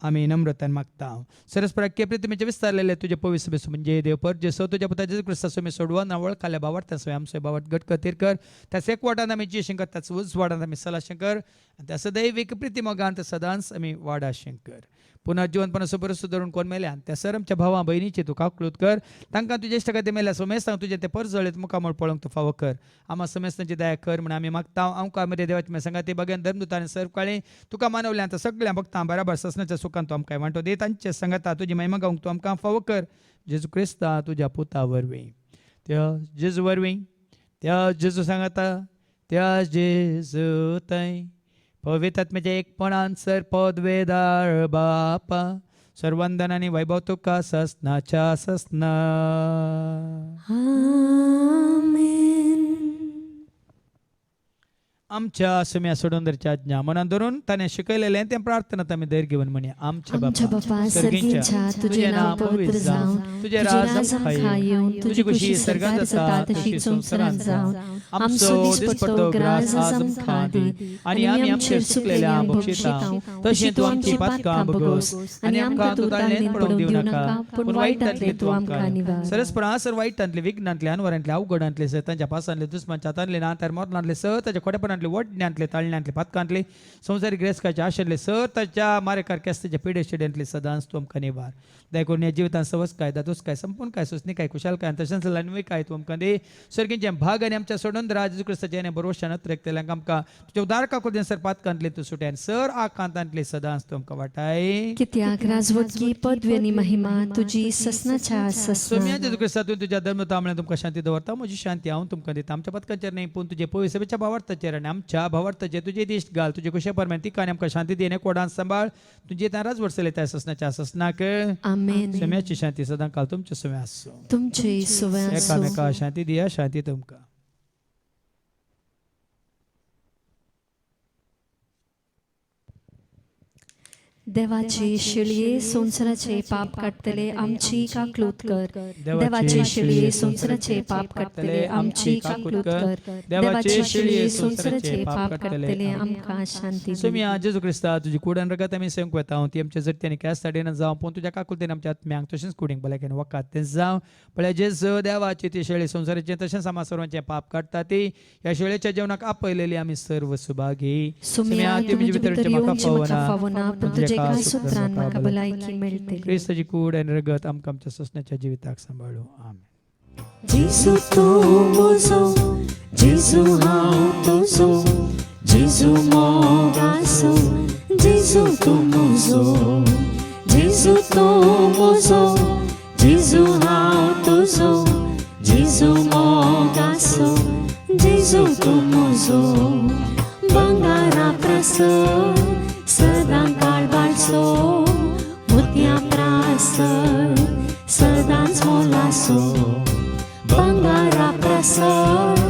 आम्ही नम्रतान मागता. सरस्पराक्य प्रितमेचे विस्तारलेले तुझे पवित्र बेसू म्हणजे देव पर जे सो तुझ्या पुता जेजू ख्रिस्ता मी सोडवा नावळ खाल्या बावाट त्या सोय आमचे बावाट गट कथीर कर त्याच एक वाटान आम्ही जे शंकर त्याच उज वाटान आम्ही सला शंकर त्या सदैविक प्रीतिमगांत सदांच आम्ही वाडा शंकर पुन्हा जीवनपणा सोबर सुधारून कोण मेल्यान त्या सर आमच्या भावा बहिणीचे तू काकळूत कर तांकां तुझे इश्ट कधी मेल्या सोमेस्तांक तुझे ते पर जळीत मुखामोळ पळोवंक तू फावो कर आम्हा समेस्तांची दया कर म्हणून आम्ही मागता आमकां आमच्या देवाची सांगाती बगेन धर्मदुतांनी सर्व काळी तुका मानवल्या तर सगळ्या भक्तां बराबर ससनाच्या सुखान तू आमकां वांटो दे तांचे सांगाता तुझी महिमा गावंक तू आमकां फावो कर जेजू क्रिस्ता तुझ्या पुता वरवीं त्या जेजू वरवीं त्या जेजू सांगाता त्या जेजू थंय पवित्र आत्म्याच्या एकपणान सर पद वेदार बापा सर्वंदन आणि वैभव तुका ससनाच्या ससना. आमेन. आमच्या सुम्या सोडूंदरच्या आज्ञा मनात धरून ताणे शिकयलेले ते प्रार्थनात आम्ही धैर्य घेवन म्हणया आमच्या बापा सर्गीच्या तुझे नाव पवित्र जावं तुझे राज आमकां येवं तुझी खुशी सर्गांत जाता तशी संवसारांत जावं आमचो दिसपट्टो ग्रास आज आमकां दी आनी आमी आमचेर चुकलेल्या बक्षिता तशी तूं आमची पातकां बगोस आनी आमकां तूं ताळणेन पडोवंक दिवं नाका पूण वायटांतले तूं आमकां निवार. सरस्परा सर वायटांतले विघ्नांतले अनवरांतले अवघडांतले सतांच्या पासांतले दुस्मानच्या हातांतले नातार मोरणांतले सताच्या खोटेपणांतले वडण्यांतले ताळण्यांतले पातकांतले संवसारीक रेस्काच्या आशेतले सताच्या मारेकार केस्ताच्या पिडे शेड्यांतले सदांच तूं आमकां निवार. दया करून या जिवितांत सवस काय दादोस काय संपूर्ण काय सुस्नी काय कुशाल काय तशेंच लानवी काय तूं आमकां दे सर्गींचे भाग आनी आमच्या सोडून राज क्रिस्ताच्या याने बरोवशानत रेखतेल्यांक आमकां तुज्या उदार काकुदेन सर पातकांतले तूं सुट्यान सर आकांतांतले सदांच तूं आमकां वाटाय. कित्याक राजवटकी पदवी आनी महिमा तुजी ससनाच्या ससना. सोम्या जेजू क्रिस्ता तूं तुज्या धर्मतामळ्यान तुमकां शांती दवरता म्हजी शांती हांव तुमकां दिता आमच्या पदकांचेर न्ही पूण तुजे पवित्र सभेच्या भावार्थाचेर आनी आमच्या भावार्थाचेर तुजे दिश्ट घाल तुजे कुशे परमेन तिका आनी आमकां शांती दी कोडान सांबाळ तुजे त्या राजवट त्या ससनाच्या ससनाक आमेन. सोम्याची शांती सदां काल तुमच्या सोम्या आसूं तुमचे सुवास एकामेका शांती दिया शांती तुमकां. देवाचे शिळये संवसाराचे पाप काडटले आमची काकलूत कर. देवाचे शिळये संवसाराचे पाप काडटले आमची काकलूत कर. देवाचे शिळये संवसाराचे पाप काडटले आमकां शांती दी. सोम्या जेजू क्रिस्ता तुजी कुडान रगत आमी सेवंक वेता ती आमच्या जट्ट्यांनी कॅस ताडेन जावं पूण तुज्या काकुलतेन आमच्या आत्म्यांक तशेंच कुडींक भलायकेन वकात तें जावं पळय जेजू देवाचे ती शेळी संवसाराचे तशेंच आमा सर्वांचे पाप काडटा ती ह्या शेळेच्या जेवणाक आपयलेली आमी सर्व सुभागी. सोम्या तूं म्हजे भितर येवंक म्हाका फावना पूण तुजे कांय सुत्रान म्हाका भलायकी मेळटली. क्रिस्ताची कूड आनी रगत आमकां आमच्या ससनाच्या जिविताक सांबाळू आमेन. जेजू तूं म्हजो जेजू हांव तुजो जेजू मोगासो जेजू तूं म्हजो जेजू तूं म्हजो जेजू हांव तुजो जेजू मोगासो जेजू तूं म्हजो बंगारा प्रसर सदां काळबाचो मोतयां प्रासर सदांच मोलाचो बंगारा प्रसर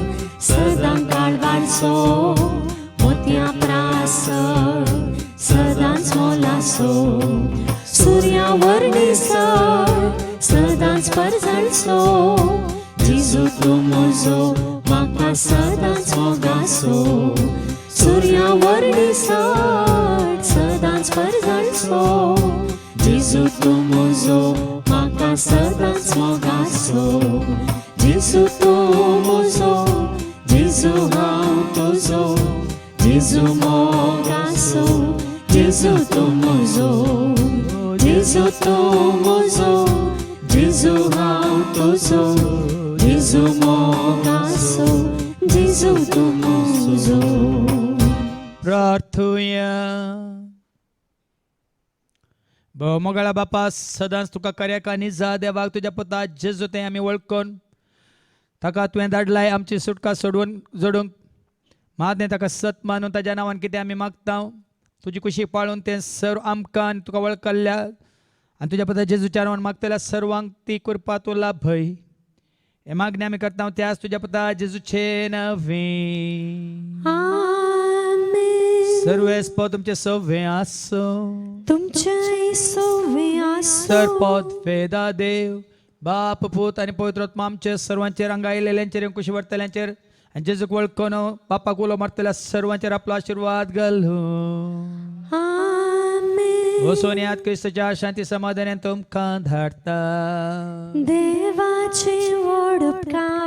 सदां काळबाचो मोतयां प्रासर सदांच मोलाचो सुर्या वर्णिसर सदांच परजळचो जेजू तूं म्हजो म्हाका सदांच मोगाचो सुर्या वर्णिसर सदांच परजळचो जेजू तूं म्हजो म्हाका सदांच मोगाचो जेजू तूं म्हजो जेजू हांव तुजो जेजू मोगाचो जेजू तूं म्हजो जेजू तूं म्हजो जेजू हांव तुजो जेजू मोगाचो जेजू तूं म्हजो. प्रार्थुया. भोवमोगाळा बापा सदांच तुका कार्याक आनी जा देवाक तुज्या पुता जेजू तें आमी वळखून ताका तुवें धाडलाय आमची सुटका सोडून जोडूंक महादेव ताका सत मानून ताज्या नांवान कितें आमी मागता तुझी कुशी पाळून ते सर्व आमकां आनी तुका वळखल्या आनी तुज्या पदा जेजूच्या नांवान मागतल्या सर्वांक ती कृपा तो लाभय. हे मागणी आमी करता त्याच तुज्या पदा जेजूचे नवी. आमेन. सर्वेस्प तुमचे सव्वे आसो. तुमचे सव्वे आसो. सरपद वेदा देव बाप पूत आनी पवित्र आत्मा आमचे सर्वांचेर आयलेल्यांचेर कुशी वर्तल्यांचेर आनी जेजूक वळखून बापाक उलो मारतल्या सर्वांचेर आपलो आशीर्वाद घालूं. आमेन. हो सोन्यात क्रिस्ताच्या शांती समाधानान तुमकां धाडटा. देवाची व्हड उपकार